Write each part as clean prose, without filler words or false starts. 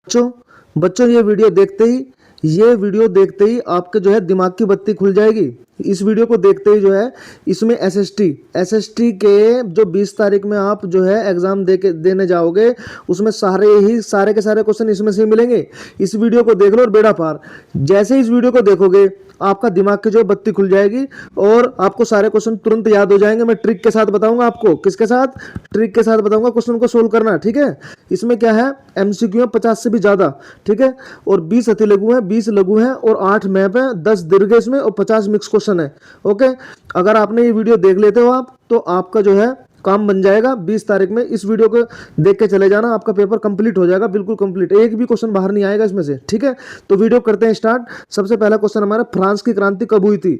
बच्चों बच्चों ये वीडियो देखते ही आपके जो है दिमाग की बत्ती खुल जाएगी। इस वीडियो को देखते ही जो है इसमें एसएसटी के जो 20 तारीख में आप जो है एग्जाम देने जाओगे, उसमें सारे के सारे क्वेश्चन इसमें से ही मिलेंगे। इस वीडियो को देख लो और बेड़ा पार। जैसे इस वीडियो को देखोगे आपका दिमाग की जो बत्ती खुल जाएगी और आपको सारे क्वेश्चन तुरंत याद हो जाएंगे। मैं ट्रिक के साथ बताऊंगा आपको। किसके साथ? ट्रिक के साथ बताऊंगा। क्वेश्चन को सोल्व करना, ठीक है। इसमें क्या है, एमसीक्यू है 50 से भी ज्यादा, ठीक है। और 20 अति लघु है, 20 लघु है और 8 मैप है, 10 दीर्घ इसमें और 50 मिक्स क्वेश्चन है। ओके, अगर आपने ये वीडियो देख लेते हो आप, तो आपका जो है काम बन जाएगा। 20 तारीख में इस वीडियो को देख के चले जाना, आपका पेपर कंप्लीट हो जाएगा, बिल्कुल कंप्लीट। एक भी क्वेश्चन बाहर नहीं आएगा इसमें से, ठीक है। तो वीडियो करते हैं स्टार्ट। सबसे पहला क्वेश्चन हमारा, फ्रांस की क्रांति कब हुई थी?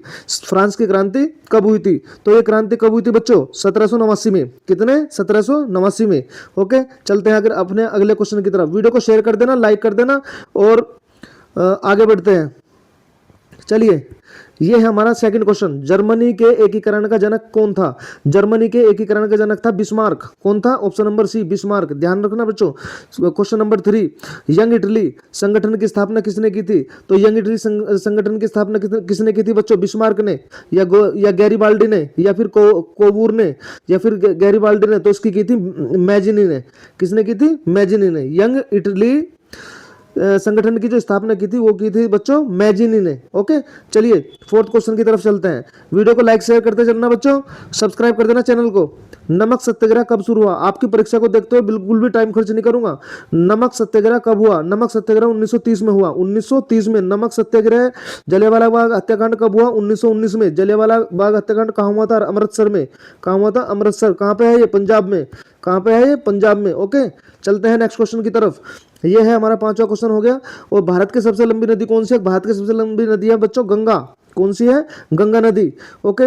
फ्रांस की क्रांति कब हुई थी? तो ये क्रांति कब हुई थी बच्चों? 1789 में। कितने? 1789 में। ओके, चलते हैं अगर अपने अगले क्वेश्चन की तरफ। वीडियो को शेयर कर देना, लाइक कर देना और आगे बढ़ते हैं। चलिए, ये है हमारा सेकंड क्वेश्चन। जर्मनी के एकीकरण का जनक कौन था? जर्मनी के एकीकरण का जनक था बिस्मार्क। कौन था? Option number C, Bismarck. ध्यान रखना बच्चों। क्वेश्चन नंबर 3, यंग इटली संगठन की स्थापना किसने की थी? तो यंग इटली संगठन की स्थापना किसने की थी बच्चों? बिस्मार्क ने या गैरीबाल्डी ने या फिर कोवूर ने या फिर गैरीबाल्डी ने? तो इसकी की थी मैजिनी ने। किसने की थी? मैजिनी ने। यंग इटली संगठन की जो स्थापना की थी वो की थी बच्चों मैजिनी ने। ओके, चलिए फोर्थ क्वेश्चन की तरफ चलते हैं। वीडियो को लाइक शेयर करते चलना बच्चों, सब्सक्राइब कर देना चैनल को। नमक सत्याग्रह कब शुरू हुआ? आपकी परीक्षा को देखते हुए बिल्कुल भी टाइम खर्च नहीं करूंगा। नमक सत्याग्रह कब हुआ? नमक सत्याग्रह 1930 में हुआ। 1930 में नमक सत्याग्रह। जलियांवाला बाग हत्याकांड कब हुआ? 1919 में। जलियांवाला बाग हत्याकांड कहाँ हुआ था? अमृतसर में। कहाँ हुआ था? अमृतसर। कहाँ पे है ये? पंजाब में। कहाँ पे है ये? पंजाब में। ओके, चलते हैं नेक्स्ट क्वेश्चन की तरफ। ये है हमारा 5वां क्वेश्चन हो गया। और भारत की सबसे लंबी नदी कौन सी है? भारत की सबसे लंबी नदी है बच्चों गंगा। कौन सी है? गंगा नदी। ओके,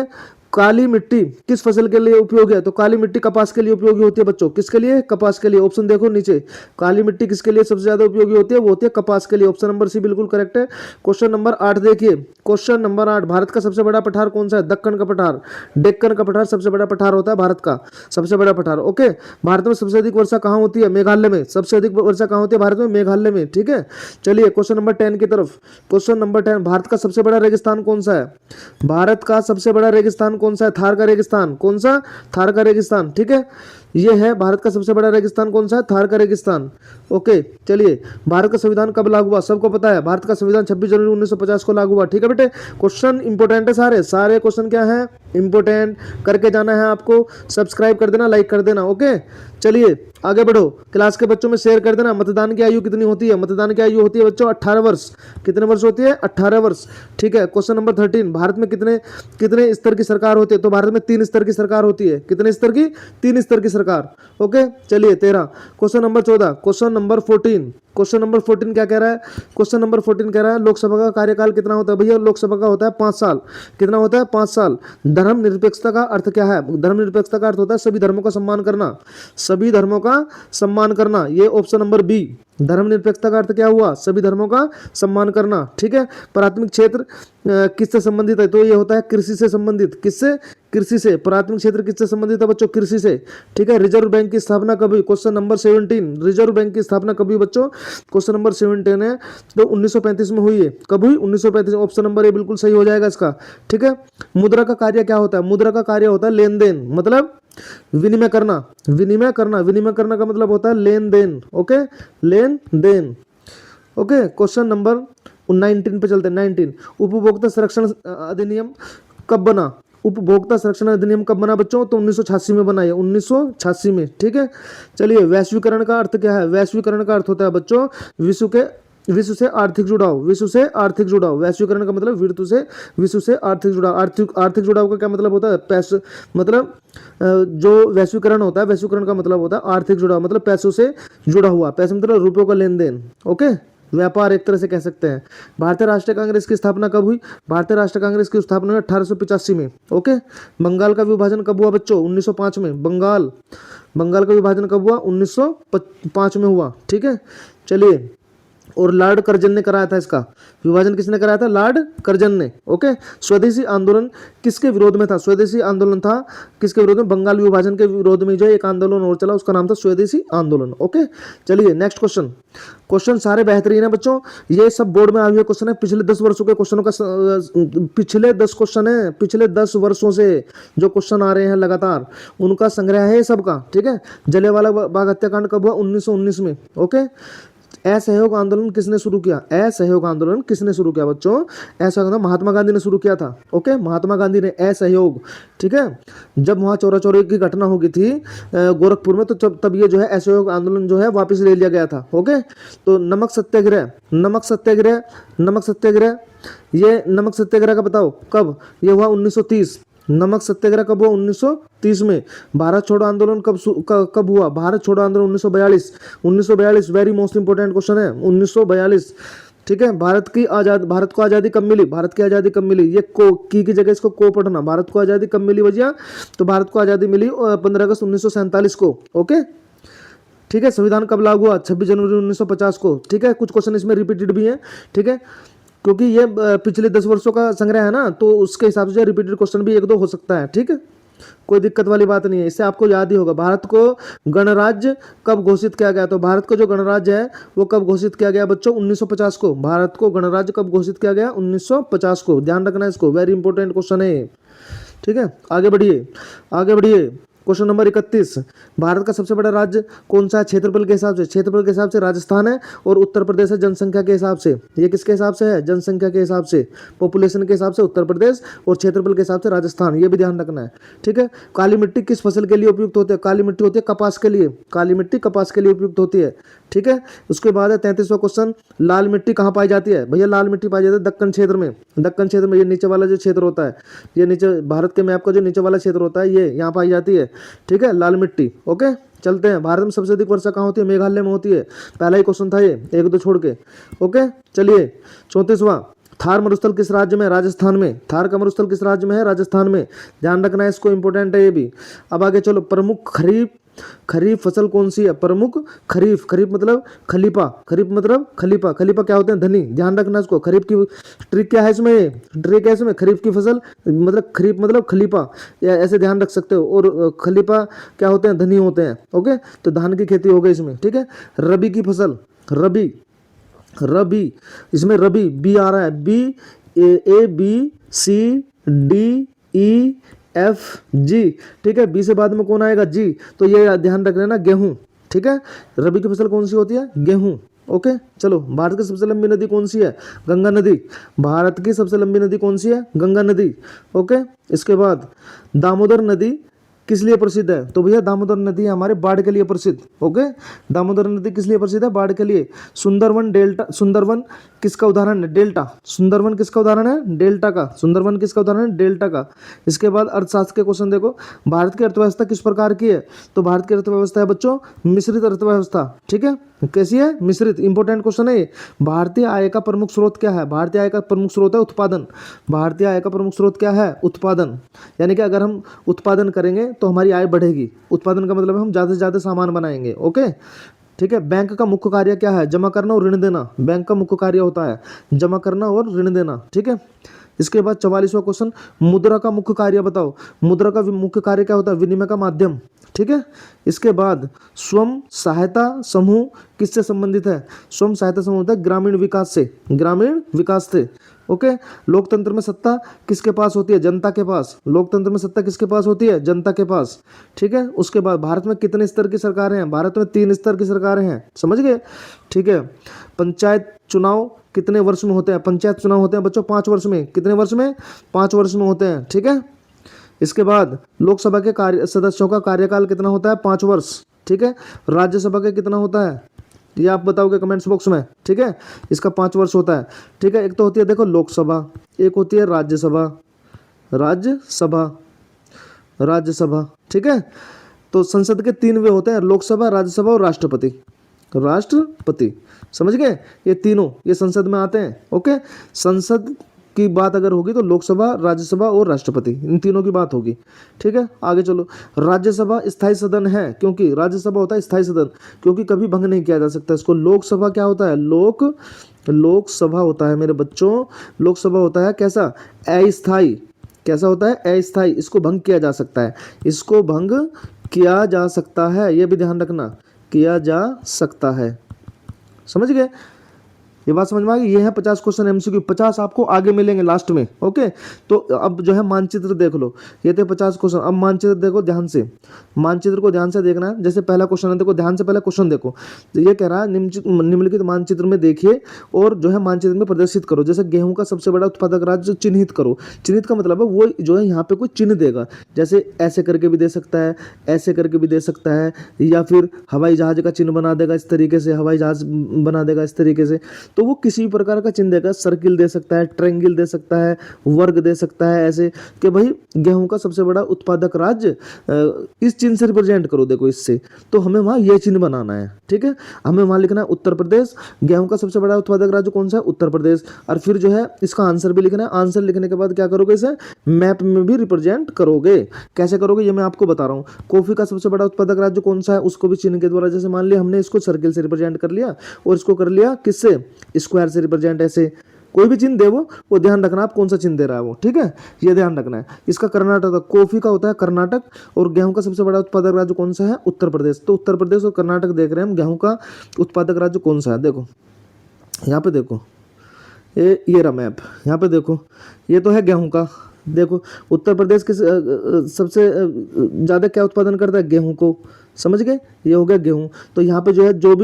काली मिट्टी किस फसल के लिए उपयोगी है? तो काली मिट्टी कपास के लिए उपयोगी होती है बच्चों। किसके लिए? कपास के लिए। ऑप्शन देखो नीचे, काली मिट्टी किसके लिए सबसे ज्यादा उपयोगी होती है? वो होती है कपास के लिए। ऑप्शन नंबर सी बिल्कुल करेक्ट है। क्वेश्चन नंबर 8 देखिए। क्वेश्चन नंबर 8, भारत का सबसे बड़ा पठार कौन सा है? दक्कन का पठार। डेक्कन का पठार सबसे बड़ा पठार होता है भारत का, सबसे बड़ा पठार। ओके, भारत में सबसे अधिक वर्षा कहाँ होती है? मेघालय में। सबसे अधिक वर्षा कहाँ होती है भारत में? मेघालय में, ठीक है। चलिए क्वेश्चन नंबर 10 की तरफ। क्वेश्चन नंबर 10, भारत का सबसे बड़ा रेगिस्तान कौन सा है? भारत का सबसे बड़ा रेगिस्तान कौन सा है? थार का रेगिस्तान। कौन सा? थार का रेगिस्तान, ठीक है। ये है भारत का सबसे बड़ा रेगिस्तान कौन सा है? थार का रेगिस्तान। ओके, चलिए, भारत का संविधान कब लागू हुआ? सबको पता है, भारत का संविधान 26 जनवरी 1950 को लागू हुआ, ठीक है बेटे। क्वेश्चन इंपोर्टेंट है, सारे क्वेश्चन क्या है? इंपोर्टेंट करके जाना है आपको। सब्सक्राइब कर देना, लाइक कर देना। ओके, चलिए आगे बढ़ो। क्लास के बच्चों में शेयर कर देना। मतदान की आयु कितनी होती है? मतदान की आयु होती है बच्चों 18 वर्ष। कितने वर्ष होती है? 18 वर्ष, ठीक है। क्वेश्चन नंबर 13, भारत में कितने स्तर की सरकार होती है? तो भारत में 3 स्तर की सरकार होती है। कितने स्तर की? 3 स्तर की सरकार। ओके, चलिए 13। Question number 14, question number 14। Question number 14 क्या कह रहा है? क्वेश्चन नंबर 14 कह रहा है लोकसभा का कार्यकाल कितना होता है? भैया लोकसभा का होता है 5 साल। कितना होता है? 5 साल। धर्मनिरपेक्षता का अर्थ क्या है? धर्मनिरपेक्षता का अर्थ होता है सभी धर्मों का सम्मान करना। सभी धर्मों का सम्मान करना, ये ऑप्शन नंबर बी। धर्मनिरपेक्षता का अर्थ क्या हुआ? सभी धर्मों का सम्मान करना, ठीक है। प्राथमिक क्षेत्र किससे संबंधित है? तो ये होता है कृषि से संबंधित। किससे? कृषि से। प्राथमिक क्षेत्र किससे संबंधित है बच्चों? कृषि से, ठीक है। रिजर्व बैंक की स्थापना कब हुई? क्वेश्चन नंबर 17, रिजर्व बैंक की स्थापना कब हुई बच्चों? क्वेश्चन नंबर 17 है, तो 1935 में हुई है। कब हुई? 1935। ऑप्शन नंबर ए बिल्कुल सही हो जाएगा इसका, ठीक है। मुद्रा का कार्य क्या होता है? मुद्रा का कार्य होता है लेन देन, मतलब विनिमय करना। विनिमय करना का मतलब होता है लेन देन। ओके, लेन देन। ओके, क्वेश्चन नंबर 19 पे चलते हैं। 19, उपभोक्ता संरक्षण अधिनियम कब बना? उपभोक्ता संरक्षण अधिनियम कब बना बच्चों? तो 1986 में बना है, 1986 में, ठीक है। चलिए, वैश्वीकरण का अर्थ क्या है? वैश्वीकरण का अर्थ होता है बच्चों विश्व से आर्थिक जुड़ाव। विश्व से आर्थिक जुड़ाव। वैश्वीकरण का मतलब विश्व से आर्थिक जुड़ाव। आर्थिक जुड़ाव का क्या मतलब होता है? पैसे, मतलब जो वैश्वीकरण होता है, वैश्वीकरण का मतलब होता है आर्थिक जुड़ाव, मतलब पैसों से जुड़ा हुआ। पैसे मतलब रुपयों का लेन देन। ओके, व्यापार एक तरह से कह सकते हैं। भारतीय राष्ट्रीय कांग्रेस की स्थापना कब हुई? भारतीय राष्ट्रीय कांग्रेस की स्थापना 1885 में। ओके, बंगाल का विभाजन कब हुआ बच्चों? 1905 में। बंगाल का विभाजन कब हुआ? 1905 में हुआ, ठीक है। चलिए और लॉर्ड कर्जन ने कराया था इसका विभाजन। किसने कराया था? लॉर्ड कर्जन ने। ओके। स्वदेशी आंदोलन किसके विरोध में था? स्वदेशी आंदोलन था किसके विरोध में? बंगाल विभाजन के विरोध में जो एक आंदोलन और चला, उसका नाम था स्वदेशी आंदोलन। ओके, चलिए नेक्स्ट क्वेश्चन। क्वेश्चन सारे बेहतरीन है बच्चों, ये सब बोर्ड में आए हुए क्वेश्चन है, पिछले 10 वर्षों के क्वेश्चनों का पिछले 10 क्वेश्चन है, पिछले 10 वर्षों से जो क्वेश्चन आ रहे हैं लगातार, उनका संग्रह है सबका। ठीक है। जलियांवाला बाग हत्याकांड कब हुआ? 1919 में। ओके। असहयोग आंदोलन किसने शुरू किया? असहयोग आंदोलन किसने शुरू किया बच्चों? असहयोग आंदोलन महात्मा गांधी ने शुरू किया था। ओके, महात्मा गांधी ने असहयोग। ठीक है। जब वहां चौरा चौरी की घटना हो गई थी गोरखपुर में, तो तब ये जो है असहयोग आंदोलन जो है वापस ले लिया गया था। ओके। तो नमक सत्याग्रह, नमक सत्याग्रह, नमक सत्याग्रह, ये नमक सत्याग्रह का बताओ कब? ये हुआ 1930। नमक सत्याग्रह कब हुआ? 1930 में। भारत छोड़ो आंदोलन कब हुआ? भारत छोड़ो आंदोलन 1942। 1942 वेरी मोस्ट इंपोर्टेंट क्वेश्चन है, 1942। ठीक है। भारत को आज़ादी कब मिली? भारत की आज़ादी कब मिली? ये की जगह इसको को पढ़ना। भारत को आज़ादी कब मिली भैया? तो भारत को आज़ादी मिली 15 अगस्त 1947 को। ओके, ठीक है। संविधान कब लागू हुआ? 26 जनवरी 1950 को। ठीक है। कुछ क्वेश्चन इसमें रिपीटेड भी हैं। ठीक है, क्योंकि ये पिछले 10 वर्षों का संग्रह है ना, तो उसके हिसाब से रिपीटेड क्वेश्चन भी 1-2 हो सकता है। ठीक है, कोई दिक्कत वाली बात नहीं है, इससे आपको याद ही होगा। भारत को गणराज्य कब घोषित किया गया? तो भारत को जो गणराज्य है वो कब घोषित किया गया बच्चों? 1950 को। भारत को गणराज्य कब घोषित किया गया? 1950 को। ध्यान रखना है इसको, वेरी इंपॉर्टेंट क्वेश्चन है। ठीक है, आगे बढ़िए, आगे बढ़िए। क्वेश्चन नंबर 31, भारत का सबसे बड़ा राज्य कौन सा है क्षेत्रफल के हिसाब से? क्षेत्रफल के हिसाब से राजस्थान है, और उत्तर प्रदेश है जनसंख्या के हिसाब से। ये किसके हिसाब से है? जनसंख्या के हिसाब से, पॉपुलेशन के हिसाब से उत्तर प्रदेश, और क्षेत्रफल के हिसाब से राजस्थान। ये भी ध्यान रखना है। ठीक है। काली मिट्टी किस फसल के लिए उपयुक्त होती है? काली मिट्टी होती है कपास के लिए। काली मिट्टी कपास के लिए उपयुक्त होती है। ठीक है। उसके बाद है 33वां क्वेश्चन, लाल मिट्टी कहाँ पाई जाती है? भैया लाल मिट्टी पाई जाती है दक्कन क्षेत्र में। दक्कन क्षेत्र में, ये नीचे वाला जो क्षेत्र होता है, ये नीचे भारत के मैप का जो नीचे वाला क्षेत्र होता है, ये यहाँ पाई जाती है। ठीक है, लाल मिट्टी। ओके, चलते हैं। भारत में सबसे अधिक वर्षा कहाँ होती है? मेघालय में होती है। पहला ही क्वेश्चन था ये, 1-2 छोड़ के। ओके, चलिए 34वां, थार मरुस्थल किस राज्य में? राजस्थान में। थार का मरुस्थल किस राज्य में है? राजस्थान में। ध्यान रखना है इसको, इंपॉर्टेंट है ये भी। अब आगे चलो, प्रमुख खरीफ फसल कौन सी है? प्रमुख खरीफ, खरीफ मतलब खलीफा, खरीफ मतलब खलीफा। खलीफा क्या होते हैं? धनी। ध्यान रखना इसको। खरीफ की ट्रिक क्या है इसमें? ट्रिक है इसमें, खरीफ की फसल मतलब खरीफ मतलब खलीफा, ऐसे ध्यान रख सकते हो। और खलीफा क्या होते हैं? धनी होते हैं। ओके, तो धान की खेती हो गई इसमें। ठीक है। रबी की फसल, रबी, रबी, इसमें रबी बी आ रहा है, B A B C D E F G. ठीक है, बी से बाद में कौन आएगा? जी। तो ये ध्यान रख लेना, गेहूं। ठीक है, रबी की फसल कौन सी होती है? गेहूं। ओके, चलो, भारत की सबसे लंबी नदी कौन सी है? गंगा नदी। भारत की सबसे लंबी नदी कौन सी है? गंगा नदी। ओके, इसके बाद दामोदर नदी किस लिए प्रसिद्ध है? तो भैया दामोदर नदी हमारे बाढ़ के लिए प्रसिद्ध। ओके, दामोदर नदी किस लिए प्रसिद्ध है? बाढ़ के लिए। सुंदरवन डेल्टा, सुंदरवन किसका उदाहरण है? डेल्टा। सुंदरवन किसका उदाहरण है? डेल्टा का। सुंदरवन किसका उदाहरण है? डेल्टा का। इसके बाद अर्थशास्त्र के क्वेश्चन देखो, भारत की अर्थव्यवस्था किस प्रकार की है? तो भारत की अर्थव्यवस्था है बच्चों मिश्रित अर्थव्यवस्था। ठीक है, कैसी है? मिश्रित। इंपॉर्टेंट क्वेश्चन है। भारतीय आय का प्रमुख स्रोत क्या है? भारतीय आय का प्रमुख स्रोत है उत्पादन। भारतीय आय का प्रमुख स्रोत क्या है? उत्पादन। यानी कि अगर हम उत्पादन करेंगे तो हमारी आय बढ़ेगी। उत्पादन का मतलब है हम ज़्यादा से ज़्यादा सामान बनाएंगे। ओके, ठीक है। बैंक का मुख्य कार्य क्या है? जमा करना और ऋण देना। बैंक का मुख्य कार्य होता है जमा करना और ऋण देना। ठीक है। इसके बाद 44वां क्वेश्चन, मुद्रा का मुख्य कार्य बताओ। मुद्रा का मुख्य कार्य क्या होता है? विनिमय का माध्यम। ठीक है। इसके बाद स्वयं सहायता समूह किससे संबंधित है? स्वयं सहायता समूह होता है ग्रामीण विकास से, ग्रामीण विकास से। ओके, लोकतंत्र में सत्ता किसके पास होती है? जनता के पास। लोकतंत्र में सत्ता किसके पास होती है? जनता के पास। ठीक है। उसके बाद भारत में कितने स्तर की सरकारें हैं? भारत में 3 स्तर की सरकारें हैं। समझ गए? ठीक है। पंचायत चुनाव कितने वर्ष में होते हैं? पंचायत चुनाव होते हैं बच्चों 5 वर्ष में। कितने वर्ष में? 5 वर्ष में होते हैं। ठीक है। इसके लोकसभा के सदस्यों का कार्यकाल कितना होता है? 5 वर्ष। ठीक है। राज्यसभा का कितना होता है? ये आप बताओगे कमेंट्स बॉक्स में। ठीक है, इसका 5 वर्ष होता है। ठीक है। एक तो होती है देखो लोकसभा, एक होती है राज्यसभा, राज्यसभा, राज्यसभा। ठीक है। तो संसद के 3 वे होते हैं, लोकसभा, राज्यसभा और राष्ट्रपति। राष्ट्रपति, समझ गए? ये तीनों ये संसद में आते हैं। ओके, संसद की बात अगर होगी तो लोकसभा, राज्यसभा और राष्ट्रपति, इन तीनों की बात होगी। ठीक है, आगे चलो। राज्यसभा स्थायी सदन है, क्योंकि राज्यसभा होता है स्थायी सदन, क्योंकि कभी भंग नहीं किया जा सकता इसको। लोकसभा क्या होता है? लोकसभा होता है मेरे बच्चों, लोकसभा होता है कैसा? अस्थायी। कैसा होता है? अस्थायी। इसको भंग किया जा सकता है, इसको भंग किया जा सकता है, ये भी ध्यान रखना, किया जा सकता है। समझ गए? ये बात समझ में आ गई? ये है 50 क्वेश्चन एमसीक्यू, 50 आपको आगे मिलेंगे लास्ट में। ओके, तो अब जो है मानचित्र देख लो, ये थे 50 क्वेश्चन। अब मानचित्र देखो ध्यान से, मानचित्र को ध्यान से देखना है। जैसे पहला क्वेश्चन है, देखो ध्यान से, पहला क्वेश्चन देखो, तो ये कह रहा है निम्नलिखित मानचित्र में देखिए और जो है मानचित्र में प्रदर्शित करो। जैसे गेहूं का सबसे बड़ा उत्पादक राज्य चिन्हित करो। चिन्हित का मतलब है वो जो है यहाँ पे कोई चिन्ह देगा, जैसे ऐसे करके भी दे सकता है, ऐसे करके भी दे सकता है, या फिर हवाई जहाज का चिन्ह बना देगा इस तरीके से, हवाई जहाज बना देगा इस तरीके से। तो वो किसी भी प्रकार का चिन्ह देगा, सर्किल दे सकता है, ट्रायंगल दे सकता है, वर्ग दे सकता है, ऐसे कि भाई गेहूं का सबसे बड़ा उत्पादक राज्य इस चिन्ह से रिप्रेजेंट करो। देखो इससे तो हमें वहां ये चिन्ह बनाना है। ठीक है, हमें वहां लिखना है उत्तर प्रदेश, गेहूं का सबसे बड़ा उत्पादक राज्य कौन सा है? उत्तर प्रदेश। और फिर जो है इसका आंसर भी लिखना है। आंसर लिखने के बाद क्या करोगे? इसे मैप में भी रिप्रेजेंट करोगे। कैसे करोगे ये मैं आपको बता रहा हूँ। कॉफी का सबसे बड़ा उत्पादक राज्य कौन सा है, उसको भी चिन्ह के द्वारा, जैसे मान लिया हमने इसको सर्किल से रिप्रेजेंट कर लिया और इसको कर लिया किससे? स्क्वायर से रिप्रेजेंट। ऐसे कोई भी चिन्ह दे वो ध्यान रखना आप कौन सा चिन्ह दे रहा है वो। ठीक है, ये ध्यान रखना है। इसका कर्नाटक, कॉफी का होता है कर्नाटक, और गेहूं का सबसे बड़ा उत्पादक राज्य कौन सा है? उत्तर प्रदेश। तो उत्तर प्रदेश और कर्नाटक देख रहे हैं हम, गेहूं का उत्पादक राज्य कौन सा है। देखो यहाँ पे देखो, ये रहा मैप, यहाँ पे देखो, ये तो है गेहूं का। देखो उत्तर प्रदेश किस सबसे ज़्यादा क्या उत्पादन करता है? गेहूं को। समझ गए? ये हो गया गेहूं। तो यहाँ पे जो है जो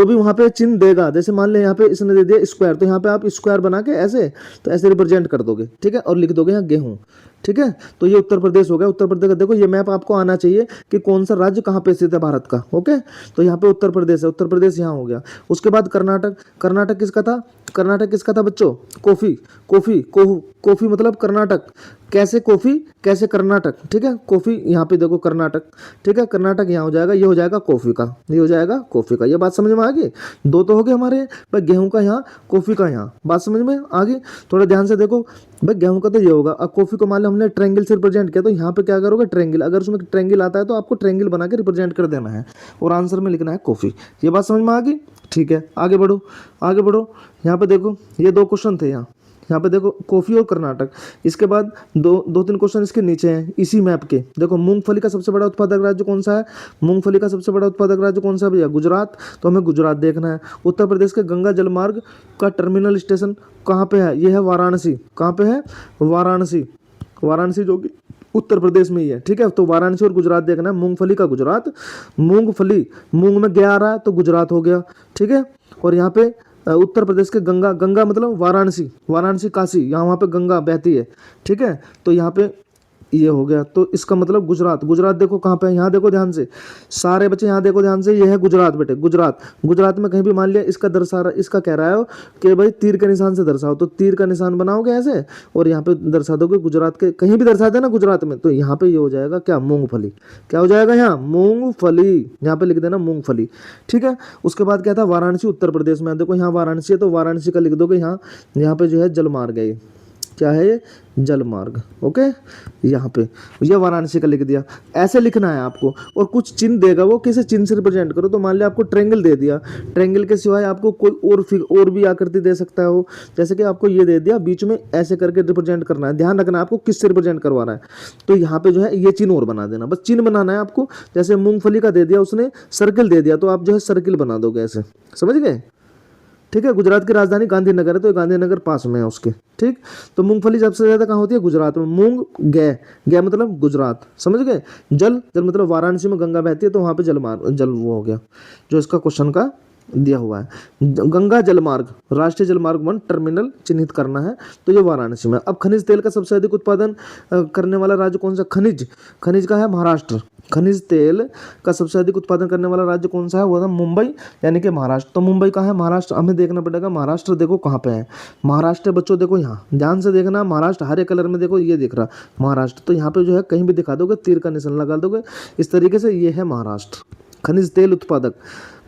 भी वहाँ पे चिन्ह देगा, जैसे मान ले यहाँ पे इसने दे दिया स्क्वायर, तो यहाँ पे आप स्क्वायर बना के ऐसे, तो ऐसे रिप्रेजेंट कर दोगे। ठीक है, और लिख दोगे यहाँ गेहूं। ठीक है, तो ये उत्तर प्रदेश हो गया। उत्तर प्रदेश का देखो ये मैप आपको आना चाहिए कि कौन सा राज्य कहाँ पे स्थित है भारत का। ओके, तो यहाँ पे उत्तर प्रदेश है, उत्तर प्रदेश यहाँ हो गया। उसके बाद कर्नाटक, कर्नाटक किसका था? कर्नाटक किसका था बच्चों? कॉफी। कॉफी मतलब कर्नाटक। कैसे कॉफी, कैसे कर्नाटक। ठीक है, कॉफी यहाँ पे देखो कर्नाटक। ठीक है, कर्नाटक यहाँ हो जाएगा, ये हो जाएगा कॉफी का, ये हो जाएगा कॉफी का। ये बात समझ में आ गई? दो तो हो गए हमारे भाई, गेहूं का यहाँ, कॉफी का यहाँ। बात समझ में आ गई? थोड़ा ध्यान से देखो भाई, गेहूं का तो ये होगा। अब कॉफी को मान लो हमने ट्रायंगल से रिप्रेजेंट किया, तो यहाँ पे क्या करोगे? ट्रायंगल। अगर उसमें ट्रायंगल आता है तो आपको ट्रायंगल बना के रिप्रेजेंट कर देना है और आंसर में लिखना है कॉफी। ये बात समझ में आ गई? ठीक है, आगे बढ़ो, आगे बढ़ो। यहाँ पे देखो ये दो क्वेश्चन थे यहाँ पे देखो कॉफी और कर्नाटक। इसके बाद दो तीन क्वेश्चन इसके नीचे हैं इसी मैप के। देखो मूंगफली का सबसे बड़ा उत्पादक राज्य कौन सा है? मूंगफली का सबसे बड़ा उत्पादक राज्य कौन सा है भैया? गुजरात। तो हमें गुजरात देखना है। उत्तर प्रदेश के गंगा जलमार्ग का टर्मिनल स्टेशन कहाँ पे है? ये है वाराणसी। कहाँ पे है? वाराणसी। वाराणसी जो कि उत्तर प्रदेश में ही है। ठीक है, तो वाराणसी और गुजरात देखना है। मूंगफली का गुजरात, मूंगफली, मूंग में गया आ रहा है तो गुजरात हो गया। ठीक है, और यहाँ पे उत्तर प्रदेश के गंगा, गंगा मतलब वाराणसी, वाराणसी काशी, यहाँ वहाँ पे गंगा बहती है। ठीक है, तो यहाँ पे ये हो गया, तो इसका मतलब गुजरात। गुजरात देखो कहाँ पे है, यहाँ देखो ध्यान से, सारे बच्चे यहाँ देखो ध्यान से, ये है गुजरात बेटे, गुजरात। गुजरात में कहीं भी मान लिया इसका दर्शा रहा, इसका कह रहा है कि भाई तीर के निशान से दर्शाओ, तो तीर का निशान बनाओगे ऐसे और यहाँ पे दर्शा दोगे गुजरात के, कहीं भी दर्शा देना गुजरात में, तो यहाँ पे ये हो जाएगा क्या? मूंगफली। क्या हो जाएगा यहाँ? मूंगफली। यहाँ पे लिख देना मूंगफली। ठीक है, उसके बाद क्या था? वाराणसी उत्तर प्रदेश में। देखो यहाँ वाराणसी है तो वाराणसी का लिख दोगे यहाँ पे जो है जलमार्ग है, क्या है ये? जलमार्ग। ओके, यहाँ पे ये वाराणसी का लिख दिया। ऐसे लिखना है आपको, और कुछ चिन्ह देगा वो, किसी चिन्ह से रिप्रेजेंट करो। तो मान लिया आपको ट्रायंगल दे दिया, ट्रायंगल के सिवाय आपको कोई और भी आकृति दे सकता है वो, जैसे कि आपको ये दे दिया, बीच में ऐसे करके रिप्रेजेंट करना है। ध्यान रखना आपको किससे रिप्रेजेंट करवा रहा है। तो यहाँ पे जो है ये चिन्ह और बना देना, बस चिन्ह बनाना है आपको। जैसे मूंगफली का दे दिया उसने, सर्किल दे दिया, तो आप जो है सर्किल बना दोगे ऐसे। समझ गए? ठीक है, गुजरात की राजधानी गांधीनगर है, तो गांधीनगर पास में है उसके। ठीक, तो मूंगफली सबसे ज्यादा कहाँ होती है? गुजरात में। मूंग गै मतलब गुजरात। समझ गए? जल मतलब वाराणसी में गंगा बहती है, तो वहां पे जल वो हो गया जो इसका क्वेश्चन का दिया हुआ है। गंगा जलमार्ग, राष्ट्रीय जलमार्ग 1 टर्मिनल चिन्हित करना है, तो ये वाराणसी में। अब खनिज तेल का सबसे अधिक उत्पादन करने वाला राज्य कौन सा? खनिज का है महाराष्ट्र। खनिज तेल का सबसे अधिक उत्पादन करने वाला राज्य कौन सा है? वो था मुंबई, यानी कि महाराष्ट्र। तो मुंबई कहाँ है? महाराष्ट्र। हमें देखना पड़ेगा महाराष्ट्र देखो कहाँ पे है। महाराष्ट्र बच्चों देखो यहाँ ध्यान से देखना, महाराष्ट्र हरे कलर में देखो, ये दिख रहा महाराष्ट्र। तो यहाँ पे जो है कहीं भी दिखा दोगे, तीर का निशान लगा दोगे इस तरीके से, ये है महाराष्ट्र। खनिज तेल उत्पादक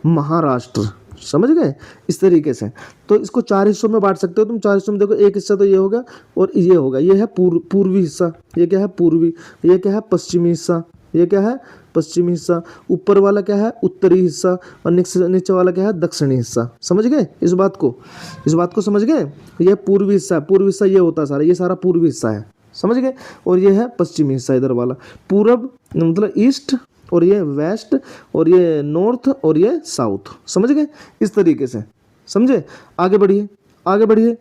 महाराष्ट्र। समझ गए, इस तरीके से। तो इसको 4 हिस्सों में बांट सकते हो तुम। 4 हिस्सों में देखो, एक हिस्सा तो ये होगा और ये होगा, ये है पूर्वी हिस्सा, ये क्या है पूर्वी, ये क्या है पश्चिमी हिस्सा, ये क्या है पश्चिमी हिस्सा, ऊपर वाला क्या है उत्तरी हिस्सा, और नीचे वाला क्या है दक्षिणी हिस्सा। समझ गए इस बात को, इस बात को समझ गए। ये पूर्वी हिस्सा है, पूर्वी हिस्सा ये होता है सारा, ये सारा पूर्वी हिस्सा है, समझ गए। और ये है पश्चिमी हिस्सा, इधर वाला पूरब मतलब ईस्ट, और ये वेस्ट, और ये नॉर्थ, और ये साउथ। समझ गए इस तरीके से, समझे। आगे बढ़िए, आगे बढ़िए।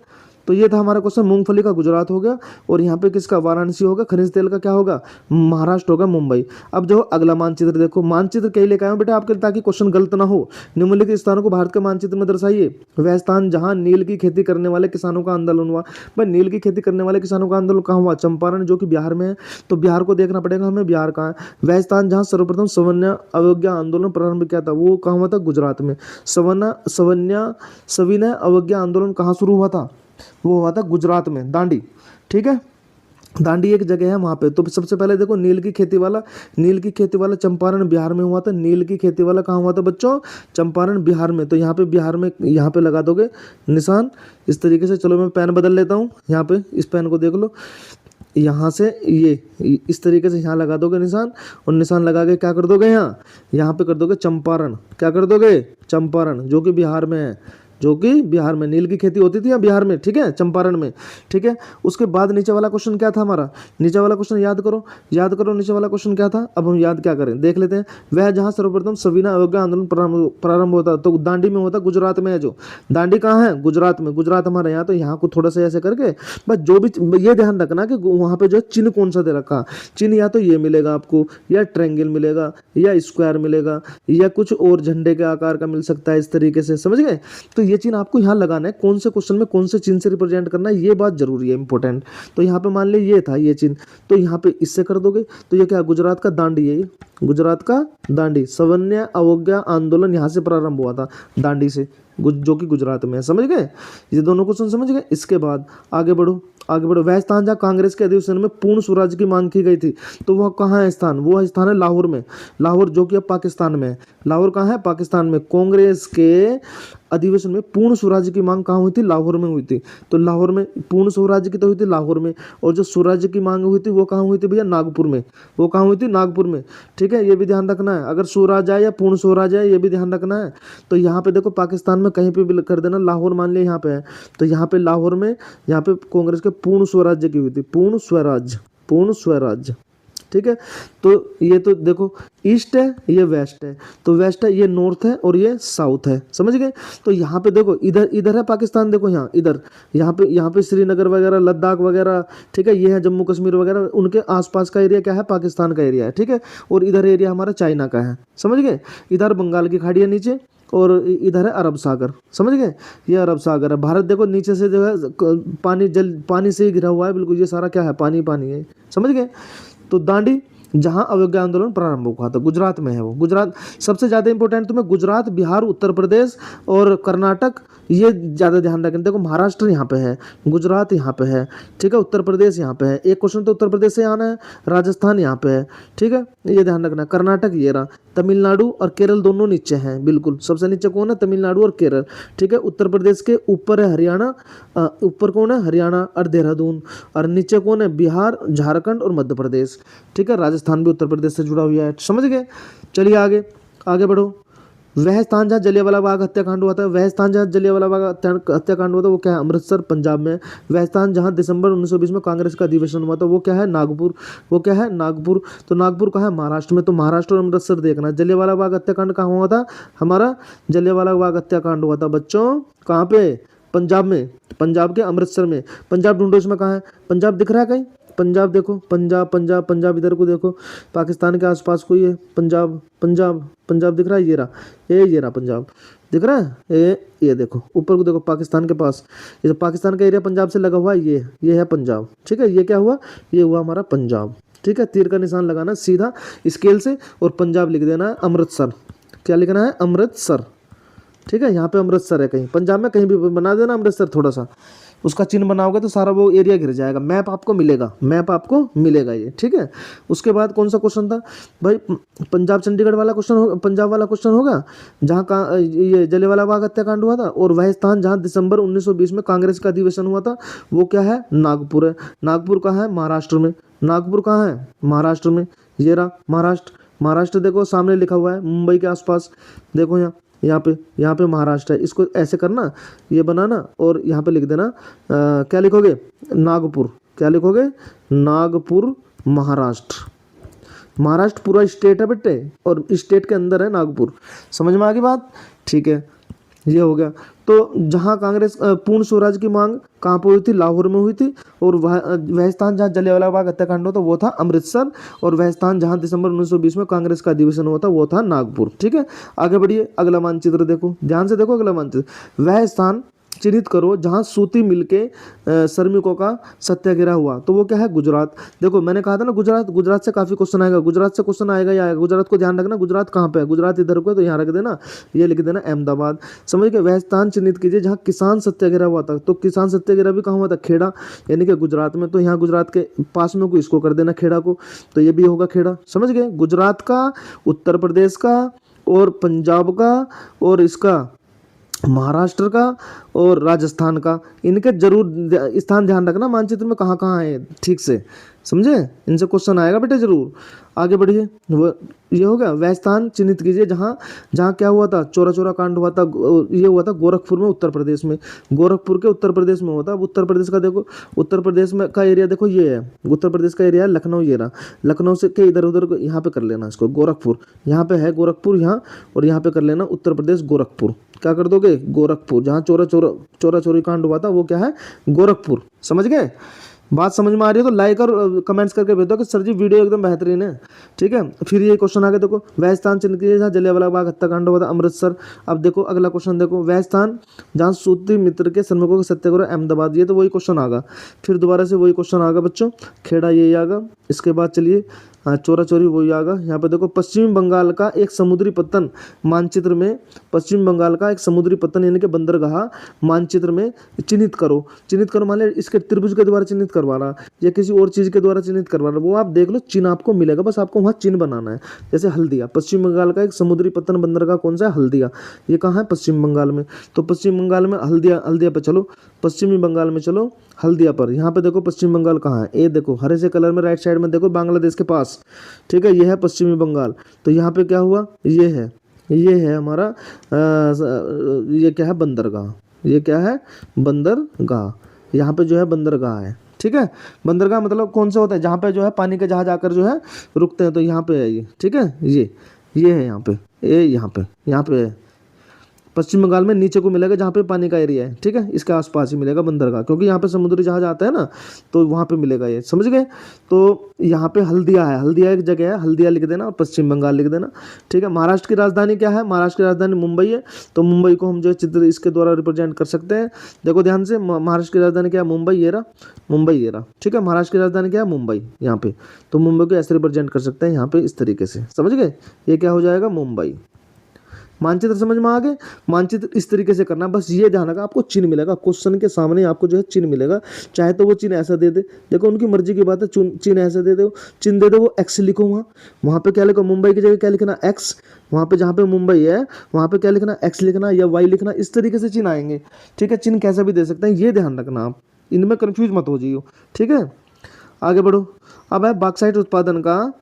तो ये था हमारा क्वेश्चन, मूंगफली का गुजरात हो गया, और यहाँ पे किसका वाराणसी होगा, खनिज तेल का क्या होगा महाराष्ट्र होगा, मुंबई। अब जो अगला मानचित्र देखो, मानचित्र कहीं लेकर आया हूं बेटा आपके, ताकि क्वेश्चन गलत ना हो। निम्नलिखित स्थानों को भारत के मानचित्र में दर्शाइए। वह स्थान जहां नील की खेती करने वाले किसानों का आंदोलन हुआ। भाई नील की खेती करने वाले किसानों का आंदोलन कहाँ हुआ, चंपारण, जो कि बिहार में है। तो बिहार को देखना पड़ेगा हमें, बिहार कहाँ है। वह स्थान जहाँ सर्वप्रथम सवर्ण अवज्ञा आंदोलन प्रारंभ किया था, वो कहाँ हुआ था, गुजरात में। सविनय अवज्ञा आंदोलन कहाँ शुरू हुआ था, वो हुआ था गुजरात में, दांडी। ठीक है, दांडी एक जगह है वहां पे। तो सबसे पहले देखो, नील की खेती वाला चंपारण बिहार में हुआ था। नील की खेती वाला कहाँ हुआ था बच्चों, चंपारण बिहार में। तो यहाँ पे बिहार में, यहाँ पे लगा दोगे निशान इस तरीके से। चलो मैं पेन बदल लेता हूँ, यहाँ पे इस पेन को देख लो, यहाँ से ये इस तरीके से यहाँ लगा दोगे निशान, और निशान लगा के क्या कर दोगे, यहाँ पे कर दोगे चंपारण। क्या कर दोगे, चंपारण, जो कि बिहार में है, जो कि बिहार में नील की खेती होती थी, या बिहार में, ठीक है, चंपारण में। ठीक है, उसके बाद नीचे वाला क्वेश्चन क्या था हमारा, नीचे वाला क्वेश्चन याद करो, याद करो नीचे वाला क्वेश्चन क्या था। अब हम याद क्या करें, देख लेते हैं। वह जहां सर्वप्रथम सविनय अवज्ञा आंदोलन प्रारंभ होता, तो दांडी में होता, गुजरात में है। जो दांडी कहाँ है, गुजरात में। गुजरात हमारे यहाँ, तो यहाँ को थोड़ा सा ऐसे करके बस, जो भी ये ध्यान रखना कि वहाँ पे जो है चिन्ह कौन सा दे रखा। चिन्ह या तो ये मिलेगा आपको, या ट्रायंगल मिलेगा, या स्क्वायर मिलेगा, या कुछ और झंडे के आकार का मिल सकता है, इस तरीके से। समझ गए। तो ये चिन्ह आपको यहाँ लगाना है, कौन से क्वेश्चन में कौन से चिन्ह से रिप्रेजेंट करना है, ये बात जरूरी है, इंपॉर्टेंट। तो यहाँ पे मान ले ये था ये चिन्ह, तो यहाँ पे इससे कर दोगे। तो ये क्या, गुजरात का दांडी है, ये गुजरात का दांडी। सवर्ण अवज्ञा आंदोलन यहाँ से प्रारंभ हुआ था, दांडी से, जो कि गुजरात में है। समझ गए, ये दोनों क्वेश्चन समझ गए। इसके बाद आगे बढ़ो, आगे बढ़ो। वह स्थान जहाँ कांग्रेस के अधिवेशन में पूर्ण स्वराज की मांग की गई थी, तो वह कहाँ है स्थान, वो स्थान है लाहौर में। लाहौर, जो कि अब पाकिस्तान में है। लाहौर कहाँ है, पाकिस्तान में। कांग्रेस के अधिवेशन में पूर्ण स्वराज्य की मांग कहाँ हुई थी, लाहौर में हुई थी। तो लाहौर में पूर्ण स्वराज्य की तो हुई थी लाहौर में, और जो स्वराज्य की मांग हुई थी वो कहाँ हुई थी भैया, नागपुर में। वो कहाँ हुई थी, नागपुर में। ठीक है, ये भी ध्यान रखना है, अगर स्वराज आए या पूर्ण स्वराज आए, ये भी ध्यान रखना है। तो यहाँ पे देखो, पाकिस्तान में कहीं पे भी कर देना, लाहौर मान लिया यहाँ पे है, तो यहाँ पे लाहौर में, यहाँ पे कांग्रेस के पूर्ण स्वराज्य की हुई थी, पूर्ण स्वराज, पूर्ण स्वराज। ठीक है, तो ये तो देखो ईस्ट है, ये वेस्ट है, तो वेस्ट है, ये नॉर्थ है, और ये साउथ है। समझ गए। तो यहाँ पे देखो, इधर इधर है पाकिस्तान, देखो यहाँ इधर, यहाँ पे श्रीनगर वगैरह, लद्दाख वगैरह, ठीक है, ये है जम्मू कश्मीर वगैरह, उनके आसपास का एरिया क्या है, पाकिस्तान का एरिया है। ठीक है, और इधर एरिया हमारा चाइना का है। समझ गए। इधर बंगाल की खाड़ी है नीचे, और इधर है अरब सागर। समझ गए, ये अरब सागर है। भारत देखो नीचे से जो है पानी से ही घिरा हुआ है बिल्कुल, ये सारा क्या है, पानी पानी है। समझ गए। तो दांडी जहां अवज्ञा आंदोलन प्रारंभ हुआ था, गुजरात में है वो। गुजरात सबसे ज्यादा इंपॉर्टेंट तुम्हें, गुजरात, बिहार, उत्तर प्रदेश और कर्नाटक, ये ज्यादा ध्यान रखें। देखो महाराष्ट्र यहाँ पे है, गुजरात यहाँ पे है, ठीक है, उत्तर प्रदेश यहाँ पे है, एक क्वेश्चन तो उत्तर प्रदेश से आना है, राजस्थान यहाँ पे है, ठीक है, ये ध्यान रखना। कर्नाटक ये रहा, तमिलनाडु और केरल दोनों नीचे हैं, बिल्कुल सबसे नीचे कौन है, तमिलनाडु और केरल। ठीक है, उत्तर प्रदेश के ऊपर है हरियाणा, ऊपर कौन है, हरियाणा और देहरादून, और नीचे कौन है, बिहार, झारखंड और मध्य प्रदेश। ठीक है, राजस्थान भी उत्तर प्रदेश से जुड़ा हुआ है। समझ गए। चलिए आगे, आगे बढ़ो। वह स्थान जहाँ जलियांवाला बाग हत्याकांड हुआ था, वह स्थान जहाँ जलियांवाला बाग हत्याकांड हुआ था, वो क्या है, अमृतसर, पंजाब में। वह स्थान जहाँ दिसंबर 1920 में कांग्रेस का अधिवेशन हुआ था, वो क्या है, नागपुर। वो क्या है, नागपुर। तो नागपुर कहाँ है, महाराष्ट्र में। तो महाराष्ट्र और अमृतसर देखना। जलियांवाला बाग हत्याकांड कहाँ हुआ था हमारा, जलियांवाला बाग हत्याकांड हुआ था बच्चों, कहाँ पे, पंजाब में, पंजाब के अमृतसर में। पंजाब ढूंढो, इसमें कहाँ है, पंजाब दिख रहा है कहीं, पंजाब देखो, पंजाब पंजाब पंजाब, इधर को देखो, पाकिस्तान के आसपास कोई है, पंजाब पंजाब पंजाब दिख रहा है, ये रहा पंजाब, दिख रहा है, ये देखो ऊपर को देखो, पाकिस्तान के पास, ये जो पाकिस्तान का एरिया पंजाब से लगा हुआ है, ये है पंजाब। ठीक है, ये क्या हुआ, ये हुआ हमारा पंजाब। ठीक है, तीर का निशान लगाना सीधा स्केल से, और पंजाब लिख देना है अमृतसर। क्या लिखना है, अमृतसर। ठीक है, यहाँ पे अमृतसर है, कहीं पंजाब में कहीं भी बना देना अमृतसर, थोड़ा सा उसका चिन्ह बनाओगे तो सारा वो एरिया घिर जाएगा, मैप आपको मिलेगा, मैप आपको मिलेगा ये, ठीक है। उसके बाद कौन सा क्वेश्चन था भाई, पंजाब चंडीगढ़ वाला क्वेश्चन, पंजाब वाला क्वेश्चन होगा, जहाँ का ये जलियांवाला बाग हत्याकांड हुआ था, और वह स्थान जहाँ दिसंबर 1920 में कांग्रेस का अधिवेशन हुआ था वो क्या है, नागपुर है। नागपुर कहाँ है, महाराष्ट्र में। नागपुर कहाँ है, महाराष्ट्र में। ये रहा महाराष्ट्र। महाराष्ट्र देखो सामने लिखा हुआ है, मुंबई के आसपास, देखो यहाँ पे महाराष्ट्र है। इसको ऐसे करना, ये बनाना और यहाँ पे लिख देना क्या लिखोगे, नागपुर। क्या लिखोगे, नागपुर महाराष्ट्र। महाराष्ट्र पूरा स्टेट है बेटे, और स्टेट के अंदर है नागपुर। समझ में आ गई बात, ठीक है। ये हो गया। तो जहाँ कांग्रेस पूर्ण स्वराज की मांग कहाँ पर हुई थी, लाहौर में हुई थी। और वह स्थान जहाँ जलियांवाला बाग हत्याकांड हुआ था वो था अमृतसर। और वह स्थान जहाँ दिसंबर 1920 में कांग्रेस का अधिवेशन हुआ था वो था नागपुर, ठीक है। आगे बढ़िए, अगला मानचित्र देखो, ध्यान से देखो अगला मानचित्र। वह स्थान चिन्हित करो जहां सूती मिल के श्रमिकों का सत्याग्रह हुआ, तो वो क्या है, गुजरात। देखो मैंने कहा था ना गुजरात, गुजरात से काफी क्वेश्चन आएगा, गुजरात से क्वेश्चन आएगा ही आएगा। गुजरात को ध्यान रखना, गुजरात कहाँ पे है, गुजरात इधर को है, तो यहाँ रख देना, ये लिख देना अहमदाबाद। समझ गए। वह स्थान चिन्हित कीजिए जहाँ किसान सत्याग्रह हुआ था, तो किसान सत्याग्रह भी कहाँ हुआ था, खेड़ा, यानी कि गुजरात में। तो यहाँ गुजरात के पास में को इसको कर देना खेड़ा को, तो ये भी होगा खेड़ा। समझ गए। गुजरात का, उत्तर प्रदेश का, और पंजाब का, और इसका महाराष्ट्र का, और राजस्थान का, इनके जरूर स्थान ध्यान रखना मानचित्र में कहाँ कहाँ है, ठीक से समझे। इनसे क्वेश्चन आएगा बेटे जरूर। आगे बढ़िए, वो ये हो गया। वह स्थान चिन्हित कीजिए जहाँ जहाँ क्या हुआ था, चौरा चौरा कांड हुआ था। ये हुआ था गोरखपुर में, उत्तर प्रदेश में। गोरखपुर के उत्तर प्रदेश में हुआ था। अब उत्तर प्रदेश का देखो, उत्तर प्रदेश में का एरिया देखो, ये है उत्तर प्रदेश का एरिया है, लखनऊ ये रहा। लखनऊ से के इधर उधर यहाँ पे कर लेना इसको, गोरखपुर यहाँ पे है, गोरखपुर यहाँ, और यहाँ पे कर लेना उत्तर प्रदेश गोरखपुर। क्या कर दोगे, गोरखपुर। जहाँ चौरा चोरी कांड हुआ था वो क्या है, गोरखपुर। समझ गए। बात समझ में आ रही है तो लाइक और कमेंट्स करके भेज दो कि सर जी वीडियो एकदम बेहतरीन है, ठीक है। फिर ये क्वेश्चन आगे देखो, वह स्थान चिन्हित कीजिए जहाँ जलियांवाला बाग हत्याकांड हुआ था, अमृतसर। अब देखो अगला क्वेश्चन देखो, वह स्थान जहाँ सूती मित्र के श्रमिकों का सत्याग्रह, अहमदाबाद। ये तो वही क्वेश्चन आगा, फिर दोबारा से वही क्वेश्चन आगा बच्चों, खेड़ा यही आगा। इसके बाद चलिए चौरा चोरी वही आगा। यहाँ पे देखो, पश्चिम बंगाल का एक समुद्री पत्तन मानचित्र में, पश्चिम बंगाल का एक समुद्री पत्तन यानी कि बंदरगाह मानचित्र में चिन्हित करो। चिन्हित करो मान लीजिए इसके त्रिभुज के द्वारा चिन्हित करवाना या किसी और चीज के द्वारा चिन्हित करवाना, वो आप देख लो, चिन्ह आपको मिलेगा, बस आपको वहाँ चिन्ह बनाना है। जैसे हल्दिया, पश्चिम बंगाल का एक समुद्री पत्तन बंदरगाह कौन सा है, हल्दिया। ये कहाँ है, पश्चिम बंगाल में। तो पश्चिम बंगाल में हल्दिया, हल्दिया पे चलो, पश्चिमी बंगाल में चलो, हल्दिया पर। यहाँ पे देखो पश्चिम बंगाल कहाँ है, ये देखो हरे से कलर में राइट साइड में देखो, बांग्लादेश के पास, ठीक है। ये है पश्चिमी बंगाल। तो यहाँ पे क्या हुआ, ये है हमारा ये क्या है, बंदरगाह। ये क्या है, बंदरगाह। यहाँ पे जो है बंदरगाह है, ठीक है। बंदरगाह मतलब कौन सा होता है, जहाँ पे जो है पानी के जहाज आकर जो है रुकते हैं, तो यहाँ पे है ये, ठीक है। ये है यहाँ पे, यहाँ पे है। पश्चिम बंगाल में नीचे को मिलेगा जहाँ पे पानी का एरिया है, ठीक है। इसके आसपास ही मिलेगा बंदरगाह, क्योंकि यहाँ पे समुद्री जहाज आता है ना, तो वहाँ पे मिलेगा ये, समझ गए। तो यहाँ पे हल्दिया है, हल्दिया एक जगह है, हल्दिया लिख देना और पश्चिम बंगाल लिख देना, ठीक है। महाराष्ट्र की राजधानी क्या है, महाराष्ट्र की राजधानी मुंबई है। तो मुंबई को हम जो है चित्र इसके द्वारा रिप्रेजेंट कर सकते हैं। देखो ध्यान से, महाराष्ट्र की राजधानी क्या है, मुंबई, ये रहा मुंबई, ये रहा, ठीक है। महाराष्ट्र की राजधानी क्या है, मुंबई, यहाँ पे। तो मुंबई को ऐसे रिप्रेजेंट कर सकते हैं यहाँ पे इस तरीके से, समझ गए। ये क्या हो जाएगा, मुंबई। मानचित्र समझ में आ गए। मानचित्र इस तरीके से करना, बस ये ध्यान रखा, आपको चिन्ह मिलेगा क्वेश्चन के सामने, आपको जो है चिन्ह मिलेगा। चाहे तो वो चिन्ह ऐसा दे दे, देखो उनकी मर्जी की बात है, चिन्ह ऐसा दे दो, चिन्ह दे दो, वो एक्स लिखो, वहाँ पे क्या लिखो, मुंबई की जगह क्या लिखना, एक्स। वहाँ पे जहाँ पे मुंबई है वहाँ पे क्या लिखना, एक्स लिखना या वाई लिखना, इस तरीके से चिन्ह आएंगे, ठीक है। चिन्ह कैसा भी दे सकते हैं, ये ध्यान रखना, आप इनमें कन्फ्यूज मत हो जाइए, ठीक है। आगे बढ़ो। अब है बॉक्साइट उत्पादन का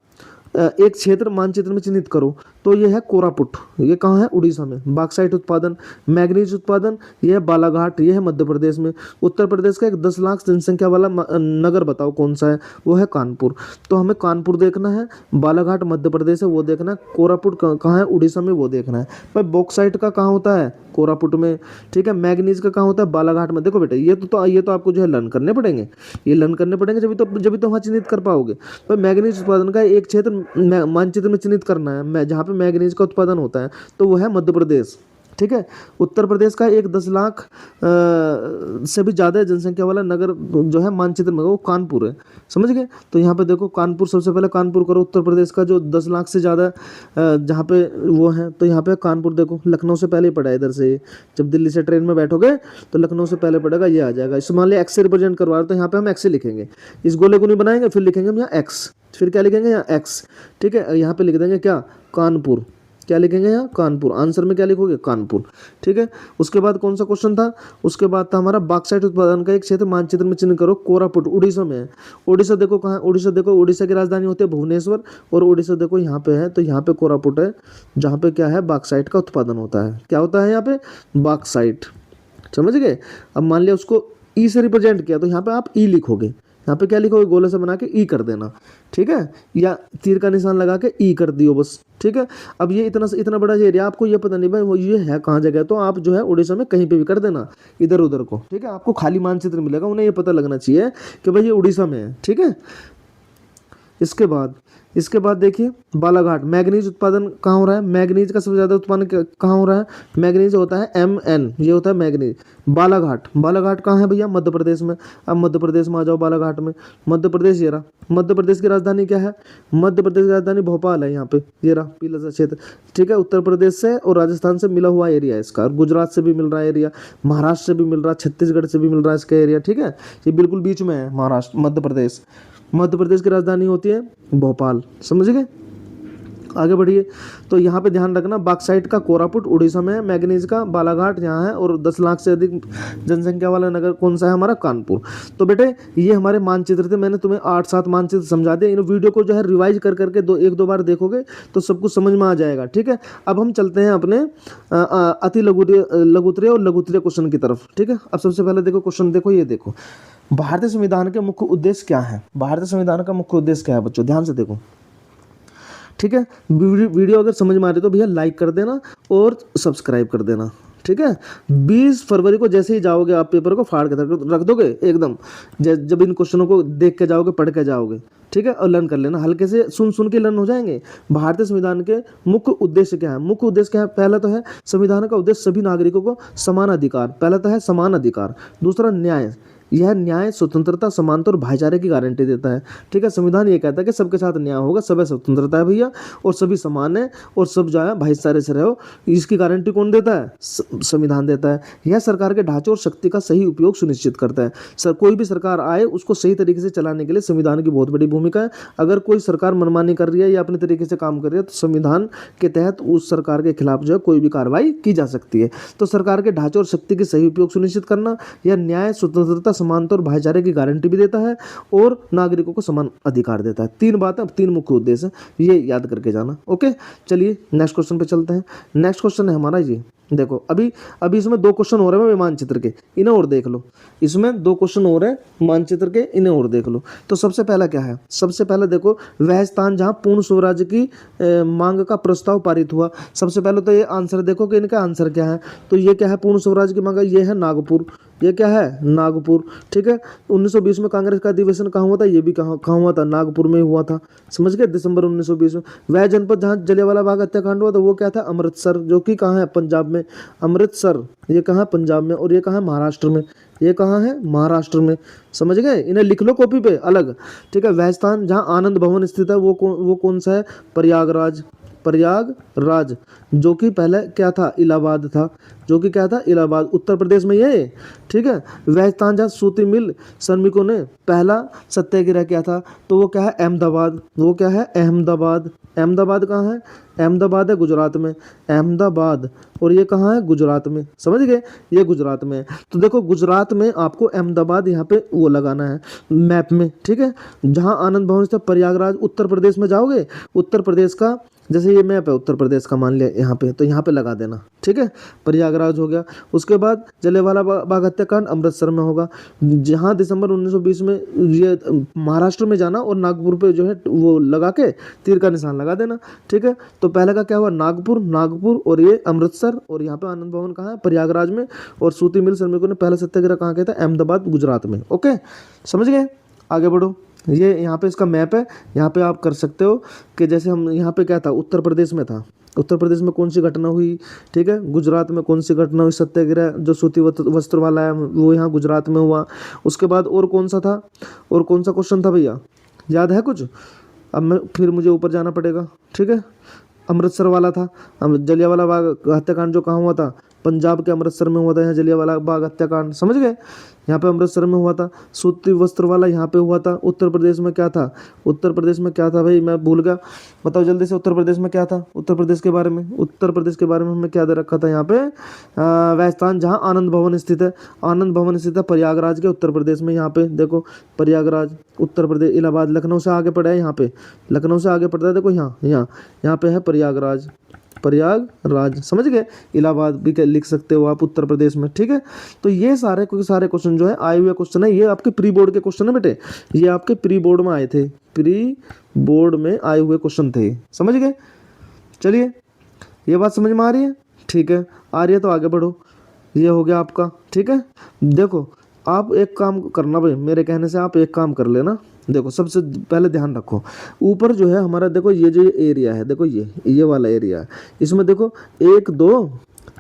एक क्षेत्र मानचित्र में चिन्हित करो। तो ये है कोरापुट, ये कहाँ है, उड़ीसा में। बॉक्साइट उत्पादन, मैग्नीज उत्पादन, ये है बालाघाट, ये है मध्य प्रदेश में। उत्तर प्रदेश का एक 10 लाख जनसंख्या वाला नगर बताओ कौन सा है, वो है कानपुर। तो हमें कानपुर देखना है, बालाघाट मध्य प्रदेश है वो देखना है, कोरापुट कहाँ है, उड़ीसा में, वो देखना है। भाई बॉक्साइट का कहाँ होता है, कोरापुट में, ठीक है। मैग्नीज का कहाँ होता है, बालाघाट में। देखो बेटा ये तो आपको जो है लर्न करने पड़ेंगे, ये लर्न करने पड़ेंगे, जब तो वहाँ चिन्हित कर पाओगे। भाई मैग्नीज उत्पादन का एक क्षेत्र मानचित्र में चिन्हित करना है, जहाँ पे मैग्नीज का उत्पादन होता है, तो वो है मध्य प्रदेश, ठीक है। उत्तर प्रदेश का एक 10 लाख से भी ज़्यादा जनसंख्या वाला नगर जो है मानचित्र में वो कानपुर है, समझ गए। तो यहाँ पे देखो कानपुर, सबसे पहले कानपुर करो, उत्तर प्रदेश का जो 10 लाख से ज़्यादा जहाँ पे वो है, तो यहाँ पे कानपुर देखो, लखनऊ से पहले ही पड़ा है इधर से। जब दिल्ली से ट्रेन में बैठोगे तो लखनऊ से पहले पड़ेगा, ये आ जाएगा। इस मान लिया एक्स से रिप्रेजेंट करवा रहे, तो यहाँ पे हम एक्स से लिखेंगे, इस गोले को नहीं बनाएंगे, फिर लिखेंगे हम यहाँ एक्स, फिर क्या लिखेंगे यहाँ एक्स, ठीक है। यहाँ पे लिख देंगे क्या, कानपुर, क्या लिखेंगे यहाँ कानपुर, आंसर में क्या लिखोगे कानपुर, ठीक है। उसके बाद कौन सा क्वेश्चन था, उसके बाद था हमारा बॉक्साइट उत्पादन का एक क्षेत्र मानचित्र में चिन्ह करो, कोरापुट उड़ीसा में है। उड़ीसा देखो कहाँ, उड़ीसा देखो, उड़ीसा की राजधानी होती है भुवनेश्वर, और उड़ीसा देखो यहाँ पे है, तो यहाँ पे कोरापुट है, जहाँ पे क्या है बॉक्साइट का उत्पादन होता है। क्या होता है यहाँ पे, बॉक्साइट, समझ गए। अब मान लिया उसको ई से रिप्रेजेंट किया, तो यहाँ पे आप ई लिखोगे, यहाँ पे क्या लिखोगे, गोले से बना के ई कर देना, ठीक है, या तीर का निशान लगा के ई कर दियो बस, ठीक है। अब ये इतना बड़ा एरिया, आपको ये पता नहीं भाई वो ये है कहाँ जगह, तो आप जो है उड़ीसा में कहीं पे भी कर देना इधर उधर को, ठीक है। आपको खाली मानचित्र मिलेगा, उन्हें ये पता लगना चाहिए कि भाई ये उड़ीसा में है, ठीक है। इसके बाद देखिए बालाघाट, मैग्नीज उत्पादन कहाँ हो रहा है, मैग्नीज का सबसे ज़्यादा उत्पादन कहाँ हो रहा है, मैग्नीज होता है MN, ये होता है मैग्नीज। बालाघाट कहाँ है भैया, मध्य प्रदेश में। अब मध्य प्रदेश में आ जाओ, बालाघाट में, मध्य प्रदेश ये रहा। मध्य प्रदेश की राजधानी क्या है, मध्य प्रदेश की राजधानी भोपाल है, यहाँ पे ये रहा पीला सा क्षेत्र, ठीक है। उत्तर प्रदेश से और राजस्थान से मिला हुआ एरिया है इसका, गुजरात से भी मिल रहा है एरिया, महाराष्ट्र से भी मिल रहा है, छत्तीसगढ़ से भी मिल रहा है इसका एरिया, ठीक है। ये बिल्कुल बीच में है महाराष्ट्र, मध्य प्रदेश की राजधानी होती है भोपाल, समझ गए। आगे बढ़िए, तो यहाँ पे ध्यान रखना, बॉक्साइट का कोरापुट उड़ीसा में है, मैग्नीज का बालाघाट यहाँ है, और 10 लाख से अधिक जनसंख्या वाला नगर कौन सा है हमारा, कानपुर। तो बेटे ये हमारे मानचित्र थे, मैंने तुम्हें 8-7 मानचित्र समझा दिए। इन वीडियो को जो है रिवाइज कर करके एक दो बार देखोगे तो सब कुछ समझ में आ जाएगा, ठीक है। अब हम चलते हैं अपने अति लघुत्तरीय और लघुत्तरीय क्वेश्चन की तरफ, ठीक है। अब सबसे पहले देखो क्वेश्चन, देखो ये देखो, भारतीय संविधान के मुख्य उद्देश्य क्या है, भारतीय संविधान का मुख्य उद्देश्य क्या है बच्चों, ध्यान से देखो, ठीक है। वीडियो अगर समझ में आ रही तो भैया लाइक कर देना और सब्सक्राइब कर देना, ठीक है। 20 फरवरी को जैसे ही जाओगे आप पेपर को फाड़ के रख दोगे एकदम, जब इन क्वेश्चनों को देख के जाओगे, पढ़ के जाओगे, ठीक है, और लर्न कर लेना, हल्के से सुन के लर्न हो जाएंगे। भारतीय संविधान के मुख्य उद्देश्य क्या है, मुख्य उद्देश्य क्या है, पहला तो है संविधान का उद्देश्य सभी नागरिकों को समान अधिकार, पहला तो है समान अधिकार, दूसरा न्याय, यह न्याय, स्वतंत्रता, समानता और भाईचारे की गारंटी देता है, ठीक है। संविधान ये कहता है कि सबके साथ न्याय होगा, सब स्वतंत्रता है भैया, और सभी समान है, और सब जो है भाईचारे से रहो, इसकी गारंटी कौन देता है, संविधान देता है। यह सरकार के ढांचे और शक्ति का सही उपयोग सुनिश्चित करता है। कोई भी सरकार आए उसको सही तरीके से चलाने के लिए संविधान की बहुत बड़ी भूमिका है। अगर कोई सरकार मनमानी कर रही है या अपने तरीके से काम कर रही है तो संविधान के तहत उस सरकार के खिलाफ जो है कोई भी कार्रवाई की जा सकती है। तो सरकार के ढांचे और शक्ति के सही उपयोग सुनिश्चित करना, यह न्याय, स्वतंत्रता, समानता और भाईचारे की गारंटी भी देता है, और नागरिकों को समान अधिकार देता है। 3 बातें, 3 मुख्य उद्देश्य, ये याद करके जाना, ओके। चलिए नेक्स्ट क्वेश्चन पे चलते हैं। नेक्स्ट क्वेश्चन है हमारा ये देखो, अभी इसमें 2 क्वेश्चन हो रहे हैं मानचित्र के, इन्हें और देख लो। इसमें 2 क्वेश्चन हो रहे हैं मानचित्र के, इन्हें और देख लो। तो सबसे पहला क्या है, सबसे पहले देखो, वह स्थान जहां पूर्ण स्वराज्य की मांग का प्रस्ताव पारित हुआ। सबसे पहले तो ये आंसर देखो कि इनका आंसर क्या है। तो ये क्या है, पूर्ण स्वराज्य की मांग, ये है नागपुर, ये क्या है नागपुर, ठीक है। 1920 में कांग्रेस का अधिवेशन कहाँ हुआ था, ये भी कहाँ हुआ था, नागपुर में हुआ था, समझ गए, दिसंबर 1920 में। वह जनपद जहाँ जलियांवाला बाग हत्याकांड हुआ था वो क्या था, अमृतसर, जो कि कहाँ है, पंजाब में, अमृतसर, ये कहाँ, पंजाब में, और ये कहाँ, महाराष्ट्र में, ये कहाँ है, महाराष्ट्र में, समझ गए। इन्हें लिख लो कॉपी पे अलग, ठीक है। वह स्थान जहाँ आनंद भवन स्थित है वो कौन सा है, प्रयागराज, जो कि पहले क्या था, इलाहाबाद था, जो कि क्या था, इलाहाबाद, उत्तर प्रदेश में ये, ठीक है। वह स्थान जहाँ सूती मिल श्रमिकों ने पहला सत्याग्रह किया था, तो वो क्या है, अहमदाबाद, वो क्या है, अहमदाबाद। अहमदाबाद कहाँ है, अहमदाबाद है गुजरात में, अहमदाबाद, और ये कहाँ है, गुजरात में, समझ गए, ये गुजरात में है। तो देखो गुजरात में आपको अहमदाबाद यहाँ पे वो लगाना है मैप में, ठीक है। जहाँ आनंद भवन स्थित प्रयागराज, उत्तर प्रदेश में जाओगे, उत्तर प्रदेश का, जैसे ये मैप है उत्तर प्रदेश का, मान लिया यहाँ पे, तो यहाँ पे लगा देना, ठीक है, प्रयागराज हो गया। उसके बाद जलियांवाला बाग हत्याकांड अमृतसर में होगा। जहाँ दिसंबर 1920 में ये महाराष्ट्र में जाना, और नागपुर पे जो है वो लगा के तीर का निशान लगा देना, ठीक है। तो पहले का क्या हुआ, नागपुर, और ये अमृतसर, और यहाँ पे आनंद भवन कहाँ है, प्रयागराज में, और सूती मिल श्रमिकों ने पहला सत्याग्रह कहाँ किया था, अहमदाबाद, गुजरात में, ओके, समझ गए। आगे बढ़ो, ये यहाँ पे इसका मैप है, यहाँ पे आप कर सकते हो कि जैसे हम यहाँ पे क्या था, उत्तर प्रदेश में था, उत्तर प्रदेश में कौन सी घटना हुई, ठीक है। गुजरात में कौन सी घटना हुई, सत्याग्रह जो सूती वस्त्र वाला है वो यहाँ गुजरात में हुआ। उसके बाद और कौन सा था, और कौन सा क्वेश्चन था भैया, याद है कुछ? अब मैं फिर मुझे ऊपर जाना पड़ेगा, ठीक है। अमृतसर वाला था, जलियांवाला बाग हत्याकांड जो कहाँ हुआ था, पंजाब के अमृतसर में हुआ था यहाँ जलियांवाला बाग हत्याकांड, समझ गए। यहाँ पे अमृतसर में हुआ था। सूती वस्त्र वाला यहाँ पे हुआ था। उत्तर प्रदेश में क्या था, उत्तर प्रदेश में क्या था भाई, मैं भूल गया, बताओ जल्दी से। उत्तर प्रदेश में क्या था, उत्तर प्रदेश के बारे में, उत्तर प्रदेश के बारे में हमने क्या दे रखा था यहाँ पे, वह स्थान जहाँ आनंद भवन स्थित है, आनंद भवन स्थित है प्रयागराज के उत्तर प्रदेश में। यहाँ पे देखो प्रयागराज उत्तर प्रदेश, इलाहाबाद लखनऊ से आगे पड़ा है, यहाँ पे लखनऊ से आगे पड़ता है, देखो यहाँ पे है प्रयागराज, प्रयागराज, समझ गए। इलाहाबाद भी लिख सकते हो आप उत्तर प्रदेश में, ठीक है। तो ये सारे क्वेश्चन जो है आए हुए क्वेश्चन है, ये आपके प्री बोर्ड के क्वेश्चन है बेटे, ये आपके प्री बोर्ड में आए थे, प्री बोर्ड में आए हुए क्वेश्चन थे, समझ गए। चलिए ये बात समझ में आ रही है, ठीक है, आ रही है तो आगे बढ़ो। ये हो गया आपका, ठीक है। देखो आप एक काम करना भाई, मेरे कहने से आप एक काम कर लेना। देखो सबसे पहले ध्यान रखो, ऊपर जो है हमारा, देखो ये जो एरिया है, देखो ये वाला एरिया है, इसमें देखो 1 2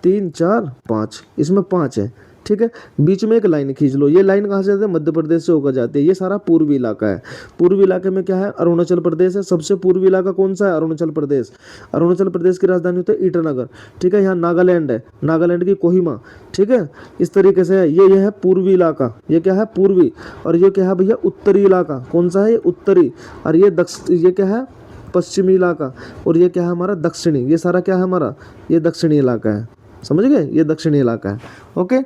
3 4 5, इसमें 5 है, ठीक है। बीच में एक लाइन खींच लो, ये लाइन कहाँ से जाती है, मध्य प्रदेश से होकर जाती है। ये सारा पूर्वी इलाका है। पूर्वी इलाके में क्या है, अरुणाचल प्रदेश है। सबसे पूर्वी इलाका कौन सा है, अरुणाचल प्रदेश। अरुणाचल प्रदेश की राजधानी होती है ईटानगर, ठीक है। यहाँ नागालैंड है, नागालैंड की कोहिमा, ठीक है। इस तरीके से है, ये है पूर्वी इलाका, ये क्या है पूर्वी, और ये क्या है भैया उत्तरी इलाका, कौन सा है ये उत्तरी, और ये ये क्या है पश्चिमी इलाका, और ये क्या है हमारा दक्षिणी। ये सारा क्या है हमारा, ये दक्षिणी इलाका है, समझ गए, ये दक्षिणी इलाका है, ओके।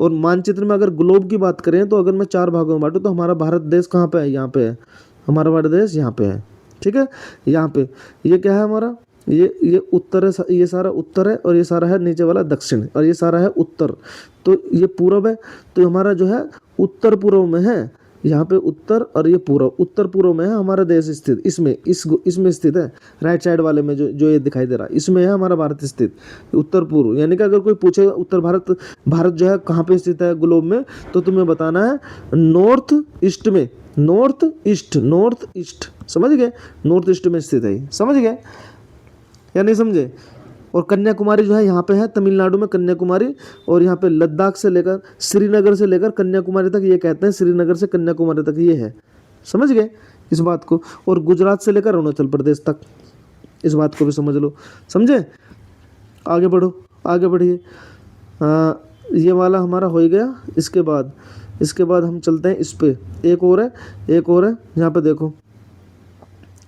और मानचित्र में अगर ग्लोब की बात करें तो अगर मैं 4 भागों में बांटूं तो हमारा भारत देश कहाँ पे है, यहाँ पे है, हमारा भारत देश यहाँ पे है, ठीक है। यहाँ पे ये क्या है हमारा, ये उत्तर है, ये सारा उत्तर है, और ये सारा है नीचे वाला दक्षिण, और ये सारा है उत्तर। तो ये पूर्व है, तो हमारा जो है उत्तर पूर्व में है, यहाँ पे उत्तर, और ये पूर्व, उत्तर पूर्व में है हमारा देश स्थित, इसमें स्थित है। राइट साइड वाले में जो ये दिखाई दे रहा है, इसमें है हमारा भारत स्थित, उत्तर पूर्व। यानी कि अगर कोई पूछे उत्तर भारत जो है कहाँ पे स्थित है ग्लोब में, तो तुम्हें बताना है नॉर्थ ईस्ट में, नॉर्थ ईस्ट, समझ गए, नॉर्थ ईस्ट में स्थित है, समझ गए या नहीं समझे। और कन्याकुमारी जो है यहाँ पे है तमिलनाडु में, कन्याकुमारी, और यहाँ पे लद्दाख से लेकर श्रीनगर से लेकर कन्याकुमारी तक, ये कहते हैं श्रीनगर से कन्याकुमारी तक ये है, समझ गए इस बात को। और गुजरात से लेकर अरुणाचल प्रदेश तक, इस बात को भी समझ लो, समझे। आगे बढ़ो, आगे बढ़िए। ये वाला हमारा हो ही गया। इसके बाद हम चलते हैं इस पे, एक और है यहाँ पे, देखो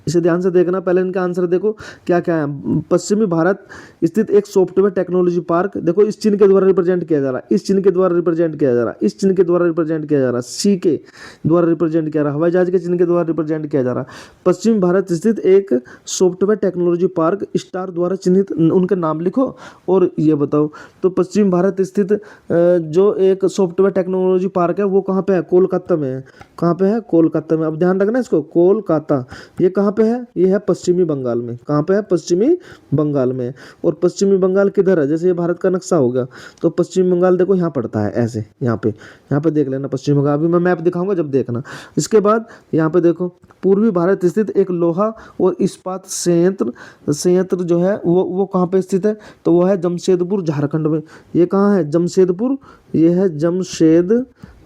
इसे ध्यान से देखना, पहले इनका आंसर देखो क्या क्या है। पश्चिमी भारत स्थित एक सॉफ्टवेयर टेक्नोलॉजी पार्क, देखो इस चिन्ह के द्वारा रिप्रेजेंट किया जा रहा है, इस चिन्ह के द्वारा रिप्रेजेंट किया जा रहा है, इस चिन्ह के द्वारा रिप्रेजेंट किया जा रहा है, सी के द्वारा रिप्रेजेंट किया जा रहा है, हवाई जहाज के चिन्ह के द्वारा रिप्रेजेंट किया जा रहा है। पश्चिमी भारत स्थित एक सॉफ्टवेयर टेक्नोलॉजी पार्क स्टार द्वारा चिन्हित, उनके नाम लिखो और ये बताओ। तो पश्चिम भारत स्थित जो एक सॉफ्टवेयर टेक्नोलॉजी पार्क है वो कहाँ पे है, कोलकाता में है। कहाँ पे है, कोलकाता में। अब ध्यान रखना इसको, कोलकाता, ये कहाँ पे है, ये है पश्चिमी बंगाल में। कहाँ पे है, पश्चिमी बंगाल में। और पश्चिमी बंगाल किधर है, जैसे ये भारत का नक्शा हो गया तो पश्चिमी बंगाल देखो यहाँ पड़ता है, ऐसे यहाँ पे देख लेना पश्चिमी बंगाल। अभी मैं मैप दिखाऊंगा जब देखना। इसके बाद यहाँ पे देखो पूर्वी भारत स्थित एक लोहा और इस्पात संयंत्र जो है वो कहाँ पे स्थित है, तो वो है जमशेदपुर झारखंड में। ये कहाँ है, जमशेदपुर, ये है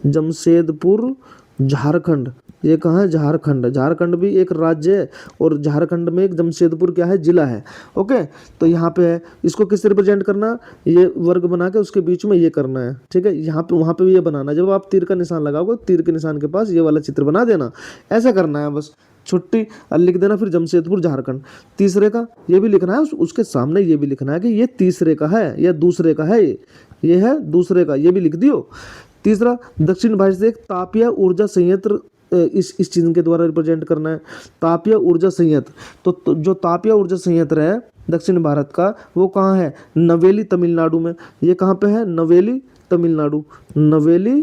जमशेदपुर झारखंड। ये कहाँ है, झारखंड। झारखंड भी एक राज्य है और झारखंड में एक जमशेदपुर क्या है, जिला है। ओके, तो यहाँ पे है, इसको किस रिप्रेजेंट करना, ये वर्ग बना के उसके बीच में ये करना है, ठीक है। यहाँ पे वहाँ पे भी ये बनाना, जब आप तीर का निशान लगाओगे तीर के निशान के पास ये वाला चित्र बना देना, ऐसा करना है बस। छुट्टी लिख देना, फिर जमशेदपुर झारखंड। तीसरे का ये भी लिखना है, उसके सामने ये भी लिखना है कि ये तीसरे का है या दूसरे का है, ये है दूसरे का, ये भी लिख दियो। तीसरा, दक्षिण भारत से एक तापीय ऊर्जा संयंत्र इस चिन्ह के द्वारा रिप्रेजेंट करना है, तापीय ऊर्जा संयंत्र। तो जो तापीय ऊर्जा संयंत्र है दक्षिण भारत का वो कहाँ है, नवेली तमिलनाडु में। ये कहाँ पे है, नवेली तमिलनाडु। नवेली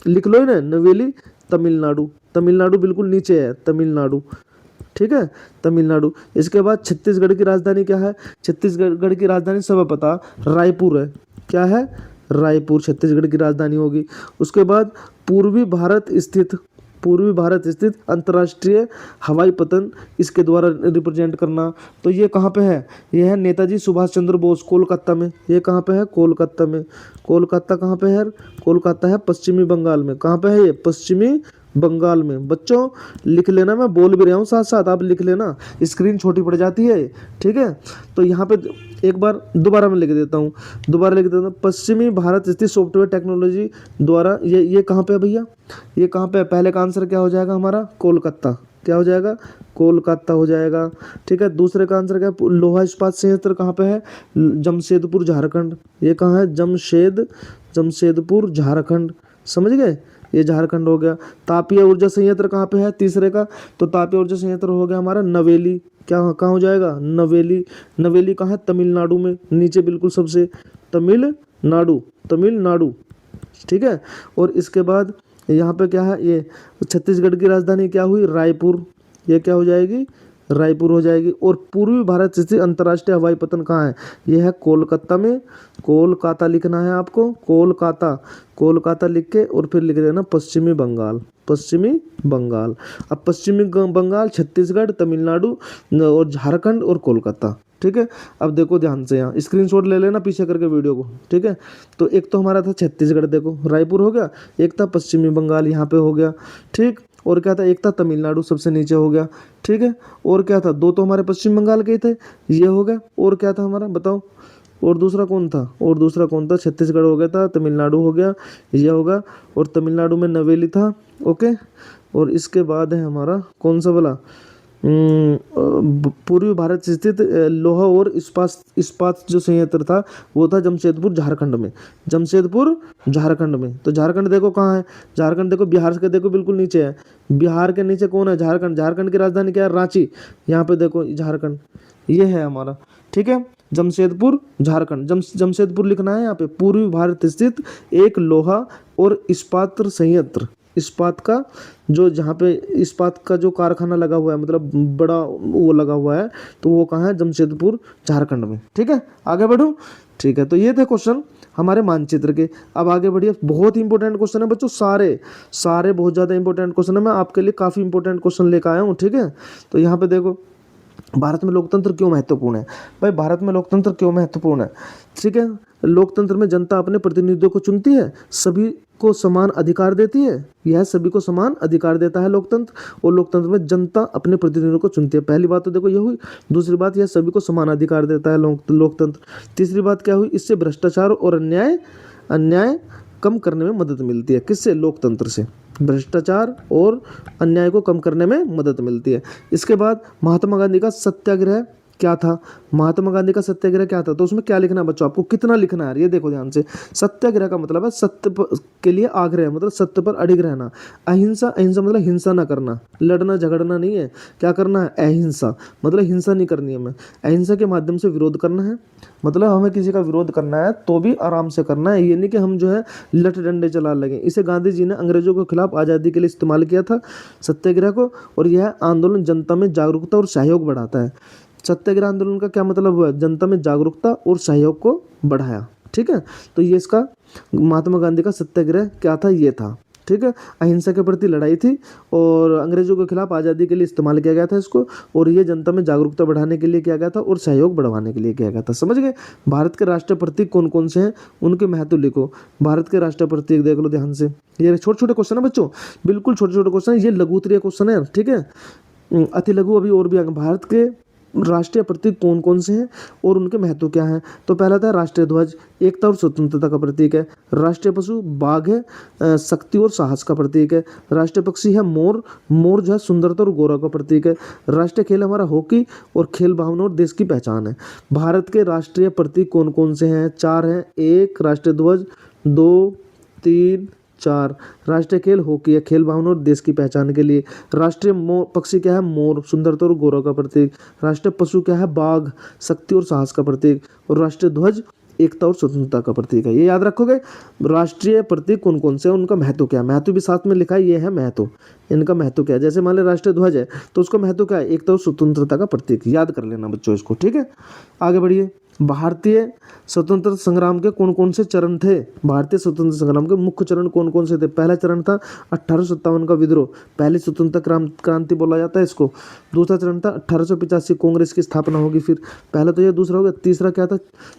लिख लो ना, नवेली तमिलनाडु। तमिलनाडु बिल्कुल नीचे है, तमिलनाडु, ठीक है, तमिलनाडु। इसके बाद छत्तीसगढ़ की राजधानी क्या है, छत्तीसगढ़ की राजधानी सब पता, रायपुर है। क्या है, रायपुर छत्तीसगढ़ की राजधानी होगी। उसके बाद पूर्वी भारत स्थित पूर्वी भारत स्थित अंतर्राष्ट्रीय हवाई पतन इसके द्वारा रिप्रेजेंट करना। तो ये कहाँ पे है, ये है नेताजी सुभाष चंद्र बोस, कोलकाता में। ये कहाँ पे है, कोलकाता में। कोलकाता कहाँ पे है, कोलकाता है पश्चिमी बंगाल में। कहाँ पे है ये, पश्चिमी बंगाल में। बच्चों लिख लेना, मैं बोल भी रहा हूँ साथ साथ आप लिख लेना, स्क्रीन छोटी पड़ जाती है, ठीक है। तो यहाँ पे एक बार दोबारा मैं लिख देता हूँ, पश्चिमी भारत स्थित सॉफ्टवेयर टेक्नोलॉजी द्वारा। ये कहाँ पे है भैया, ये कहाँ पे है। पहले का आंसर क्या हो जाएगा हमारा, कोलकाता। क्या हो जाएगा, कोलकाता हो जाएगा, ठीक है। दूसरे का आंसर क्या है, लोहा इस्पात संयंत्र कहाँ पे है, जमशेदपुर झारखंड। ये कहाँ है, जमशेदपुर झारखंड, समझ गए, ये झारखंड हो गया। तापीय ऊर्जा संयंत्र कहाँ पे है, तीसरे का, तो तापीय ऊर्जा संयंत्र हो गया हमारा नवेली। क्या कहाँ हो जाएगा, नवेली। नवेली कहाँ है, तमिलनाडु में, नीचे बिल्कुल सबसे, तमिलनाडु, ठीक है। और इसके बाद यहाँ पे क्या है, ये छत्तीसगढ़ की राजधानी क्या हुई, रायपुर। ये क्या हो जाएगी, रायपुर हो जाएगी। और पूर्वी भारत स्थित अंतर्राष्ट्रीय हवाई पतन कहाँ है, ये है कोलकाता में। कोलकाता लिखना है आपको, कोलकाता लिख के और फिर लिख देना पश्चिमी बंगाल, अब पश्चिमी बंगाल, छत्तीसगढ़, तमिलनाडु और झारखंड और कोलकाता, ठीक है। अब देखो ध्यान से, यहाँ स्क्रीनशॉट ले लेना पीछे करके वीडियो को, ठीक है। तो एक तो हमारा था छत्तीसगढ़, देखो रायपुर हो गया, एक था पश्चिमी बंगाल यहाँ पे हो गया, ठीक। और क्या था, एक था तमिलनाडु सबसे नीचे हो गया, ठीक है। और क्या था, दो तो हमारे पश्चिम बंगाल के ही थे, ये हो गया। और क्या था हमारा, बताओ, और दूसरा कौन था, छत्तीसगढ़ हो गया था, तमिलनाडु हो गया, ये होगा। और तमिलनाडु में नवेली था, ओके। और इसके बाद है हमारा कौन सा वाला, पूर्वी भारत स्थित लोहा और इस्पात जो संयंत्र था वो था जमशेदपुर झारखंड में। तो झारखंड देखो कहाँ है, झारखंड देखो बिहार के देखो बिल्कुल नीचे है, बिहार के नीचे कौन है, झारखंड की राजधानी क्या है, रांची। यहाँ पे देखो झारखंड, ये है हमारा, ठीक है। जमशेदपुर झारखंड, जमशेदपुर लिखना है यहाँ पे। पूर्वी भारत स्थित एक लोहा और इस्पात संयंत्र, इस्पात का जो, जहाँ पे इस्पात का जो कारखाना लगा हुआ है, मतलब बड़ा वो लगा हुआ है, तो वो कहाँ है, जमशेदपुर झारखंड में, ठीक है। आगे बढ़ूँ, ठीक है। तो ये थे क्वेश्चन हमारे मानचित्र के। अब आगे बढ़िए, बहुत इंपॉर्टेंट क्वेश्चन है बच्चों, सारे बहुत ज़्यादा इंपॉर्टेंट क्वेश्चन है, मैं आपके लिए काफ़ी इंपॉर्टेंट क्वेश्चन लेकर आया हूँ, ठीक है। तो यहाँ पे देखो, भारत में लोकतंत्र क्यों महत्वपूर्ण है, भाई भारत में लोकतंत्र क्यों महत्वपूर्ण है, ठीक है। लोकतंत्र में जनता अपने प्रतिनिधियों को चुनती है, सभी को समान अधिकार देती है, यह सभी को समान अधिकार देता है लोकतंत्र। और लोकतंत्र में जनता अपने प्रतिनिधियों को चुनती है, पहली बात तो देखो ये हुई। दूसरी बात, यह सभी को समान अधिकार देता है लोकतंत्र। तीसरी बात क्या हुई, इससे भ्रष्टाचार और अन्याय कम करने में मदद मिलती है, किससे, लोकतंत्र से। भ्रष्टाचार और अन्याय को कम करने में मदद मिलती है। इसके बाद महात्मा गांधी का सत्याग्रह क्या था, तो उसमें क्या लिखना है बच्चों, आपको कितना लिखना है, ये देखो ध्यान से। सत्याग्रह का मतलब है सत्य के लिए आग्रह, मतलब सत्य पर अडिग रहना। अहिंसा मतलब हिंसा ना करना, लड़ना झगड़ना नहीं है, क्या करना है, अहिंसा, मतलब हिंसा नहीं करनी है हमें, अहिंसा के माध्यम से विरोध करना है। मतलब हमें किसी का विरोध करना है तो भी आराम से करना है, ये नहीं कि हम जो है लठ डंडे चला लगे। इसे गांधी जी ने अंग्रेजों के खिलाफ आज़ादी के लिए इस्तेमाल किया था सत्याग्रह को, और यह आंदोलन जनता में जागरूकता और सहयोग बढ़ाता है। सत्याग्रह आंदोलन का क्या मतलब हुआ, जनता में जागरूकता और सहयोग को बढ़ाया, ठीक है। तो ये इसका महात्मा गांधी का सत्याग्रह क्या था, ये था, ठीक है। अहिंसा के प्रति लड़ाई थी और अंग्रेजों के खिलाफ आज़ादी के लिए इस्तेमाल किया गया था इसको, और ये जनता में जागरूकता बढ़ाने के लिए किया गया था और सहयोग बढ़वाने के लिए किया गया था, समझ गए। भारत के राष्ट्रीय प्रतीक कौन कौन से हैं, उनके महत्व लिखो। भारत के राष्ट्रीय प्रतीक देख लो ध्यान से, ये छोटे छोटे क्वेश्चन है बच्चों, बिल्कुल छोटे छोटे क्वेश्चन है, ये लघु उत्तरीय क्वेश्चन है, ठीक है। अति लघु अभी और भी आगे। भारत के राष्ट्रीय प्रतीक कौन कौन से हैं और उनके महत्व क्या हैं, तो पहला था राष्ट्रीय ध्वज, एकता और स्वतंत्रता का प्रतीक है। राष्ट्रीय पशु बाघ है, शक्ति और साहस का प्रतीक है। राष्ट्रीय पक्षी है मोर, जो है सुंदरता और गौरव का प्रतीक है। राष्ट्रीय खेल हमारा हॉकी और खेल भावना और देश की पहचान है। भारत के राष्ट्रीय प्रतीक कौन कौन से हैं, 4 हैं, 1 राष्ट्रीय ध्वज, 2 3 4। राष्ट्रीय खेल हॉकी है, खेल भावना और देश की पहचान के लिए। राष्ट्रीय पक्षी क्या है, मोर, सुंदरता और गौरव का प्रतीक। राष्ट्रीय पशु क्या है, बाघ, शक्ति और साहस का प्रतीक। और राष्ट्रीय ध्वज एकता और स्वतंत्रता का प्रतीक है। ये याद रखोगे। राष्ट्रीय प्रतीक कौन कौन से हैं, उनका महत्व क्या है, महत्व भी साथ में लिखा है, ये है महत्व, इनका महत्व क्या है। जैसे मान लो राष्ट्रीय ध्वज है तो उसका महत्व क्या है, एकता और स्वतंत्रता का प्रतीक, याद कर लेना बच्चों इसको, ठीक है। आगे बढ़िए, भारतीय स्वतंत्रता संग्राम के कौन कौन से चरण थे? भारतीय स्वतंत्रता संग्राम के मुख्य चरण कौन कौन से थे? पहला चरण था 1857 का विद्रोह, पहली स्वतंत्रता क्रांति बोला जाता है इसको। दूसरा चरण था 1885 कांग्रेस की स्थापना होगी। फिर पहला तो ये, दूसरा हो गया। तीसरा क्या था?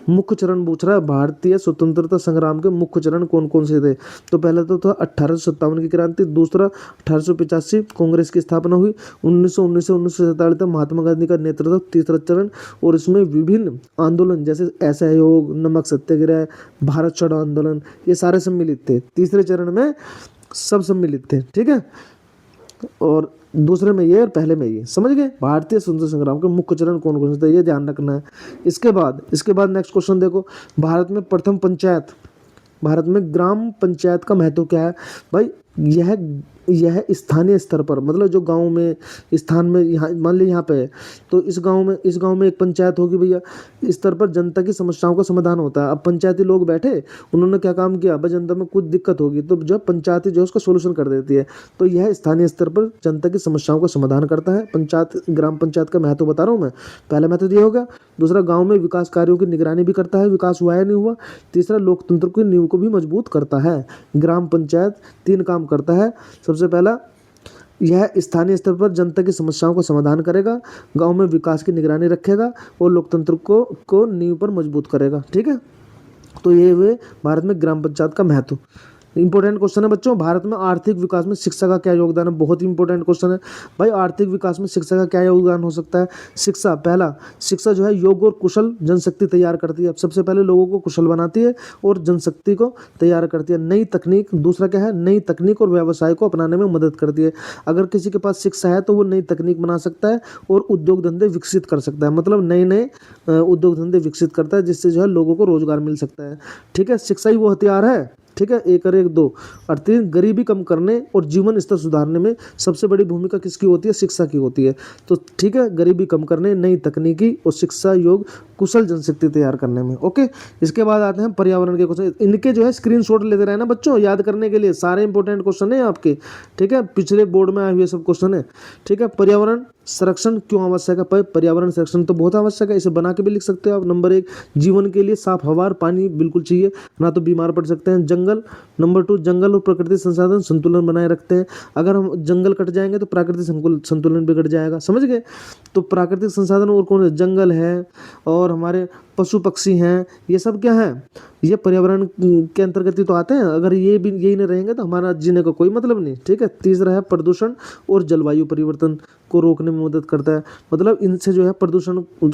मुख्य चरण पूछ रहा है, भारतीय स्वतंत्रता संग्राम के मुख्य चरण कौन कौन से थे? तो पहला तो था 1857 की क्रांति, दूसरा 1885 कांग्रेस की स्थापना हुई, 1919 से 1947 तक महात्मा गांधी का नेतृत्व तीसरा चरण। और इसमें विभिन्न आंदोलन जैसे असहयोग, नमक सत्याग्रह, भारत छोड़ो आंदोलन, ये सारे सम्मिलित थे। तीसरे चरण में सब सम्मिलित थे, ठीक है। और दूसरे में ये और पहले में ये, समझ गए? भारतीय स्वतंत्रता संग्राम के मुख्य चरण कौन कौन से थे, ये ध्यान रखना है। इसके बाद नेक्स्ट क्वेश्चन देखो, भारत में प्रथम पंचायत, भारत में ग्राम पंचायत का महत्व क्या है? भाई यह स्थानीय स्तर पर, मतलब जो गांव में, स्थान में, यहाँ मान ली यहाँ पे है तो इस गांव में एक पंचायत होगी भैया, इस स्तर पर जनता की समस्याओं का समाधान होता है। अब पंचायती लोग बैठे, उन्होंने क्या काम किया, भाई जनता में कुछ दिक्कत होगी तो जो पंचायती जो है उसका सोल्यूशन कर देती है। तो यह स्थानीय स्तर पर जनता की समस्याओं का समाधान करता है। ग्राम पंचायत का महत्व बता रहा हूँ मैं। पहला महत्व ये हो गया। दूसरा, गाँव में विकास कार्यों की निगरानी भी करता है, विकास हुआ है नहीं हुआ। तीसरा, लोकतंत्र की नींव को भी मजबूत करता है। ग्राम पंचायत 3 काम करता है। सबसे पहला, यह स्थानीय स्तर पर जनता की समस्याओं का समाधान करेगा, गांव में विकास की निगरानी रखेगा और लोकतंत्र को नींव पर मजबूत करेगा, ठीक है। तो ये हुए भारत में ग्राम पंचायत का महत्व। इंपॉर्टेंट क्वेश्चन है बच्चों, भारत में आर्थिक विकास में शिक्षा का क्या योगदान है? बहुत ही इंपॉर्टेंट क्वेश्चन है भाई। आर्थिक विकास में शिक्षा का क्या योगदान हो सकता है? शिक्षा, पहला, शिक्षा जो है योग्य और कुशल जनशक्ति तैयार करती है। अब सबसे पहले लोगों को कुशल बनाती है और जनशक्ति को तैयार करती है। नई तकनीक, दूसरा क्या है, नई तकनीक और व्यवसाय को अपनाने में मदद करती है। अगर किसी के पास शिक्षा है तो वो नई तकनीक बना सकता है और उद्योग धंधे विकसित कर सकता है, मतलब नए नए उद्योग धंधे विकसित करता है, जिससे जो है लोगों को रोजगार मिल सकता है, ठीक है। शिक्षा ही वो हथियार है, ठीक है। 1 और 1 2, अर्थात गरीबी कम करने और जीवन स्तर सुधारने में सबसे बड़ी भूमिका किसकी होती है? शिक्षा की होती है। तो ठीक है, गरीबी कम करने, नई तकनीकी और शिक्षा योग कुशल जनशक्ति तैयार करने में, ओके। इसके बाद आते हैं पर्यावरण के क्वेश्चन। इनके जो है स्क्रीनशॉट लेते रहना बच्चों, याद करने के लिए। सारे इंपॉर्टेंट क्वेश्चन है आपके, ठीक है, पिछले बोर्ड में आए हुए सब क्वेश्चन है, ठीक है। पर्यावरण संरक्षण क्यों आवश्यक है? पर्यावरण संरक्षण तो बहुत आवश्यक है, इसे बना के भी लिख सकते हो आप। नंबर 1, जीवन के लिए साफ हवा और पानी बिल्कुल चाहिए, ना तो बीमार पड़ सकते हैं। जंगल, नंबर 2, जंगल और प्रकृति संसाधन संतुलन बनाए रखते हैं। अगर हम जंगल कट जाएंगे तो प्राकृतिक संतुलन बिगड़ जाएगा, समझ गए? तो प्राकृतिक संसाधन और कौन है? जंगल है और हमारे पशु पक्षी हैं, ये सब क्या है? ये पर्यावरण के अंतर्गत ही तो आते हैं। अगर यही नहीं रहेंगे तो हमारा जीने का कोई मतलब नहीं, ठीक है। तीसरा है प्रदूषण और जलवायु परिवर्तन को रोकने में मदद करता है, मतलब इनसे जो है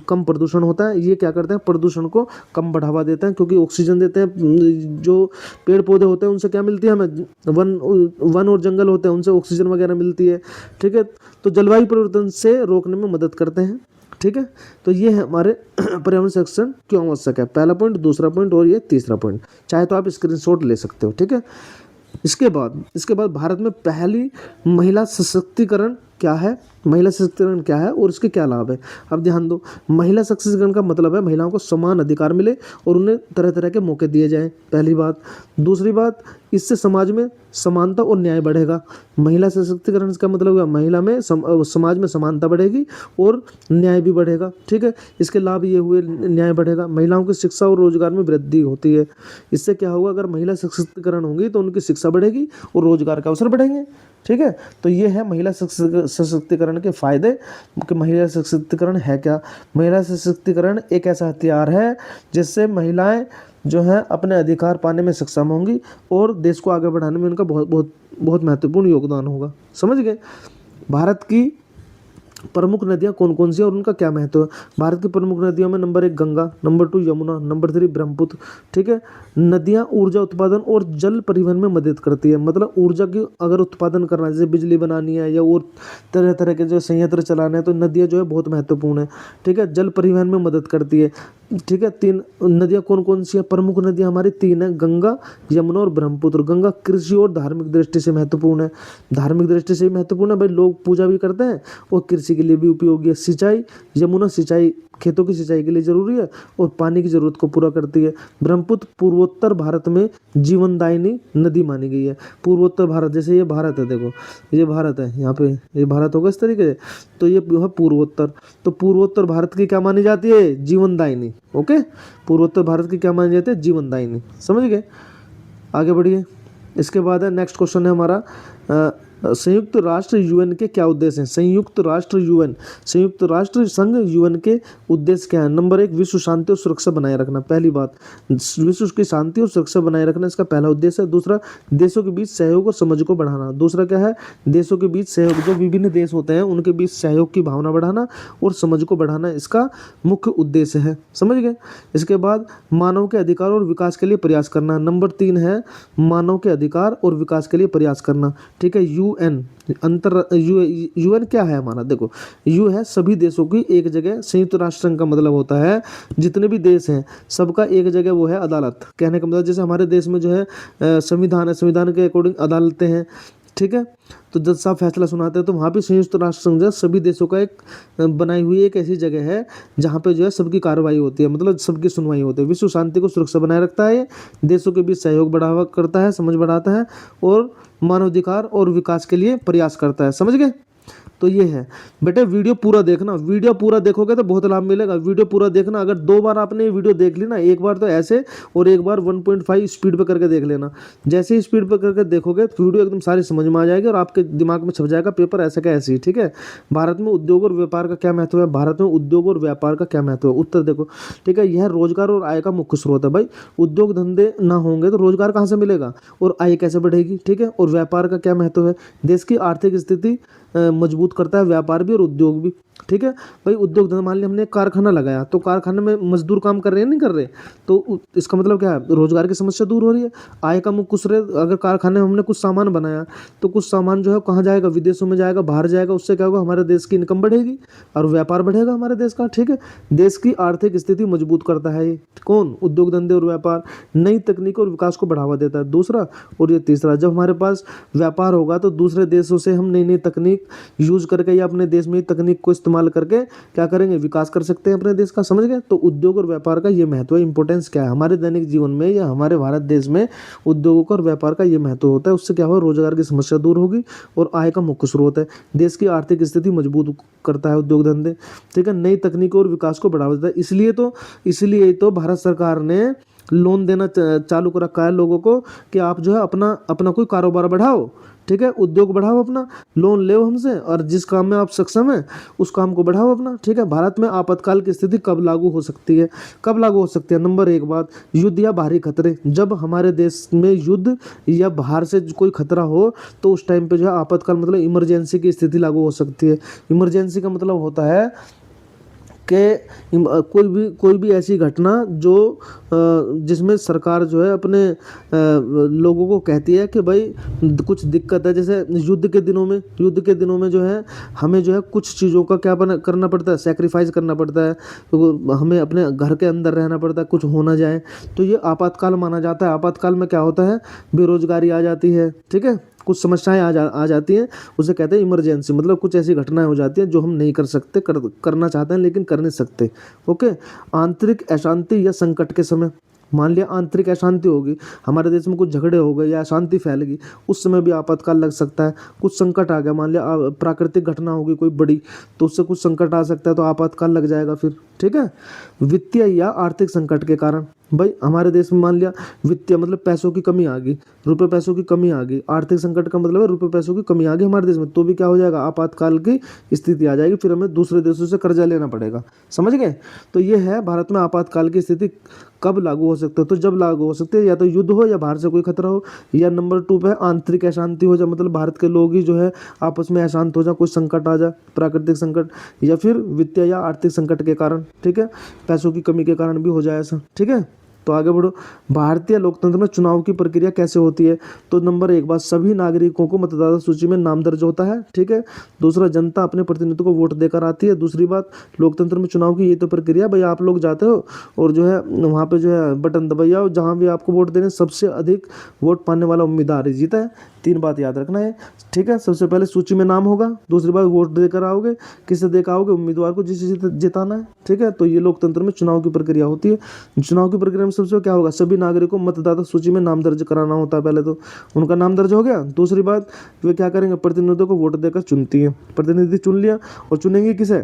कम प्रदूषण होता है। ये क्या करते हैं? प्रदूषण को कम बढ़ावा देते हैं, क्योंकि ऑक्सीजन देते हैं। जो पेड़ पौधे होते हैं उनसे क्या मिलती है हमें? वन और जंगल होते हैं, उनसे ऑक्सीजन वगैरह मिलती है, ठीक है। तो जलवायु परिवर्तन से रोकने में मदद करते हैं, ठीक है। तो ये है हमारे पर्यावरण संरक्षण क्यों आवश्यक है, पहला पॉइंट, दूसरा पॉइंट और ये तीसरा पॉइंट। चाहे तो आप स्क्रीनशॉट ले सकते हो, ठीक है। इसके बाद भारत में पहली महिला सशक्तिकरण क्या है? महिला सशक्तिकरण क्या है और इसके क्या लाभ है? अब ध्यान दो, महिला सशक्तिकरण का मतलब है महिलाओं को समान अधिकार मिले और उन्हें तरह तरह के मौके दिए जाएं, पहली बात। दूसरी बात, इससे समाज में समानता और न्याय बढ़ेगा। महिला सशक्तिकरण का मतलब है महिला में समाज में समानता बढ़ेगी और न्याय भी बढ़ेगा, ठीक है। इसके लाभ ये हुए, न्याय बढ़ेगा, महिलाओं की शिक्षा और रोजगार में वृद्धि होती है। इससे क्या होगा? अगर महिला सशक्तिकरण होंगी तो उनकी शिक्षा बढ़ेगी और रोजगार के अवसर बढ़ेंगे, ठीक है। तो ये है महिला सशक्तिकरण के फायदे कि महिला सशक्तिकरण है क्या। महिला सशक्तिकरण एक ऐसा हथियार है जिससे महिलाएं जो है अपने अधिकार पाने में सक्षम होंगी और देश को आगे बढ़ाने में उनका बहुत बहुत बहुत महत्वपूर्ण योगदान होगा, समझ गए। भारत की प्रमुख नदियाँ कौन कौन सी है और उनका क्या महत्व है? भारत की प्रमुख नदियों में number 1 Ganga, number 2 Yamuna, number 3 Brahmaputra, ठीक है। नदियाँ ऊर्जा उत्पादन और जल परिवहन में मदद करती है, मतलब ऊर्जा की अगर उत्पादन करना है, जैसे बिजली बनानी है या और तरह तरह के जो संयंत्र चलाने हैं, तो नदियाँ जो है बहुत महत्वपूर्ण है, ठीक है। जल परिवहन में मदद करती है, ठीक है। 3 नदियाँ कौन कौन सी है? प्रमुख नदियाँ हमारी 3 है, गंगा, यमुना और ब्रह्मपुत्र। गंगा कृषि और धार्मिक दृष्टि से महत्वपूर्ण है, धार्मिक दृष्टि से महत्वपूर्ण है भाई, लोग पूजा भी करते हैं और कृषि कृषि के लिए भी उपयोगी है। सिंचाई, यमुना सिंचाई खेतों की सिंचाई के लिए जरूरी है और पानी की जरूरत को पूरा करती है। ब्रह्मपुत्र पूर्वोत्तर भारत में जीवनदायिनी नदी मानी गई है। पूर्वोत्तर भारत, जैसे ये भारत है, देखो ये भारत है, यहाँ पे ये भारत होगा इस तरीके से, तो ये है पूर्वोत्तर। तो पूर्वोत्तर भारत की क्या मानी जाती है? जीवनदायिनी। ओके, पूर्वोत्तर भारत की क्या मानी जाती है? जीवनदायिनी। समझ गए? आगे बढ़िए। इसके बाद है नेक्स्ट क्वेश्चन है हमारा, संयुक्त राष्ट्र यूएन के क्या उद्देश्य हैं? संयुक्त राष्ट्र यूएन, संयुक्त राष्ट्र संघ यूएन के उद्देश्य क्या है? नंबर 1, विश्व शांति और सुरक्षा बनाए रखना। पहली बात, विश्व की शांति और सुरक्षा बनाए रखना इसका पहला उद्देश्य है। दूसरा, देशों के बीच सहयोग और समझ को बढ़ाना। दूसरा क्या है? देशों के बीच सहयोग, जो विभिन्न देश होते हैं उनके बीच सहयोग की भावना बढ़ाना और समझ को बढ़ाना इसका मुख्य उद्देश्य है। समझ गए? इसके बाद मानव के अधिकार और विकास के लिए प्रयास करना। नंबर 3 है मानव के अधिकार और विकास के लिए प्रयास करना। ठीक है, यूएन यूएन क्या है हमारा? देखो, यू है सभी देशों की एक जगह, संयुक्त राष्ट्र संघ का मतलब होता है जितने भी देश हैं सबका एक जगह वो है अदालत। कहने का मतलब जैसे हमारे देश में जो है संविधान है, संविधान के अकॉर्डिंग अदालतें हैं। ठीक है, तो जज साहब फैसला सुनाते हैं, तो वहाँ पे संयुक्त राष्ट्र संघ जो सभी देशों का एक बनाई हुई एक ऐसी जगह है जहाँ पे जो है सबकी कार्रवाई होती है, मतलब सबकी सुनवाई होती है। विश्व शांति को सुरक्षा बनाए रखता है, देशों के बीच सहयोग बढ़ावा करता है, समझ बढ़ाता है और मानवाधिकार और विकास के लिए प्रयास करता है। समझ गए? तो ये है बेटे, वीडियो पूरा देखना, वीडियो पूरा देखोगे तो बहुत लाभ मिलेगा। वीडियो पूरा देखना, अगर 2 बार आपने ये वीडियो देख ली ना, एक बार तो ऐसे और एक बार 1.5 स्पीड पे करके देख लेना। जैसे ही स्पीड पे करके देखोगे तो वीडियो एकदम सारी समझ में आ जाएगी और आपके दिमाग में छप जाएगा पेपर ऐसा का ऐसे ही। ठीक है, भारत में उद्योग और व्यापार का क्या महत्व है? भारत में उद्योग और व्यापार का क्या महत्व है? उत्तर देखो, ठीक है, यह रोजगार और आय का मुख्य स्रोत है। भाई उद्योग धंधे ना होंगे तो रोजगार कहाँ से मिलेगा और आय कैसे बढ़ेगी? ठीक है, और व्यापार का क्या महत्व है? देश की आर्थिक स्थिति मजबूत करता है व्यापार भी और उद्योग भी। ठीक है भाई, उद्योग धंधा, मान लिया हमने एक कारखाना लगाया तो कारखाने में मजदूर काम कर रहे हैं, नहीं कर रहे, तो इसका मतलब क्या है? रोजगार की समस्या दूर हो रही है, आय का मुख्य स्रोत। अगर कारखाने में हमने कुछ सामान बनाया तो कुछ सामान जो है कहाँ जाएगा? विदेशों में जाएगा, बाहर जाएगा। उससे क्या होगा? हमारे देश की इनकम बढ़ेगी और व्यापार बढ़ेगा हमारे देश का। ठीक है, देश की आर्थिक स्थिति मजबूत करता है ये कौन? उद्योग धंधे और व्यापार। नई तकनीक और विकास को बढ़ावा देता है, दूसरा। और ये तीसरा, जब हमारे पास व्यापार होगा तो दूसरे देशों से हम नई नई तकनीक यूज करके या अपने देश में तकनीक को इस्तेमाल करके क्या करेंगे? विकास कर सकते हैं अपने देश का। समझ गए? तो उद्योग और व्यापार का ये महत्व है, इंपॉर्टेंस क्या है हमारे दैनिक जीवन में या हमारे भारत देश में? उद्योगों और व्यापार का ये महत्व होता है। उससे क्या होगा? रोजगार की समस्या दूर होगी और आय का मुख्य स्रोत है, देश की आर्थिक स्थिति मजबूत करता है उद्योग धंधे। ठीक है, नई तकनीकों और विकास को बढ़ावा देता है। इसलिए तो भारत सरकार ने लोन देना चालू कर रखा है लोगों को कि आप जो है अपना कोई कारोबार बढ़ाओ। ठीक है, उद्योग बढ़ाओ, अपना लोन लो हमसे और जिस काम में आप सक्षम हैं उस काम को बढ़ाओ अपना। ठीक है, भारत में आपातकाल की स्थिति कब लागू हो सकती है? कब लागू हो सकती है? नंबर 1 बात, युद्ध या बाहरी खतरे। जब हमारे देश में युद्ध या बाहर से कोई खतरा हो तो उस टाइम पे जो है आपातकाल मतलब इमरजेंसी की स्थिति लागू हो सकती है। इमरजेंसी का मतलब होता है कि कोई भी ऐसी घटना जो जिसमें सरकार जो है अपने लोगों को कहती है कि भाई कुछ दिक्कत है। जैसे युद्ध के दिनों में जो है हमें जो है कुछ चीज़ों का क्या करना पड़ता है? सेक्रीफाइस करना पड़ता है, तो हमें अपने घर के अंदर रहना पड़ता है, कुछ हो ना जाए, तो ये आपातकाल माना जाता है। आपातकाल में क्या होता है? बेरोजगारी आ जाती है। ठीक है, कुछ समस्याएं आ जाती हैं, उसे कहते हैं इमरजेंसी। मतलब कुछ ऐसी घटनाएं हो जाती हैं जो हम नहीं कर सकते, करना चाहते हैं लेकिन कर नहीं सकते। ओके, आंतरिक अशांति या संकट के समय, मान लिया आंतरिक अशांति होगी, हमारे देश में कुछ झगड़े हो गए या अशांति फैल गई, उस समय भी आपातकाल लग सकता है। कुछ संकट आ गया, मान लिया प्राकृतिक घटना होगी कोई बड़ी, तो उससे कुछ संकट आ सकता है तो आपातकाल लग जाएगा फिर। ठीक है, वित्तीय या आर्थिक संकट के कारण, भाई हमारे देश में मान लिया वित्तीय मतलब पैसों की कमी आ गई, रुपए पैसों की कमी आ गई। आर्थिक संकट का मतलब है रुपए पैसों की कमी आ गई हमारे देश में, तो भी क्या हो जाएगा? आपातकाल की स्थिति आ जाएगी, फिर हमें दूसरे देशों से कर्जा लेना पड़ेगा। समझ गए? तो ये है भारत में आपातकाल की स्थिति कब लागू हो सकता है? तो जब लागू हो सकती है या तो युद्ध हो या बाहर से कोई खतरा हो, या नंबर 2 पे आंतरिक अशांति हो जाए, मतलब भारत के लोग ही जो है आपस में अशांत हो जाए, कुछ संकट आ जाए, प्राकृतिक संकट, या फिर वित्तीय या आर्थिक संकट के कारण। ठीक है, पैसों की कमी के कारण भी हो जाए ऐसा। ठीक है, तो आगे बढ़ो। भारतीय लोकतंत्र में चुनाव की प्रक्रिया कैसे होती है? तो नंबर 1 बात, सभी नागरिकों को मतदाता सूची में नाम दर्ज होता है, ठीक है। दूसरा, जनता अपने प्रतिनिधि को वोट देकर आती है। दूसरी बात, लोकतंत्र में चुनाव की ये तो प्रक्रिया, भाई आप लोग जाते हो और जो है वहाँ पे जो है बटन दबाइए, जहाँ भी आपको वोट देने, सबसे अधिक वोट पाने वाला उम्मीदवार ही जीता है। 3 बात याद रखना है, ठीक है। सबसे पहले सूची में नाम होगा, दूसरी बात वोट देकर आओगे, किससे देकर आओगे? उम्मीदवार को जिसे जिताना है, ठीक है। तो ये लोकतंत्र में चुनाव की प्रक्रिया होती है। चुनाव की प्रक्रिया में सबसे क्या होगा? सभी नागरिकों को मतदाता सूची में नाम दर्ज कराना होता है। पहले तो उनका नाम दर्ज हो गया। दूसरी बात, वे क्या करेंगे? प्रतिनिधियों को वोट देकर चुनती है। प्रतिनिधि चुन लिया, और चुनेंगे किसे?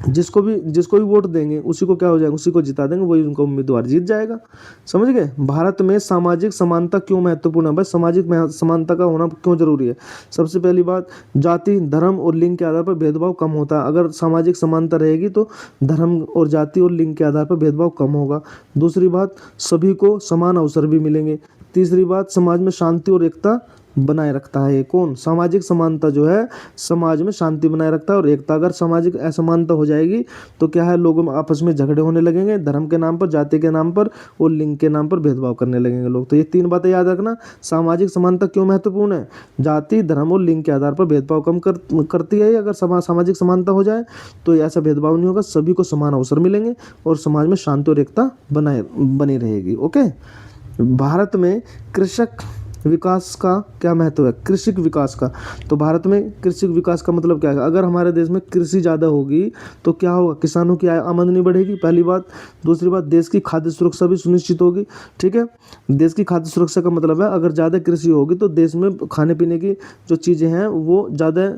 जिसको भी वोट देंगे उसी को क्या हो जाएगा? उसी को जिता देंगे, वही उनका उम्मीदवार जीत जाएगा। समझ गए? भारत में सामाजिक समानता क्यों महत्वपूर्ण है? भाई सामाजिक समानता का होना क्यों जरूरी है? सबसे पहली बात, जाति, धर्म और लिंग के आधार पर भेदभाव कम होता है। अगर सामाजिक समानता रहेगी तो धर्म और जाति और लिंग के आधार पर भेदभाव कम होगा। दूसरी बात, सभी को समान अवसर भी मिलेंगे। तीसरी बात, समाज में शांति और एकता बनाए रखता है। कौन? सामाजिक समानता जो है समाज में शांति बनाए रखता है और एकता। अगर सामाजिक असमानता हो जाएगी तो क्या है? लोगों में आपस में झगड़े होने लगेंगे, धर्म के नाम पर, जाति के नाम पर और लिंग के नाम पर भेदभाव करने लगेंगे लोग। तो ये 3 बातें याद रखना। सामाजिक समानता क्यों महत्वपूर्ण है? जाति, धर्म और लिंग के आधार पर भेदभाव कम करती है। अगर सामाजिक समानता हो जाए तो ऐसा भेदभाव नहीं होगा, सभी को समान अवसर मिलेंगे और समाज में शांति और एकता बनी रहेगी। ओके। भारत में कृषक विकास का क्या महत्व है? कृषि विकास का, तो भारत में कृषि विकास का मतलब क्या है? अगर हमारे देश में कृषि ज़्यादा होगी तो क्या होगा? किसानों की आमदनी बढ़ेगी, पहली बात। दूसरी बात, देश की खाद्य सुरक्षा भी सुनिश्चित होगी, ठीक है। देश की खाद्य सुरक्षा का मतलब है अगर ज़्यादा कृषि होगी तो देश में खाने पीने की जो चीज़ें हैं वो ज़्यादा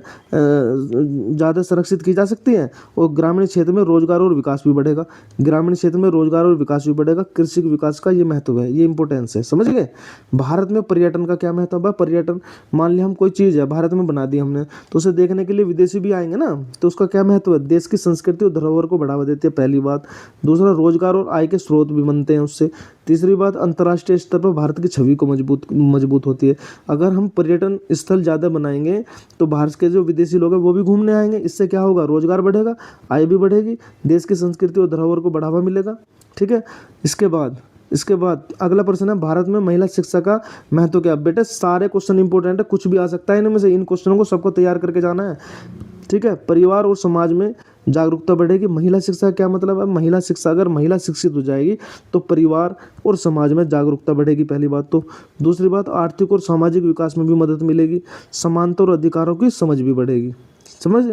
संरक्षित की जा सकती हैं और ग्रामीण क्षेत्र में रोजगार और विकास भी बढ़ेगा। ग्रामीण क्षेत्र में रोजगार और विकास भी बढ़ेगा। कृषि विकास का ये महत्व है, ये इंपॉर्टेंस है, समझ गए। भारत में पर्यटन का क्या महत्व है? पर्यटन, मान लिया हम कोई चीज़ है भारत में बना दी हमने, तो उसे देखने के लिए विदेशी भी आएंगे ना, तो उसका क्या महत्व है? देश की संस्कृति और धरोहर को बढ़ावा देती है, पहली बात। दूसरा, रोजगार और आय के स्रोत भी बनते हैं उससे। तीसरी बात, अंतर्राष्ट्रीय स्तर पर भारत की छवि को मजबूत होती है। अगर हम पर्यटन स्थल ज़्यादा बनाएंगे तो भारत के जो विदेशी लोग हैं वो भी घूमने आएंगे। इससे क्या होगा? रोजगार बढ़ेगा, आय भी बढ़ेगी, देश की संस्कृति और धरोहर को बढ़ावा मिलेगा, ठीक है। इसके बाद अगला प्रश्न है, भारत में महिला शिक्षा का महत्व क्या है? बेटे सारे क्वेश्चन इंपॉर्टेंट है, कुछ भी आ सकता है इनमें से। इन क्वेश्चनों को सबको तैयार करके जाना है, ठीक है। परिवार और समाज में जागरूकता बढ़ेगी। महिला शिक्षा क्या मतलब है? महिला शिक्षा, अगर महिला शिक्षित हो जाएगी तो परिवार और समाज में जागरूकता बढ़ेगी, पहली बात तो। दूसरी बात, आर्थिक और सामाजिक विकास में भी मदद मिलेगी। समानता और अधिकारों की समझ भी बढ़ेगी। समझ,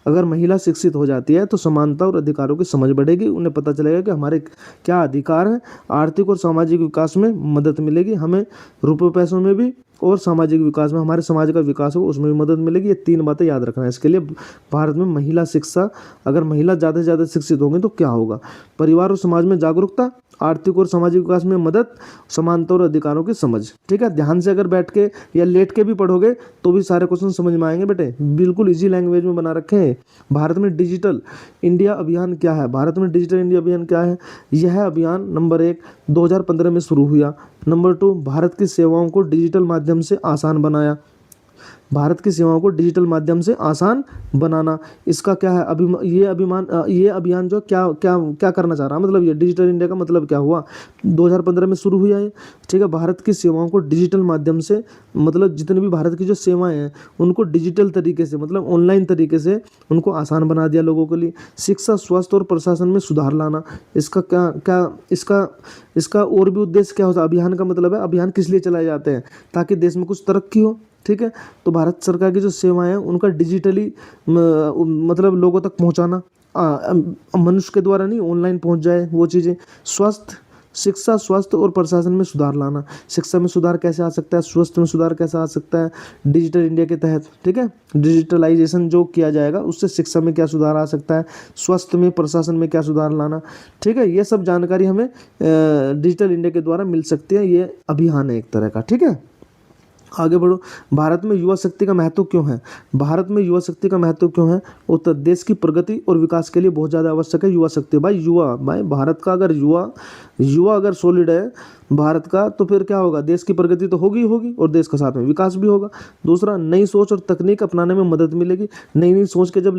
अगर महिला शिक्षित हो जाती है तो समानता और अधिकारों की समझ बढ़ेगी, उन्हें पता चलेगा कि हमारे क्या अधिकार हैं। आर्थिक और सामाजिक विकास में मदद मिलेगी हमें, रुपये पैसों में भी, और सामाजिक विकास में, हमारे समाज का विकास हो उसमें भी मदद मिलेगी। ये 3 बातें याद रखना है। इसके लिए भारत में महिला शिक्षा, अगर महिला ज़्यादा से ज़्यादा शिक्षित होंगी तो क्या होगा? परिवार और समाज में जागरूकता, आर्थिक और सामाजिक विकास में मदद, समानता और अधिकारों की समझ, ठीक है। ध्यान से अगर बैठ के या लेट के भी पढ़ोगे तो भी सारे क्वेश्चन समझ में आएंगे बेटे, बिल्कुल इजी लैंग्वेज में बना रखे हैं। भारत में डिजिटल इंडिया अभियान क्या है? भारत में डिजिटल इंडिया अभियान क्या है? यह अभियान नंबर 1 2015 में शुरू हुआ। नंबर 2, भारत की सेवाओं को डिजिटल माध्यम से आसान बनाया। भारत की सेवाओं को डिजिटल माध्यम से आसान बनाना, इसका क्या है? ये अभियान जो क्या क्या क्या करना चाह रहा है? मतलब ये डिजिटल इंडिया का मतलब क्या हुआ? 2015 में शुरू हुआ है, ठीक है। भारत की सेवाओं को डिजिटल माध्यम से, मतलब जितनी भी भारत की जो सेवाएं हैं उनको डिजिटल तरीके से, मतलब ऑनलाइन तरीके से उनको आसान बना दिया लोगों के लिए। शिक्षा, स्वास्थ्य और प्रशासन में सुधार लाना, इसका क्या क्या इसका और भी उद्देश्य क्या होता है? अभियान का मतलब है अभियान किस लिए चलाए जाते हैं? ताकि देश में कुछ तरक्की हो, ठीक है। तो भारत सरकार की जो सेवाएं हैं उनका डिजिटली मतलब लोगों तक पहुंचाना, मनुष्य के द्वारा नहीं, ऑनलाइन पहुंच जाए वो चीज़ें। शिक्षा, स्वास्थ्य और प्रशासन में सुधार लाना, शिक्षा में सुधार कैसे आ सकता है, स्वास्थ्य में सुधार कैसे आ सकता है डिजिटल इंडिया के तहत, ठीक है। डिजिटलाइजेशन जो किया जाएगा उससे शिक्षा में क्या सुधार आ सकता है, स्वास्थ्य में, प्रशासन में क्या सुधार लाना, ठीक है। ये सब जानकारी हमें डिजिटल इंडिया के द्वारा मिल सकती है। ये अभियान है एक तरह का, ठीक है। आगे बढ़ो। भारत में युवा शक्ति का महत्व क्यों है? भारत में युवा शक्ति का महत्व क्यों है? उत्तर, देश की प्रगति और विकास के लिए बहुत ज़्यादा आवश्यक है युवा शक्ति। भाई भारत का अगर युवा अगर सॉलिड है भारत का, तो फिर क्या होगा, देश की प्रगति तो होगी ही होगी और देश का साथ में विकास भी होगा। दूसरा, नई सोच और तकनीक अपनाने में मदद मिलेगी। नई नई सोच के जब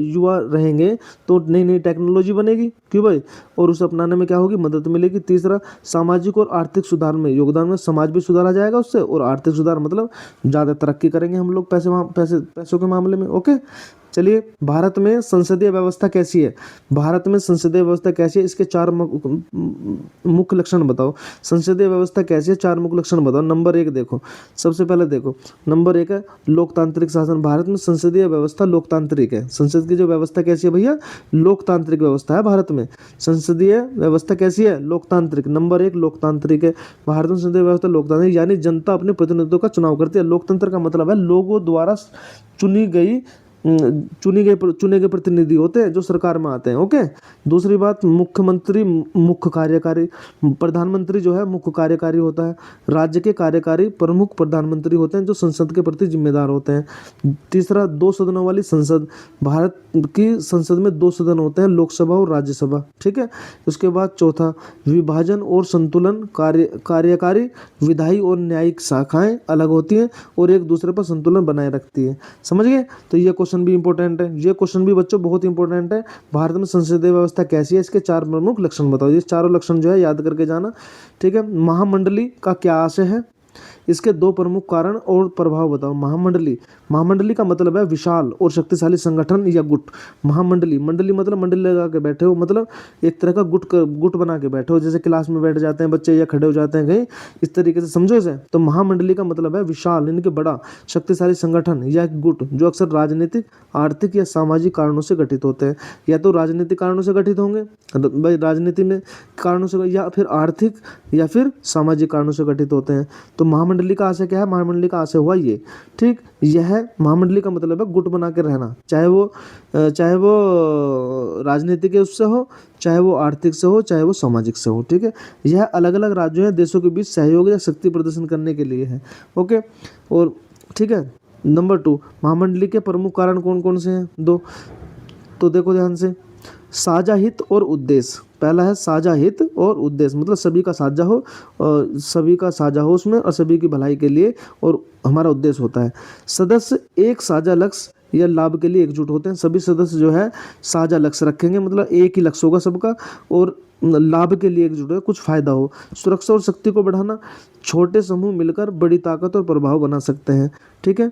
युवा रहेंगे तो नई नई टेक्नोलॉजी बनेगी, क्यों भाई, और उसे अपनाने में क्या होगी, मदद मिलेगी। तीसरा, सामाजिक और आर्थिक सुधार में योगदान, में समाज भी सुधारा जाएगा उससे, और आर्थिक सुधार मतलब ज़्यादा तरक्की करेंगे हम लोग पैसों के मामले में। ओके, चलिए, भारत में संसदीय व्यवस्था कैसी है। भारत में संसदीय व्यवस्था कैसी है, इसके चार मुख्य लक्षण बताओ। संसदीय व्यवस्था कैसी है, चार मुख्य लक्षण बताओ। नंबर 1 देखो, सबसे पहले देखो, नंबर 1 है लोकतांत्रिक शासन। भारत में संसदीय व्यवस्था लोकतांत्रिक है। संसद की जो व्यवस्था कैसी है भैया, लोकतांत्रिक व्यवस्था है भारत में। संसदीय व्यवस्था कैसी है, लोकतांत्रिक। नंबर 1 लोकतांत्रिक है भारत में। संसदीय व्यवस्था लोकतांत्रिक, यानी जनता अपने प्रतिनिधित्व का चुनाव करती है। लोकतंत्र का मतलब है लोगों द्वारा चुने गए प्रतिनिधि होते हैं जो सरकार में आते हैं। ओके, दूसरी बात, मुख्यमंत्री मुख्य कार्यकारी, प्रधानमंत्री जो है मुख्य कार्यकारी होता है। राज्य के कार्यकारी प्रमुख प्रधानमंत्री होते हैं जो संसद के प्रति जिम्मेदार होते हैं। तीसरा, 2 सदनों वाली संसद। भारत की संसद में 2 सदन होते हैं, लोकसभा और राज्यसभा। ठीक है, उसके बाद चौथा, विभाजन और संतुलन, कार्यकारी, विधायी और न्यायिक शाखाएं अलग होती हैं और एक दूसरे पर संतुलन बनाए रखती है। समझ गए, तो ये क्वेश्चन भी इंपॉर्टेंट है। ये क्वेश्चन भी बच्चों बहुत इंपॉर्टेंट है। भारत में संसदीय व्यवस्था कैसी है, इसके 4 प्रमुख लक्षण बताओ। ये चारों लक्षण जो है याद करके जाना। ठीक है, महामंडली का क्या आशय है, इसके 2 प्रमुख कारण और प्रभाव बताओ। महामंडली का मतलब है विशाल और शक्तिशाली संगठन या गुट। मंडली मतलब मंडली लगा के बैठे हो, मतलब एक तरह का गुट बना के बैठे हो, जैसे क्लास में बैठ जाते हैं बच्चे या खड़े हो जाते हैं कहीं, इस तरीके से समझो इसे। तो महामंडली का मतलब है विशाल, यानी कि बड़ा, शक्तिशाली संगठन या गुट जो अक्सर राजनीतिक, आर्थिक या सामाजिक कारणों से गठित होते हैं। या तो राजनीतिक कारणों से गठित होंगे भाई, राजनीति में कारणों से, या फिर आर्थिक या फिर सामाजिक कारणों से गठित होते हैं। तो महामंडली का आशय क्या है, महामंडली का आशय हुआ ये। ठीक, यह महामंडली का मतलब है गुट बना के रहना, चाहे वो राजनीति के उससे हो, चाहे वो आर्थिक से हो, चाहे वो सामाजिक से हो। ठीक है, यह अलग अलग राज्यों या देशों के बीच सहयोग या शक्ति प्रदर्शन करने के लिए है। ओके, और ठीक है, नंबर 2, महामंडली के प्रमुख कारण कौन कौन से हैं, 2। तो देखो ध्यान से, साझा हित और उद्देश्य। पहला है साझा हित और उद्देश्य, मतलब सभी का साझा हो, उसमें, और सभी की भलाई के लिए, और हमारा उद्देश्य होता है। सदस्य एक साझा लक्ष्य या लाभ के लिए एकजुट होते हैं। सभी सदस्य जो है साझा लक्ष्य रखेंगे, मतलब एक ही लक्ष्य होगा सबका, और लाभ के लिए एकजुट है, कुछ फायदा हो। सुरक्षा और शक्ति को बढ़ाना, छोटे समूह मिलकर बड़ी ताकत और प्रभाव बना सकते हैं। ठीक है,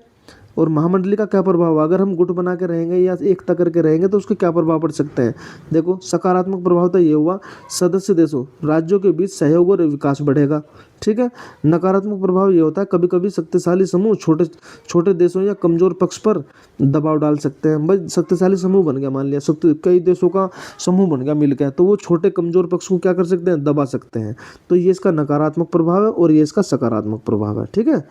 और महामंडली का क्या प्रभाव, अगर हम गुट बना के रहेंगे या एकता करके रहेंगे तो उसके क्या प्रभाव पड़ सकते हैं। देखो, सकारात्मक प्रभाव तो ये हुआ, सदस्य देशों, राज्यों के बीच सहयोग और विकास बढ़ेगा। ठीक है, नकारात्मक प्रभाव ये होता है, कभी कभी शक्तिशाली समूह छोटे देशों या कमजोर पक्ष पर दबाव डाल सकते हैं। भाई, शक्तिशाली समूह बन गया, मान लिया कई देशों का समूह बन गया मिल गया, तो वो छोटे कमजोर पक्ष को क्या कर सकते हैं, दबा सकते हैं। तो ये इसका नकारात्मक प्रभाव है और ये इसका सकारात्मक प्रभाव है। ठीक है,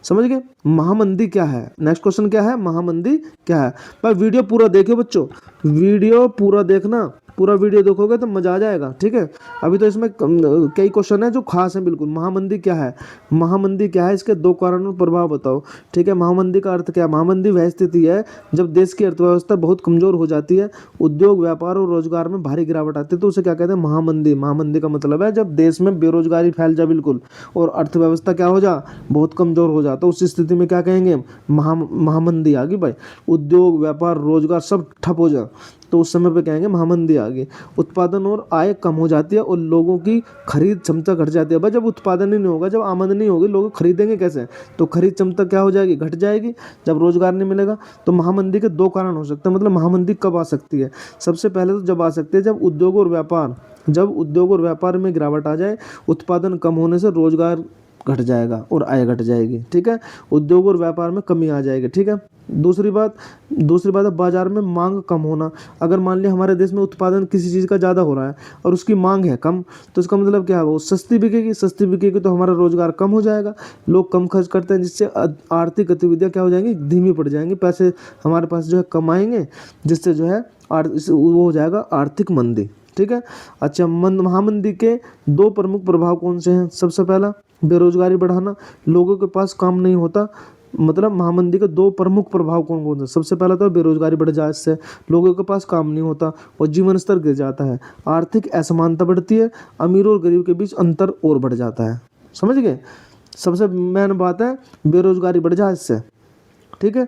समझ गए। महामंदी क्या है, नेक्स्ट क्वेश्चन क्या है, महामंदी क्या है। भाई वीडियो पूरा देखियो बच्चों, वीडियो पूरा देखना, पूरा वीडियो देखोगे तो मजा आ जाएगा। ठीक है, अभी तो इसमें कई क्वेश्चन है जो खास है बिल्कुल। महामंदी क्या है, महामंदी क्या है, इसके 2 कारण और प्रभाव बताओ। ठीक है, महामंदी का अर्थ क्या है, महामंदी वह स्थिति है जब देश की अर्थव्यवस्था बहुत कमजोर हो जाती है, उद्योग, व्यापार और रोजगार में भारी गिरावट आती है, तो उसे क्या कहते हैं, महामंदी। महामंदी का मतलब है जब देश में बेरोजगारी फैल जाए बिल्कुल, और अर्थव्यवस्था क्या हो जा, बहुत कमजोर हो जाए, तो उस स्थिति में क्या कहेंगे, महामंदी आ गई भाई। उद्योग, व्यापार, रोजगार सब ठप हो जाए तो उस समय पे कहेंगे महामंदी आ गई। उत्पादन और आय कम हो जाती है और लोगों की खरीद क्षमता घट जाती है। भाई, जब उत्पादन ही नहीं होगा, जब आमदनी नहीं होगी, लोग खरीदेंगे कैसे, तो खरीद क्षमता क्या हो जाएगी, घट जाएगी। जब रोजगार नहीं मिलेगा, तो महामंदी के 2 कारण हो सकते हैं। मतलब महामंदी कब आ सकती है, सबसे पहले तो जब आ सकती है जब उद्योग और व्यापार में गिरावट आ जाए, उत्पादन कम होने से रोजगार घट जाएगा और आय घट जाएगी। ठीक है, उद्योग और व्यापार में कमी आ जाएगी। ठीक है, दूसरी बात है बाजार में मांग कम होना। अगर मान लिया हमारे देश में उत्पादन किसी चीज़ का ज़्यादा हो रहा है और उसकी मांग है कम, तो इसका मतलब क्या है, वो सस्ती बिकेगी तो हमारा रोजगार कम हो जाएगा, लोग कम खर्च करते हैं, जिससे आर्थिक गतिविधियाँ क्या हो जाएंगी, धीमी पड़ जाएंगी, पैसे हमारे पास जो है कम आएंगे, जिससे जो है वो हो जाएगा आर्थिक मंदी। ठीक है, अच्छा, महामंदी के 2 प्रमुख प्रभाव कौन से हैं। सबसे पहला, बेरोजगारी बढ़ाना, लोगों के पास काम नहीं होता मतलब महामंदी के दो प्रमुख प्रभाव कौन कौन से? सबसे पहला तो बेरोजगारी बढ़ जाए, इससे लोगों के पास काम नहीं होता और जीवन स्तर गिर जाता है। आर्थिक असमानता बढ़ती है, अमीर और गरीब के बीच अंतर और बढ़ जाता है। समझ गए? सबसे मेन बात है बेरोजगारी बढ़ जाए इससे, ठीक है।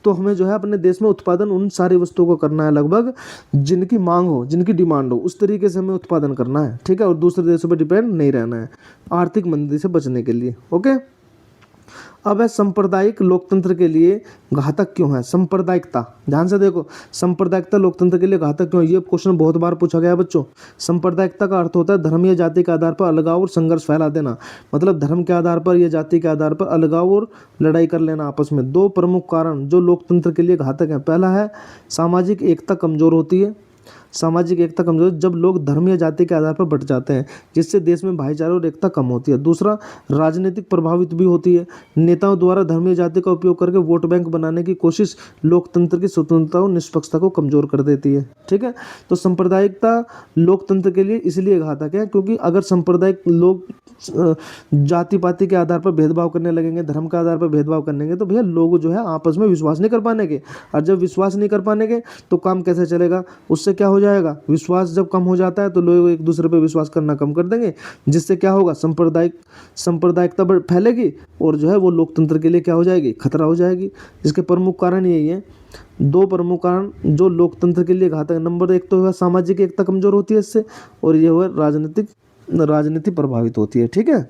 तो हमें जो है अपने देश में उत्पादन उन सारी वस्तुओं को करना है लगभग जिनकी मांग हो, जिनकी डिमांड हो, उस तरीके से हमें उत्पादन करना है, ठीक है। और दूसरे देशों पर डिपेंड नहीं रहना है आर्थिक मंदी से बचने के लिए। ओके, अब है सांप्रदायिक लोकतंत्र के लिए घातक क्यों है? सांप्रदायिकता, ध्यान से देखो, सांप्रदायिकता लोकतंत्र के लिए घातक क्यों है? ये क्वेश्चन बहुत बार पूछा गया है बच्चों। सांप्रदायिकता का अर्थ होता है धर्म या जाति के आधार पर अलगाव और संघर्ष फैला देना। मतलब धर्म के आधार पर या जाति के आधार पर अलगाव और लड़ाई कर लेना आपस में। दो प्रमुख कारण जो लोकतंत्र के लिए घातक हैं। पहला है सामाजिक एकता कमजोर होती है। सामाजिक एकता कमजोर जब लोग धर्म या जाति के आधार पर बंट जाते हैं, जिससे देश में भाईचारा और एकता कम होती है। दूसरा, राजनीतिक प्रभावित भी होती है। नेताओं द्वारा धर्म या जाति का उपयोग करके वोट बैंक बनाने की कोशिश लोकतंत्र की स्वतंत्रता और निष्पक्षता को कमजोर कर देती है, ठीक है। तो सांप्रदायिकता लोकतंत्र के लिए इसलिए घातक है क्योंकि अगर सांप्रदायिक लोग जाति पाति के आधार पर भेदभाव करने लगेंगे, धर्म के आधार पर भेदभाव करनेंगे, तो भैया लोग जो है आपस में विश्वास नहीं कर पाएंगे। और जब विश्वास नहीं कर पाएंगे तो काम कैसे चलेगा? उससे क्या हो जाएगा? विश्वास जब कम हो जाता है तो लोग एक दूसरे पर विश्वास करना कम कर देंगे, जिससे क्या होगा? सांप्रदायिकता फैलेगी और जो है वो लोकतंत्र के लिए क्या हो जाएगी? खतरा हो जाएगी। इसके प्रमुख कारण यही है, दो प्रमुख कारण जो लोकतंत्र के लिए घातक है। नंबर एक तो है सामाजिक एकता कमजोर होती है इससे, और ये हुआ राजनीति प्रभावित होती है, ठीक है।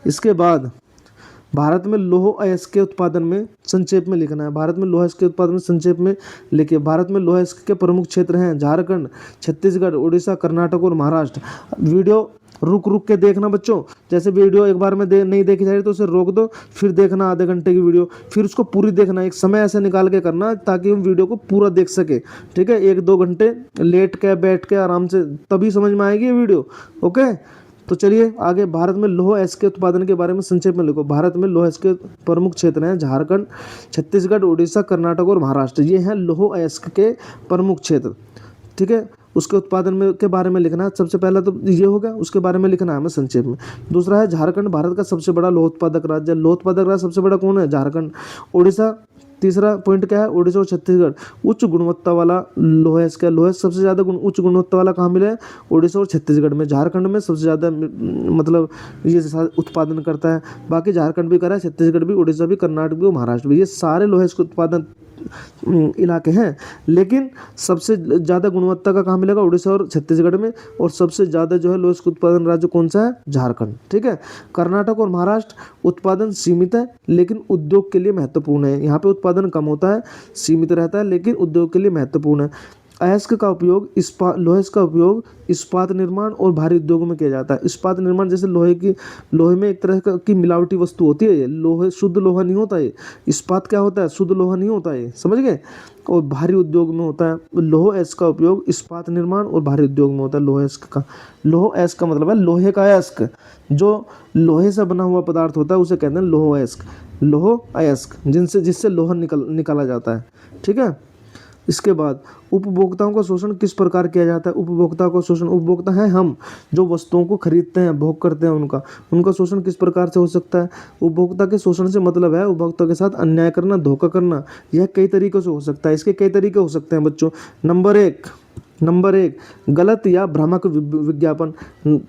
इसके बाद भारत में लौह अयस्क के उत्पादन में संक्षेप में लिखना है। भारत में लौह अयस्क के उत्पादन में संक्षेप में लिखिए। भारत में लौह अयस्क के प्रमुख क्षेत्र हैं झारखंड, छत्तीसगढ़, उड़ीसा, कर्नाटक और महाराष्ट्र। वीडियो रुक रुक के देखना बच्चों। जैसे वीडियो एक बार में नहीं देखी जा रही तो उसे रोक दो, फिर देखना आधे घंटे की वीडियो, फिर उसको पूरी देखना। एक समय ऐसे निकाल के करना ताकि हम वीडियो को पूरा देख सके, ठीक है। 1-2 घंटे लेट के बैठ के आराम से, तभी समझ में आएगी ये वीडियो। ओके, तो चलिए आगे। भारत में लौह अयस्क के उत्पादन के बारे में संक्षेप में लिखो। भारत में लौह अयस्क के प्रमुख क्षेत्र हैं झारखंड, छत्तीसगढ़, उड़ीसा, कर्नाटक और महाराष्ट्र। ये हैं लौह अयस्क के प्रमुख क्षेत्र, ठीक है। उसके उत्पादन में के बारे में लिखना है। सबसे पहला तो ये हो गया, उसके बारे में लिखना है हमें संक्षेप में। दूसरा है झारखंड भारत का सबसे बड़ा लौह उत्पादक राज्य। लौह उत्पादक राज्य सबसे बड़ा कौन है? झारखंड। उड़ीसा, तीसरा पॉइंट क्या है? उड़ीसा और छत्तीसगढ़ उच्च गुणवत्ता वाला लोहा है। इसका लोहा सबसे ज़्यादा उच्च गुणवत्ता वाला कहाँ मिला है? उड़ीसा और छत्तीसगढ़ में। झारखंड में सबसे ज़्यादा मतलब ये उत्पादन करता है। बाकी झारखंड भी करा है, छत्तीसगढ़ भी, उड़ीसा भी, कर्नाटक भी और महाराष्ट्र भी। ये सारे लोहे के उत्पादन इलाके हैं, लेकिन सबसे ज़्यादा गुणवत्ता का कहाँ मिलेगा? उड़ीसा और छत्तीसगढ़ में। और सबसे ज़्यादा जो है लोहे का उत्पादन राज्य कौन सा है? झारखंड, ठीक है। कर्नाटक और महाराष्ट्र उत्पादन सीमित है लेकिन उद्योग के लिए महत्वपूर्ण है। यहाँ पे उत्पादन कम होता है, सीमित रहता है, लेकिन उद्योग के लिए महत्वपूर्ण है। अयस्क का उपयोग लोहे का उपयोग इस्पात निर्माण और भारी उद्योगों में किया जाता है। इस्पात निर्माण जैसे लोहे में एक तरह की मिलावटी वस्तु होती है। ये लोहे शुद्ध लोहा नहीं होता। ये इस्पात क्या होता है? शुद्ध लोहा नहीं होता ये, समझ गए। और भारी उद्योग में होता है। लौह अयस्क का उपयोग इस्पात निर्माण और भारी उद्योग में होता है। लौह अयस्क का मतलब है लोहे का अयस्क। जो लोहे से बना हुआ पदार्थ होता है उसे कहते हैं लौह अयस्क। लौह अयस्क जिससे लोहा निकाला जाता है, ठीक है। इसके बाद उपभोक्ताओं का शोषण किस प्रकार किया जाता है? उपभोक्ता का शोषण, उपभोक्ता हैं हम जो वस्तुओं को खरीदते हैं, भोग करते हैं, उनका शोषण किस प्रकार से हो सकता है? उपभोक्ता के शोषण से मतलब है उपभोक्ता के साथ अन्याय करना, धोखा करना। यह कई तरीकों से हो सकता है। इसके कई तरीके हो सकते हैं बच्चों। नंबर एक गलत या भ्रामक विज्ञापन,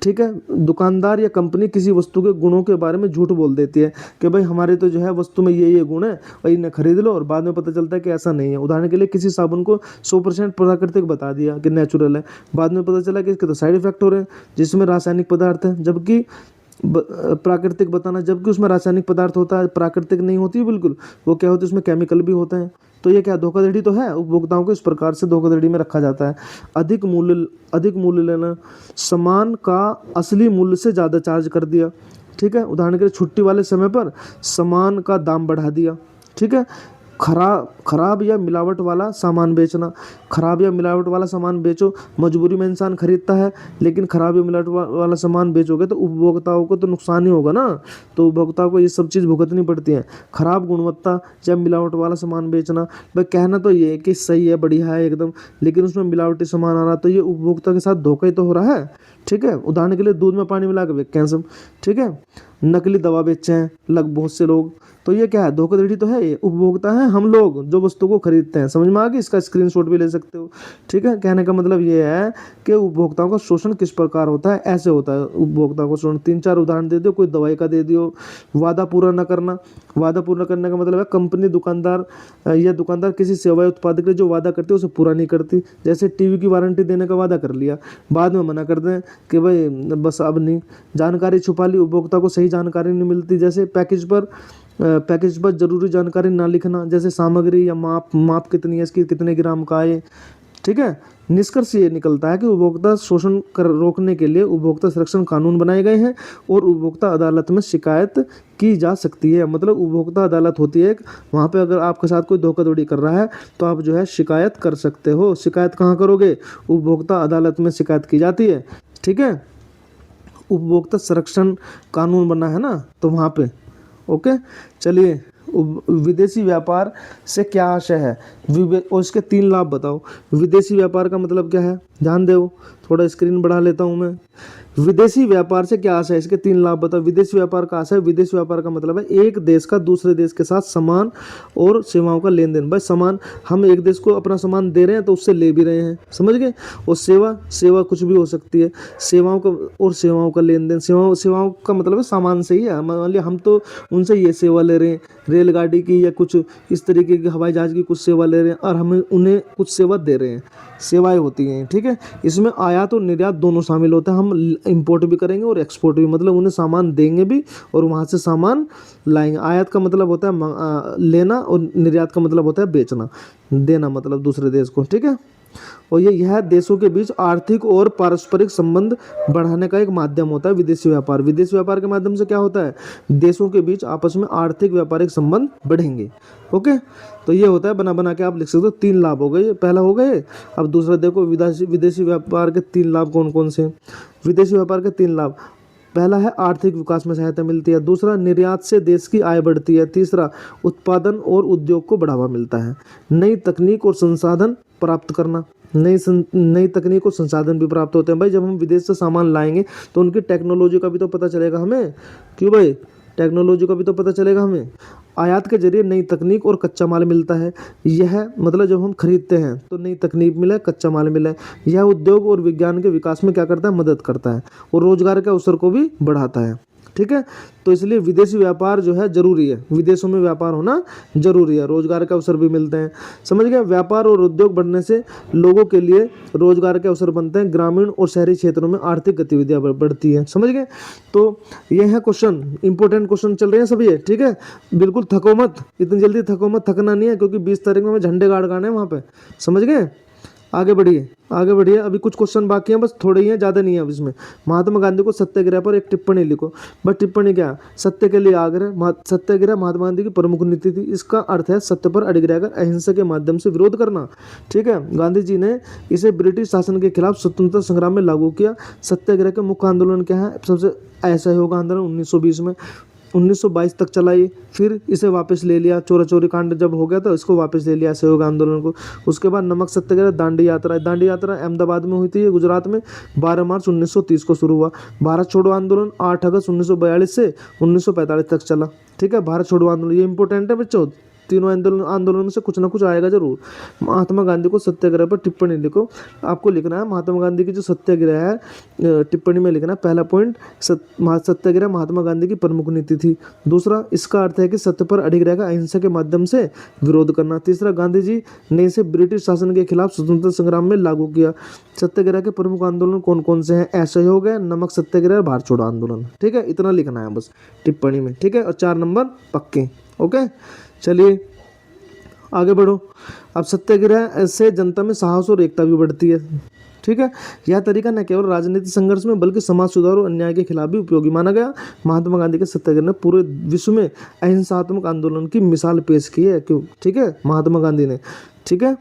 ठीक है। दुकानदार या कंपनी किसी वस्तु के गुणों के बारे में झूठ बोल देती है कि भाई हमारे तो जो है वस्तु में ये गुण है और इन्हें खरीद लो, और बाद में पता चलता है कि ऐसा नहीं है। उदाहरण के लिए किसी साबुन को 100% प्राकृतिक बता दिया कि नेचुरल है, बाद में पता चला कि इसके तो साइड इफेक्ट हो रहे हैं जिसमें रासायनिक पदार्थ है, जबकि प्राकृतिक बताना, जबकि उसमें रासायनिक पदार्थ होता है, प्राकृतिक नहीं होती बिल्कुल। वो क्या होती है? उसमें केमिकल भी होता है। तो ये क्या धोखाधड़ी तो है। उपभोक्ताओं को इस प्रकार से धोखाधड़ी में रखा जाता है। अधिक मूल्य लेना, सामान का असली मूल्य से ज़्यादा चार्ज कर दिया, ठीक है। उदाहरण के लिए छुट्टी वाले समय पर सामान का दाम बढ़ा दिया, ठीक है। खराब या मिलावट वाला सामान बेचना, खराब या मिलावट वाला सामान बेचो। मजबूरी में इंसान खरीदता है, लेकिन खराब या मिलावट वाला सामान बेचोगे तो उपभोक्ताओं को तो नुकसान ही होगा ना। तो उपभोक्ताओं को ये सब चीज़ भुगतनी पड़ती है। खराब गुणवत्ता या मिलावट वाला सामान बेचना, भाई कहना तो ये है कि सही है, बढ़िया है एकदम, लेकिन उसमें मिलावटी सामान आ रहा, तो ये उपभोक्ता के साथ धोखा ही तो हो रहा है, ठीक है। उदाहरण के लिए दूध में पानी मिला के बेचते हैं सब, ठीक है। नकली दवा बेचे हैं बहुत से लोग। तो ये क्या है, धोखाधड़ी तो है। ये उपभोक्ता है हम लोग जो वस्तु को खरीदते हैं। समझ में आ गई, इसका स्क्रीनशॉट भी ले सकते हो। ठीक है, कहने का मतलब ये है कि उपभोक्ताओं का शोषण किस प्रकार होता है, ऐसे होता है उपभोक्ता को शोषण। 3-4 उदाहरण दे दियो, कोई दवाई का दे दियो। वादा पूरा न करना, वादा पूरा करने का मतलब है कंपनी दुकानदार या दुकानदार किसी सेवा या उत्पाद के लिए जो वादा करती है उसे पूरा नहीं करती। जैसे टीवी की वारंटी देने का वादा कर लिया, बाद में मना कर दें कि भाई बस अब नहीं। जानकारी छुपा ली, उपभोक्ता को सही जानकारी नहीं मिलती। जैसे पैकेज पर जरूरी जानकारी ना लिखना, जैसे सामग्री या माप कितनी है इसकी, कितने ग्राम का है। ठीक है, निष्कर्ष ये निकलता है कि उपभोक्ता शोषण कर रोकने के लिए उपभोक्ता संरक्षण कानून बनाए गए हैं और उपभोक्ता अदालत में शिकायत की जा सकती है। मतलब उपभोक्ता अदालत होती है, वहाँ पे अगर आपके साथ कोई धोखाधड़ी कर रहा है तो आप जो है शिकायत कर सकते हो। शिकायत कहाँ करोगे, उपभोक्ता अदालत में शिकायत की जाती है। ठीक है, उपभोक्ता संरक्षण कानून बना है ना, तो वहाँ पे ओके। चलिए, विदेशी व्यापार से क्या आशय है और इसके 3 लाभ बताओ। विदेशी व्यापार का मतलब क्या है, ध्यान दो, थोड़ा स्क्रीन बढ़ा लेता हूँ मैं। विदेशी व्यापार से क्या आशय है, इसके 3 लाभ बताओ। विदेशी व्यापार का आशय, विदेशी व्यापार का मतलब है एक देश का दूसरे देश के साथ सामान और सेवाओं का लेन देन। भाई सामान, हम एक देश को अपना सामान दे रहे हैं तो उससे ले भी रहे हैं, समझ गए। और सेवा कुछ भी हो सकती है, सेवाओं का लेन देन। सेवाओं का मतलब है सामान से ही है। मान लिया हम तो उनसे ये सेवा ले रहे हैं, रेलगाड़ी की या कुछ इस तरीके की, हवाई जहाज की कुछ सेवा ले रहे हैं और हम उन्हें कुछ सेवा दे रहे हैं, सेवाएं होती हैं। ठीक है, इसमें आयात और निर्यात दोनों शामिल होते हैं। हम इंपोर्ट भी करेंगे और एक्सपोर्ट भी, मतलब उन्हें सामान देंगे भी और वहाँ से सामान लाएंगे। आयात का मतलब होता है लेना और निर्यात का मतलब होता है बेचना, देना मतलब दूसरे देश को। ठीक है, और यह देशों के बीच आर्थिक और पारस्परिक संबंध बढ़ाने का एक माध्यम होता है विदेशी व्यापार। विदेशी व्यापार के माध्यम से क्या होता है, देशों के बीच आपस में आर्थिक व्यापारिक संबंध बढ़ेंगे। ओके, तो ये होता है, बना के आप लिख सकते हो। 3 लाभ हो गए, पहला हो गए। अब दूसरा देखो, विदेशी व्यापार के 3 लाभ कौन कौन से। विदेशी व्यापार के 3 लाभ, पहला है आर्थिक विकास में सहायता मिलती है। दूसरा, निर्यात से देश की आय बढ़ती है। तीसरा, उत्पादन और उद्योग को बढ़ावा मिलता है। नई तकनीक और संसाधन प्राप्त करना, नई तकनीक और संसाधन भी प्राप्त होते हैं। भाई जब हम विदेश से सामान लाएंगे तो उनकी टेक्नोलॉजी का भी तो पता चलेगा हमें, क्यों भाई, टेक्नोलॉजी का भी तो पता चलेगा हमें। आयात के जरिए नई तकनीक और कच्चा माल मिलता है। यह मतलब जब हम खरीदते हैं तो नई तकनीक मिले, कच्चा माल मिले। यह उद्योग और विज्ञान के विकास में क्या करता है, मदद करता है और रोजगार के अवसर को भी बढ़ाता है। ठीक है, तो इसलिए विदेशी व्यापार जो है जरूरी है, विदेशों में व्यापार होना जरूरी है, रोजगार के अवसर भी मिलते हैं। समझ गए, व्यापार और उद्योग बढ़ने से लोगों के लिए रोजगार के अवसर बनते हैं, ग्रामीण और शहरी क्षेत्रों में आर्थिक गतिविधियां बढ़ती हैं। समझ गए, तो ये है क्वेश्चन, इंपॉर्टेंट क्वेश्चन चल रहे हैं सभी। ठीक है, बिल्कुल थको मत, इतनी जल्दी थको मत, थकना नहीं है, क्योंकि 20 तारीख में हमें झंडे गाड़ गाने हैं वहाँ पे। समझ गए, आगे बढ़िए। अभी कुछ क्वेश्चन बाकी हैं, बस थोड़े ही हैं, ज़्यादा नहीं है अब इसमें। महात्मा गांधी को सत्याग्रह पर एक टिप्पणी लिखो। बस टिप्पणी क्या, सत्य के लिए आग्रह। सत्याग्रह महात्मा गांधी की प्रमुख नीति थी। इसका अर्थ है सत्य पर अड़िग रहकर अहिंसा के माध्यम से विरोध करना। ठीक है, गांधी जी ने इसे ब्रिटिश शासन के खिलाफ स्वतंत्रता संग्राम में लागू किया। सत्याग्रह के मुख्य आंदोलन क्या है, सबसे असहयोग आंदोलन 1920 में, 1922 तक चलाई। फिर इसे वापस ले लिया, चोरा चोरी कांड जब हो गया तो इसको वापस ले लिया, असहयोग आंदोलन को। उसके बाद नमक सत्याग्रह, दांडी यात्रा अहमदाबाद में हुई थी, ये गुजरात में 12 मार्च 1930 को शुरू हुआ। भारत छोड़ो आंदोलन 8 अगस्त 1942 से 1945 तक चला। ठीक है, भारत छोड़ो आंदोलन ये इंपॉर्टेंट है बच्चों, तीनों आंदोलन में से कुछ ना कुछ आएगा जरूर। महात्मा गांधी को सत्याग्रह पर टिप्पणी लिखो। आपको लिखना है महात्मा गांधी की जो सत्याग्रह है टिप्पणी में लिखना है। पहला पॉइंट, सत्याग्रह महात्मा गांधी की प्रमुख नीति थी। दूसरा, इसका अर्थ है कि सत्य पर अड़िग रहकर अहिंसा के माध्यम से विरोध करना। तीसरा, गांधी जी ने इसे ब्रिटिश शासन के खिलाफ स्वतंत्रता संग्राम में लागू किया। सत्याग्रह के प्रमुख आंदोलन कौन कौन से हैं, असहयोग है, नमक सत्याग्रह, भारत छोड़ो आंदोलन। ठीक है, इतना लिखना है बस टिप्पणी में। ठीक है, और 4 नंबर पक्के। ओके, चलिए आगे बढ़ो। अब सत्याग्रह से जनता में साहस और एकता भी बढ़ती है। ठीक है, यह तरीका न केवल राजनीतिक संघर्ष में बल्कि समाज सुधार और अन्याय के खिलाफ भी उपयोगी माना गया। महात्मा गांधी के सत्याग्रह ने पूरे विश्व में अहिंसात्मक आंदोलन की मिसाल पेश की है। क्यों, ठीक है, महात्मा गांधी ने, ठीक है,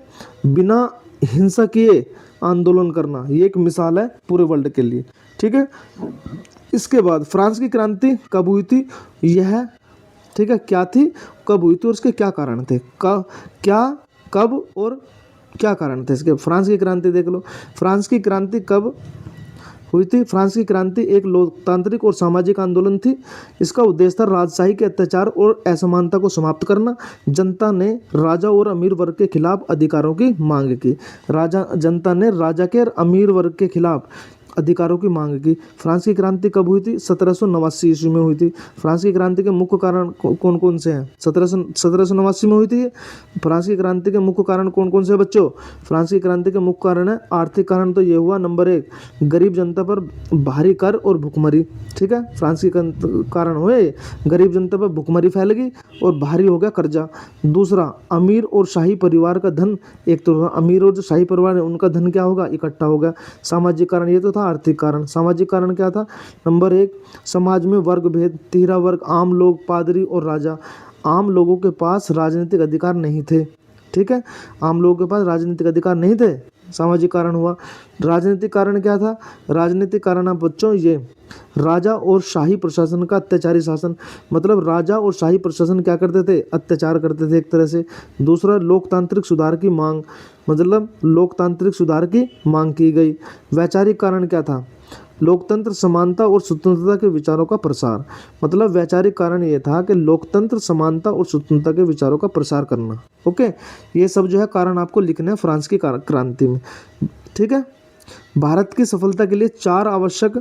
बिना हिंसा किए आंदोलन करना, ये एक मिसाल है पूरे वर्ल्ड के लिए। ठीक है, इसके बाद फ्रांस की क्रांति कब हुई थी, यह, ठीक है, क्या थी, कब हुई थी और उसके क्या कारण थे, कब और क्या कारण थे इसके। फ्रांस की क्रांति देख लो, फ्रांस की क्रांति कब हुई थी। फ्रांस की क्रांति एक लोकतांत्रिक और सामाजिक आंदोलन थी। इसका उद्देश्य था राजशाही के अत्याचार और असमानता को समाप्त करना। जनता ने राजा और अमीर वर्ग के खिलाफ अधिकारों की मांग की। जनता ने राजा के और अमीर वर्ग के खिलाफ अधिकारों की मांग की। फ्रांस की क्रांति कब हुई थी? 1789 ईस्वी में हुई थी। फ्रांस की क्रांति के मुख्य कारण कौन कौन से हैं? 1789 में हुई थी। फ्रांस की क्रांति के मुख्य कारण कौन कौन से हैं बच्चों? फ्रांस की क्रांति के मुख्य कारण है आर्थिक कारण, तो ये हुआ नंबर 1 गरीब जनता पर भारी कर और भुखमरी। ठीक है, फ्रांस की कारण हुए गरीब जनता पर भुखमरी फैल गई और भारी हो गया कर्जा। दूसरा, अमीर और शाही परिवार का धन, एक तो अमीर और जो शाही परिवार है उनका धन क्या होगा? इकट्ठा होगा। सामाजिक कारण ये तो था। आर्थिक कारण, सामाजिक कारण क्या था? नंबर 1 समाज में वर्ग भेद। तीसरा वर्ग आम लोग, पादरी और राजा। आम लोगों के पास राजनीतिक अधिकार नहीं थे। ठीक है, आम लोगों के पास राजनीतिक अधिकार नहीं थे, सामाजिक कारण हुआ। राजनीतिक कारण क्या था? राजनीतिक कारण आप बच्चों ये राजा और शाही प्रशासन का अत्याचारी शासन, मतलब राजा और शाही प्रशासन क्या करते थे? अत्याचार करते थे एक तरह से। दूसरा, लोकतांत्रिक सुधार की मांग, मतलब लोकतांत्रिक सुधार की मांग की गई। वैचारिक कारण क्या था? लोकतंत्र, समानता और स्वतंत्रता के विचारों का प्रसार, मतलब वैचारिक कारण ये था कि लोकतंत्र, समानता और स्वतंत्रता के विचारों का प्रसार करना। ओके, ये सब जो है कारण आपको लिखने हैं फ्रांस की क्रांति में। ठीक है, भारत की सफलता के लिए 4 आवश्यक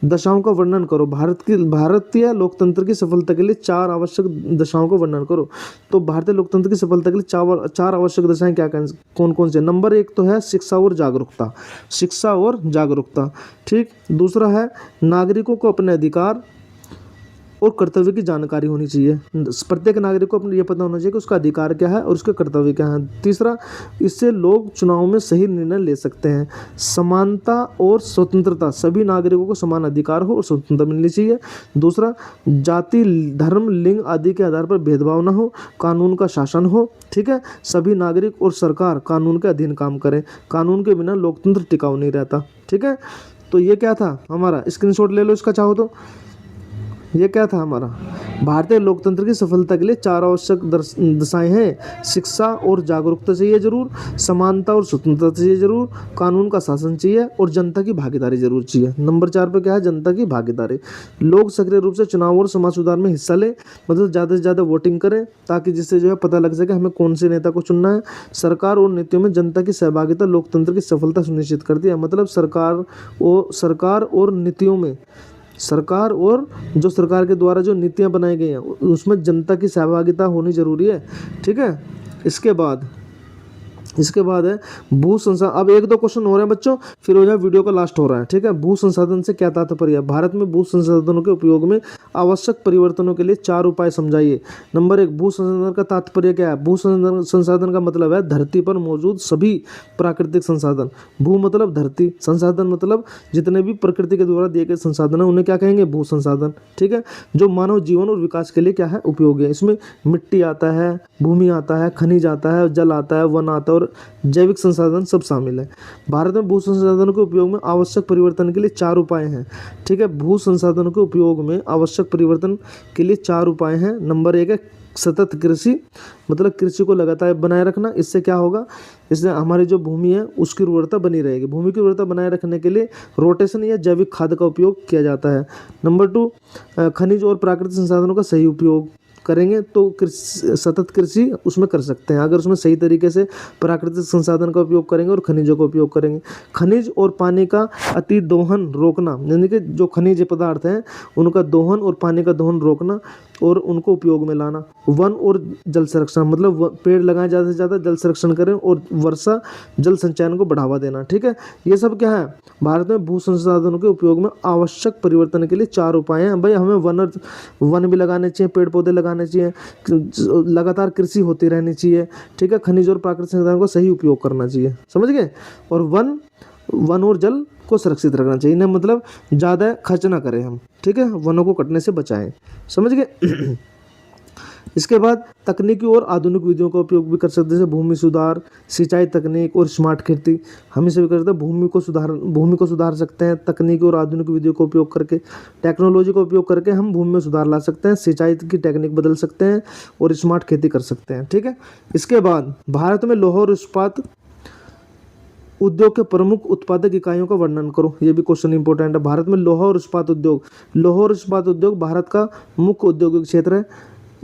दशाओं का वर्णन करो। भारतीय लोकतंत्र की सफलता के लिए 4 आवश्यक दशाओं का वर्णन करो। तो भारतीय लोकतंत्र की सफलता के लिए 4 आवश्यक दशाएं क्या कौन कौन से? नंबर 1 तो है शिक्षा और जागरूकता, शिक्षा और जागरूकता। ठीक, दूसरा है नागरिकों को अपने अधिकार और कर्तव्य की जानकारी होनी चाहिए। प्रत्येक नागरिक को अपने ये पता होना चाहिए कि उसका अधिकार क्या है और उसके कर्तव्य क्या है। तीसरा, इससे लोग चुनाव में सही निर्णय ले सकते हैं। समानता और स्वतंत्रता, सभी नागरिकों को समान अधिकार हो और स्वतंत्रता मिलनी चाहिए। दूसरा, जाति, धर्म, लिंग आदि के आधार पर भेदभाव न हो, कानून का शासन हो। ठीक है, सभी नागरिक और सरकार कानून के अधीन काम करें। कानून के बिना लोकतंत्र टिकाऊ नहीं रहता। ठीक है, तो ये क्या था हमारा, स्क्रीनशॉट ले लो इसका चाहो तो। ये क्या था हमारा? भारतीय लोकतंत्र की सफलता के लिए 4 आवश्यक दशाएं हैं। शिक्षा और जागरूकता चाहिए जरूर, समानता और स्वतंत्रता चाहिए जरूर, कानून का शासन चाहिए और जनता की भागीदारी जरूर चाहिए। नंबर 4 पे क्या है? जनता की भागीदारी। लोग सक्रिय रूप से चुनाव और समाज सुधार में हिस्सा लें, मतलब ज़्यादा से ज़्यादा वोटिंग करें ताकि जिससे जो है पता लग सके हमें कौन से नेता को चुनना है। सरकार और नीतियों में जनता की सहभागिता लोकतंत्र की सफलता सुनिश्चित करती है, मतलब सरकार और नीतियों में, सरकार और जो सरकार के द्वारा जो नीतियां बनाई गई हैं उसमें जनता की सहभागिता होनी जरूरी है। ठीक है, इसके बाद है भू संसाधन। अब 1-2 क्वेश्चन हो रहे हैं बच्चों, फिर हो जाए वीडियो का लास्ट हो रहा है। ठीक है, भू संसाधन से क्या तात्पर्य है? भारत में भू संसाधनों के उपयोग में आवश्यक परिवर्तनों के लिए 4 उपाय समझाइए। नंबर 1, भू संसाधन का तात्पर्य क्या है? भू संसाधन का मतलब है धरती पर मौजूद सभी प्राकृतिक संसाधन। भू मतलब धरती, संसाधन मतलब जितने भी प्रकृति के द्वारा दिए गए संसाधन है उन्हें क्या कहेंगे? भू संसाधन। ठीक है, जो मानव जीवन और विकास के लिए क्या है? उपयोगी है। इसमें मिट्टी आता है, भूमि आता है, खनिज आता है, जल आता है, वन आता है और जैविक संसाधन सब शामिल है। भारत में भू संसाधनों के उपयोग में आवश्यक परिवर्तन के लिए 4 उपाय हैं। ठीक है, भू संसाधनों के उपयोग में आवश्यक परिवर्तन के लिए 4 उपाय हैं। नंबर 1 है सतत कृषि, मतलब कृषि को लगातार बनाए रखना। इससे क्या होगा? इससे हमारी जो भूमि है उसकी उर्वरता बनी रहेगी। भूमि की उर्वरता बनाए रखने के लिए रोटेशन या जैविक खाद का उपयोग किया जाता है। नंबर 2, खनिज और प्राकृतिक संसाधनों का सही उपयोग करेंगे तो सतत कृषि उसमें कर सकते हैं, अगर उसमें सही तरीके से प्राकृतिक संसाधन का उपयोग करेंगे और खनिजों का उपयोग करेंगे। खनिज और पानी का अति दोहन रोकना, यानी कि जो खनिज पदार्थ हैं उनका दोहन और पानी का दोहन रोकना और उनको उपयोग में लाना। वन और जल संरक्षण, मतलब पेड़ लगाएं, ज़्यादा से ज़्यादा जल संरक्षण करें और वर्षा जल संचयन को बढ़ावा देना। ठीक है, ये सब क्या है? भारत में भू संसाधनों के उपयोग में आवश्यक परिवर्तन के लिए 4 उपाय हैं। भाई हमें वन भी लगाने चाहिए, पेड़ पौधे लगाने चाहिए, लगातार कृषि होती रहनी चाहिए। ठीक है, खनिज और प्राकृतिक संसाधनों का सही उपयोग करना चाहिए, समझ गए? और वन और जल को सुरक्षित रखना चाहिए, इन्हें मतलब ज़्यादा खर्च ना करें हम। ठीक है, वनों को कटने से बचाएं, समझ गए? इसके बाद तकनीकी और आधुनिक विधियों का उपयोग भी कर सकते हैं, जैसे भूमि सुधार, सिंचाई तकनीक और स्मार्ट खेती। हम इसे भी करते हैं, भूमि को सुधार सकते हैं तकनीकी और आधुनिक विधियों का उपयोग करके। टेक्नोलॉजी का उपयोग करके हम भूमि में सुधार ला सकते हैं, सिंचाई की टेक्निक बदल सकते हैं और स्मार्ट खेती कर सकते हैं। ठीक है, इसके बाद भारत में लोहा और इस्पात उद्योग के प्रमुख उत्पादक इकाइयों का वर्णन करो। ये भी क्वेश्चन इंपॉर्टेंट है। भारत में लोहा और इस्पात उद्योग, लोहा और इस्पात उद्योग भारत का मुख्य औद्योगिक क्षेत्र है।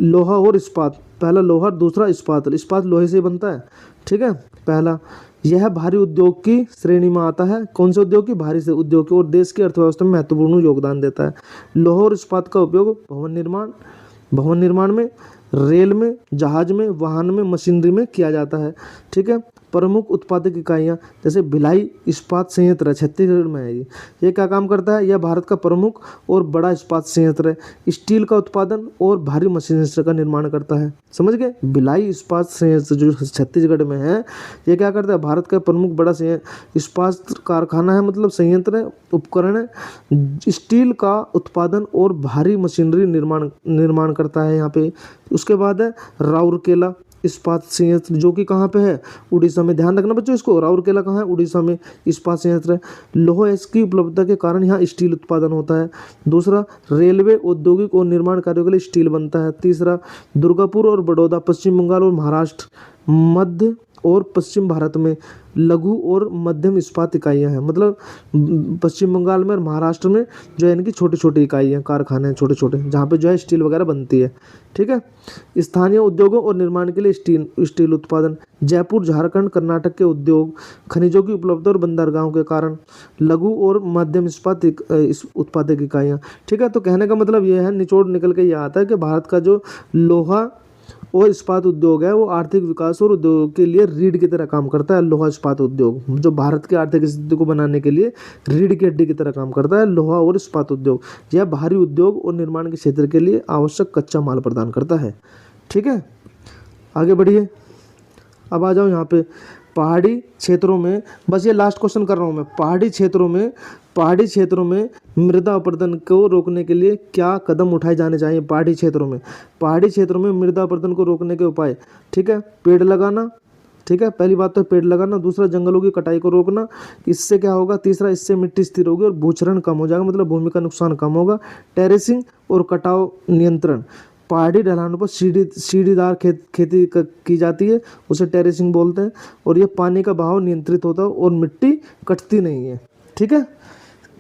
लोहा और इस्पात, पहला लोहा दूसरा इस्पात, इस्पात लोहे से बनता है, ठीक है। पहला, यह भारी उद्योग की श्रेणी में आता है। कौन से उद्योग की? भारी से उद्योग की, और देश की अर्थव्यवस्था में महत्वपूर्ण योगदान देता है। लोहा और इस्पात का उपयोग भवन निर्माण में, रेल में, जहाज में, वाहन में, मशीनरी में किया जाता है, ठीक है। प्रमुख उत्पादक इकाइयाँ जैसे भिलाई इस्पात संयंत्र छत्तीसगढ़ में है। ये क्या काम करता है? यह भारत का प्रमुख और बड़ा इस्पात संयंत्र है। स्टील का उत्पादन और भारी मशीनरी का निर्माण करता है। समझ गए? भिलाई इस्पात संयंत्र जो छत्तीसगढ़ में है, ये क्या करता है? भारत का प्रमुख बड़ा इस्पात कारखाना है, मतलब संयंत्र है, उपकरण है। स्टील का उत्पादन और भारी मशीनरी निर्माण करता है यहाँ पे। उसके बाद है राउरकेला इस्पात संयंत्र, जो कि कहाँ पे है? उड़ीसा में। ध्यान रखना बच्चों इसको, राउरकेला कहाँ है? उड़ीसा में इस्पात संयंत्र है। लोहा इसकी उपलब्धता के कारण यहाँ स्टील उत्पादन होता है। दूसरा, रेलवे, औद्योगिक और निर्माण कार्यों के लिए स्टील बनता है। तीसरा, दुर्गापुर और बड़ौदा पश्चिम बंगाल और महाराष्ट्र, मध्य और पश्चिम भारत में लघु और मध्यम इस्पात इकाइयाँ हैं। मतलब पश्चिम बंगाल में और महाराष्ट्र में जो है इनकी छोटी छोटी इकाइयाँ, कारखाने हैं छोटे छोटे, जहाँ पे जो है स्टील वगैरह बनती है, ठीक है। स्थानीय उद्योगों और निर्माण के लिए स्टील उत्पादन, जयपुर, झारखंड, कर्नाटक के उद्योग, खनिजों की उपलब्धता और बंदरगाहों के कारण लघु और मध्यम इस्पात उत्पादक इकाइयाँ, ठीक है। तो कहने का मतलब ये है, निचोड़ निकल के ये आता है कि भारत का जो लोहा और इस्पात उद्योग है वो आर्थिक विकास और उद्योग के लिए रीढ़ की तरह काम करता है। लोहा इस्पात उद्योग जो भारत की आर्थिक स्थिति को बनाने के लिए रीढ़ की हड्डी की तरह काम करता है। लोहा और इस्पात उद्योग यह भारी उद्योग और निर्माण के क्षेत्र के लिए आवश्यक कच्चा माल प्रदान करता है, ठीक है। आगे बढ़िए, अब आ जाओ यहाँ पे पहाड़ी क्षेत्रों में, बस ये लास्ट क्वेश्चन कर रहा हूँ मैं। पहाड़ी क्षेत्रों में मृदा अपरदन को रोकने के लिए क्या कदम उठाए जाने चाहिए? पहाड़ी क्षेत्रों में मृदा अपरदन को रोकने के उपाय, ठीक है। पेड़ लगाना, ठीक है, पहली बात तो पेड़ लगाना। दूसरा, जंगलों की कटाई को रोकना, इससे क्या होगा? तीसरा, इससे मिट्टी स्थिर होगी और भूक्षरण कम हो जाएगा, मतलब भूमि का नुकसान कम होगा। टेरेसिंग और कटाव नियंत्रण, पहाड़ी ढलानों पर सीढ़ीदार खेती की जाती है, उसे टेरेसिंग बोलते हैं। और ये पानी का बहाव नियंत्रित होता है और मिट्टी कटती नहीं है, ठीक है।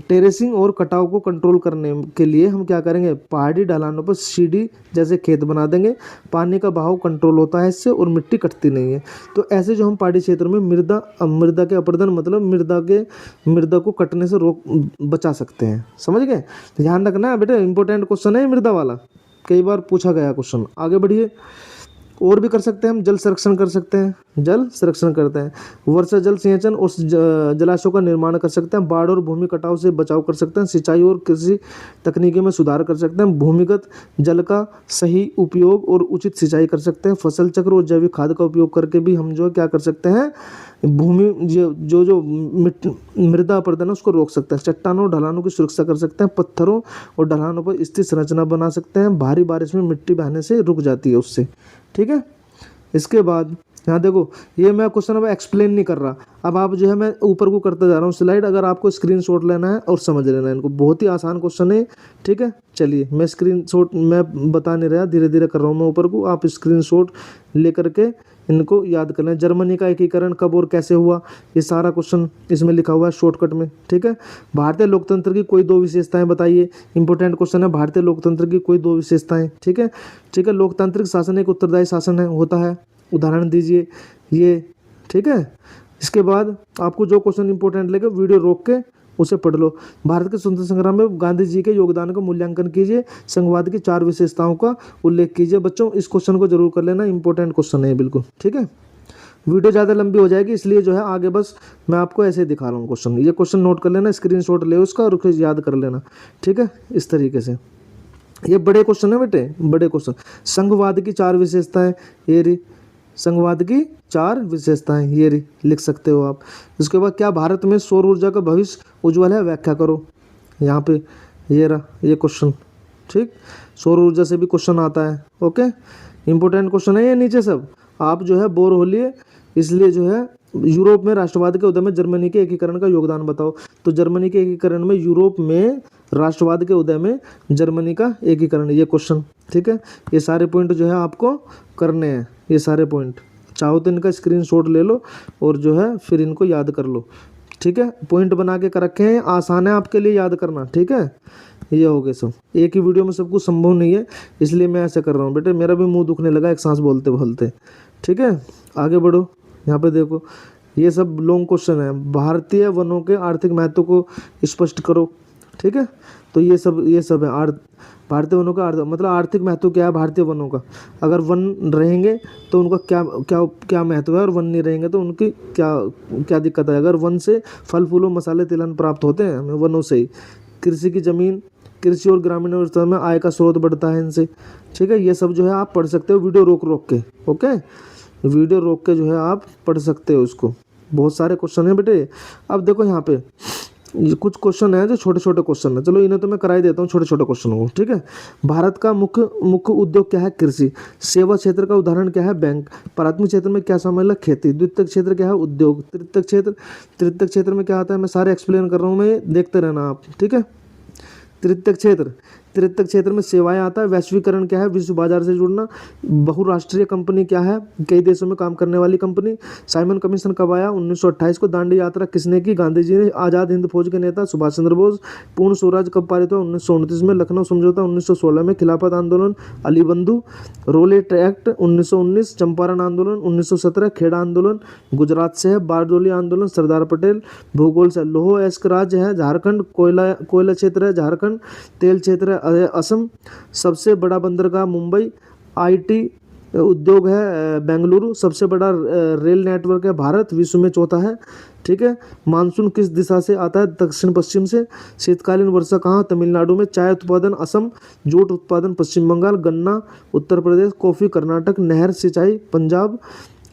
टेरेसिंग और कटाव को कंट्रोल करने के लिए हम क्या करेंगे? पहाड़ी ढलानों पर सीढ़ी जैसे खेत बना देंगे, पानी का बहाव कंट्रोल होता है इससे और मिट्टी कटती नहीं है। तो ऐसे जो हम पहाड़ी क्षेत्र में मृदा के अपरदन मतलब मृदा को कटने से बचा सकते हैं। समझ गए? ध्यान रखना बेटा, इंपॉर्टेंट क्वेश्चन है मृदा वाला, कई बार पूछा गया क्वेश्चन। आगे बढ़िए, और भी कर सकते हैं हम, जल संरक्षण कर सकते हैं, जल संरक्षण करते हैं, वर्षा जल संचयन और जलाशयों का निर्माण कर सकते हैं, बाढ़ और भूमि कटाव से बचाव कर सकते हैं, सिंचाई और कृषि तकनीकी में सुधार कर सकते हैं, भूमिगत जल का सही उपयोग और उचित सिंचाई कर सकते हैं, फसल चक्र और जैविक खाद का उपयोग करके भी हम जो है क्या कर सकते हैं? भूमि जो मृदा अपरदन है उसको रोक सकते हैं। चट्टानों और ढलानों की सुरक्षा कर सकते हैं, पत्थरों और ढलानों पर स्थिर संरचना बना सकते हैं, भारी बारिश में मिट्टी बहने से रुक जाती है उससे, ठीक है। इसके बाद यहाँ देखो, ये मैं क्वेश्चन अब एक्सप्लेन नहीं कर रहा, अब आप जो है मैं ऊपर को करता जा रहा हूँ स्लाइड, अगर आपको स्क्रीनशॉट लेना है और समझ लेना है इनको, बहुत ही आसान क्वेश्चन है, ठीक है। चलिए, मैं स्क्रीनशॉट मैं बता नहीं रहा, धीरे धीरे कर रहा हूँ मैं ऊपर को, आप स्क्रीनशॉट लेकर के इनको याद कर लें। जर्मनी का एकीकरण कब और कैसे हुआ, ये सारा क्वेश्चन इसमें लिखा हुआ है शॉर्टकट में, ठीक है। भारतीय लोकतंत्र की कोई 2 विशेषताएं बताइए, इंपॉर्टेंट क्वेश्चन है। भारतीय लोकतंत्र की कोई 2 विशेषताएं, ठीक है, ठीक है। लोकतांत्रिक शासन एक उत्तरदायी शासन है, होता है, उदाहरण दीजिए ये, ठीक है। इसके बाद आपको जो क्वेश्चन इंपॉर्टेंट लगे वीडियो रोक के उसे पढ़ लो। भारत के स्वतंत्रता संग्राम में गांधी जी के योगदान का मूल्यांकन कीजिए, संघवाद की 4 विशेषताओं का उल्लेख कीजिए। बच्चों इस क्वेश्चन को जरूर कर लेना, इंपॉर्टेंट क्वेश्चन है बिल्कुल, ठीक है। वीडियो ज़्यादा लंबी हो जाएगी इसलिए जो है आगे बस मैं आपको ऐसे ही दिखा रहा हूँ क्वेश्चन। ये क्वेश्चन नोट कर लेना, स्क्रीनशॉट ले उसका और उसे याद कर लेना, ठीक है। इस तरीके से ये बड़े क्वेश्चन है बेटे, बड़े क्वेश्चन। संघवाद की 4 विशेषताएं, ये रही संघवाद की 4 विशेषताएं, ये रही, लिख सकते हो आप। इसके बाद क्या भारत में सौर ऊर्जा का भविष्य उज्ज्वल है, व्याख्या करो। यहाँ पे ये रहा ये क्वेश्चन, ठीक। सौर ऊर्जा से भी क्वेश्चन आता है, ओके, इंपॉर्टेंट क्वेश्चन है ये नीचे सब। आप जो है बोर हो लिए, इसलिए जो है यूरोप में राष्ट्रवाद के उदय में जर्मनी के एकीकरण का योगदान बताओ। तो जर्मनी के एकीकरण में, यूरोप में राष्ट्रवाद के उदय में जर्मनी का एकीकरण, ये क्वेश्चन, ठीक है। ये सारे पॉइंट जो है आपको करने हैं, ये सारे पॉइंट चाहो तो इनका स्क्रीनशॉट ले लो और जो है फिर इनको याद कर लो, ठीक है। पॉइंट बना के कर रखे हैं, आसान है आपके लिए याद करना, ठीक है। ये हो गए सब, एक ही वीडियो में सब कुछ संभव नहीं है, इसलिए मैं ऐसे कर रहा हूँ बेटे। मेरा भी मुंह दुखने लगा एक सांस बोलते बोलते, ठीक है। आगे बढ़ो, यहाँ पे देखो ये सब लॉन्ग क्वेश्चन है। भारतीय वनों के आर्थिक महत्व को स्पष्ट करो, ठीक है। तो ये सब है भारतीय वनों का मतलब आर्थिक महत्व क्या है भारतीय वनों का। अगर वन रहेंगे तो उनका क्या क्या क्या महत्व है, और वन नहीं रहेंगे तो उनकी क्या क्या दिक्कत है। अगर वन से फल फूलों मसाले तिलहन प्राप्त होते हैं हमें वनों से ही। कृषि की जमीन, कृषि और ग्रामीण अर्थव्यवस्था में आय का स्रोत बढ़ता है इनसे, ठीक है। ये सब जो है आप पढ़ सकते हो वीडियो रोक के, ओके। वीडियो रोक के जो है आप पढ़ सकते हो इसको। बहुत सारे क्वेश्चन है बेटे। अब देखो यहाँ पे ये कुछ क्वेश्चन है जो छोटे छोटे क्वेश्चन है, चलो इन्हें तो मैं करा ही देता हूँ छोटे छोटे क्वेश्चनों को, ठीक है। भारत का मुख्य उद्योग क्या है, कृषि। सेवा क्षेत्र का उदाहरण क्या है, बैंक। प्राथमिक क्षेत्र में क्या शामिल है, खेती। द्वितीयक क्षेत्र क्या है, उद्योग। तृतीयक क्षेत्र में क्या आता है, मैं सारे एक्सप्लेन कर रहा हूँ, मैं देखते रहना आप, ठीक है। तृतीयक क्षेत्र में सेवाएं आता है। वैश्वीकरण क्या है, विश्व बाजार से जुड़ना। बहुराष्ट्रीय कंपनी क्या है, कई देशों में काम करने वाली कंपनी। साइमन कमीशन कब आया, 1928 को। दांडी यात्रा किसने की, गांधी जी ने। आजाद हिंद फौज के नेता सुभाष चंद्र बोस। पूर्ण स्वराज कब पारित हुआ, 1929 में। लखनऊ समझौता 1916 में। खिलाफत आंदोलन अली बंधु। Roulette act 1919। चंपारण आंदोलन 1917। खेड़ा आंदोलन गुजरात से है। बारडोली आंदोलन सरदार पटेल। भूगोल से लौह अयस्क राज्य है झारखंड। कोयला क्षेत्र है झारखंड। तेल क्षेत्र है असम। सबसे बड़ा बंदरगाह मुंबई। आईटी उद्योग है बेंगलुरु। सबसे बड़ा रेल नेटवर्क है भारत, विश्व में चौथा है, ठीक है। मानसून किस दिशा से आता है, दक्षिण पश्चिम से। शीतकालीन वर्षा कहाँ, तमिलनाडु में। चाय उत्पादन असम। जूट उत्पादन पश्चिम बंगाल। गन्ना उत्तर प्रदेश। कॉफी कर्नाटक। नहर सिंचाई पंजाब।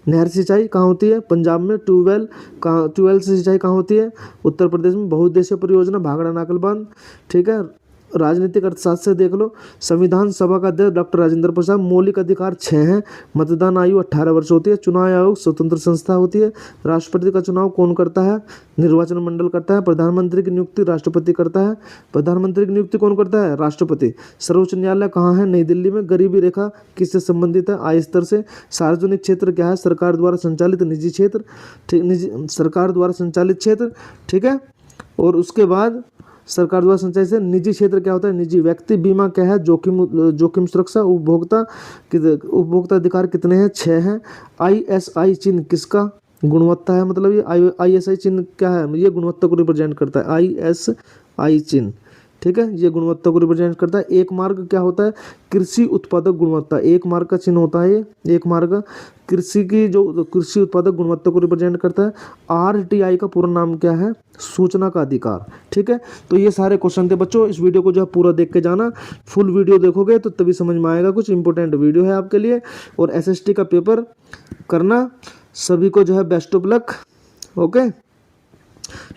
नहर सिंचाई कहाँ होती है, पंजाब में। ट्यूबवेल से सिंचाई कहाँ होती है, उत्तर प्रदेश में। बहुउद्देशीय परियोजना भाखड़ा नाकल बांध, ठीक है। राजनीतिक अर्थशास्त्र से देख लो। संविधान सभा का अध्यक्ष डॉक्टर राजेंद्र प्रसाद। मौलिक अधिकार 6 हैं। मतदान आयु 18 वर्ष होती है। चुनाव आयोग स्वतंत्र संस्था होती है। राष्ट्रपति का चुनाव कौन करता है, निर्वाचन मंडल करता है। प्रधानमंत्री की नियुक्ति राष्ट्रपति करता है। प्रधानमंत्री की नियुक्ति कौन करता है, राष्ट्रपति। सर्वोच्च न्यायालय कहाँ है, नई दिल्ली में। गरीबी रेखा किससे संबंधित है, आय स्तर से। सार्वजनिक क्षेत्र क्या है, सरकार द्वारा संचालित। निजी क्षेत्र, ठीक, सरकार द्वारा संचालित क्षेत्र, ठीक है। और उसके बाद सरकार द्वारा संचालित से निजी क्षेत्र क्या होता है, निजी। व्यक्ति बीमा क्या है, जोखिम सुरक्षा। उपभोक्ता अधिकार कितने हैं, 6 हैं। ISI चिन्ह किसका, गुणवत्ता है, मतलब ये ISI चिन्ह क्या है, ये गुणवत्ता को रिप्रेजेंट करता है। ISI चिन्ह, ठीक है, ये गुणवत्ता को रिप्रेजेंट करता है। एक मार्ग क्या होता है, कृषि उत्पादक गुणवत्ता। एक मार्ग का चिन्ह होता है ये, एक मार्ग। कृषि की जो कृषि उत्पादक गुणवत्ता को रिप्रेजेंट करता है। RTI का पूरा नाम क्या है, सूचना का अधिकार, ठीक है। तो ये सारे क्वेश्चन थे बच्चों। इस वीडियो को जो है पूरा देख के जाना, फुल वीडियो देखोगे तो तभी समझ में आएगा। कुछ इंपॉर्टेंट वीडियो है आपके लिए। और SST का पेपर करना। सभी को जो है best of luck, okay.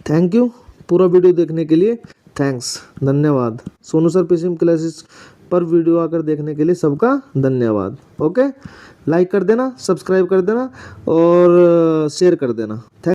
Thank you पूरा वीडियो देखने के लिए, थैंक्स, धन्यवाद। सोनू सर पीसीएम क्लासेस पर वीडियो आकर देखने के लिए सबका धन्यवाद, ओके। लाइक कर देना, सब्सक्राइब कर देना और शेयर कर देना।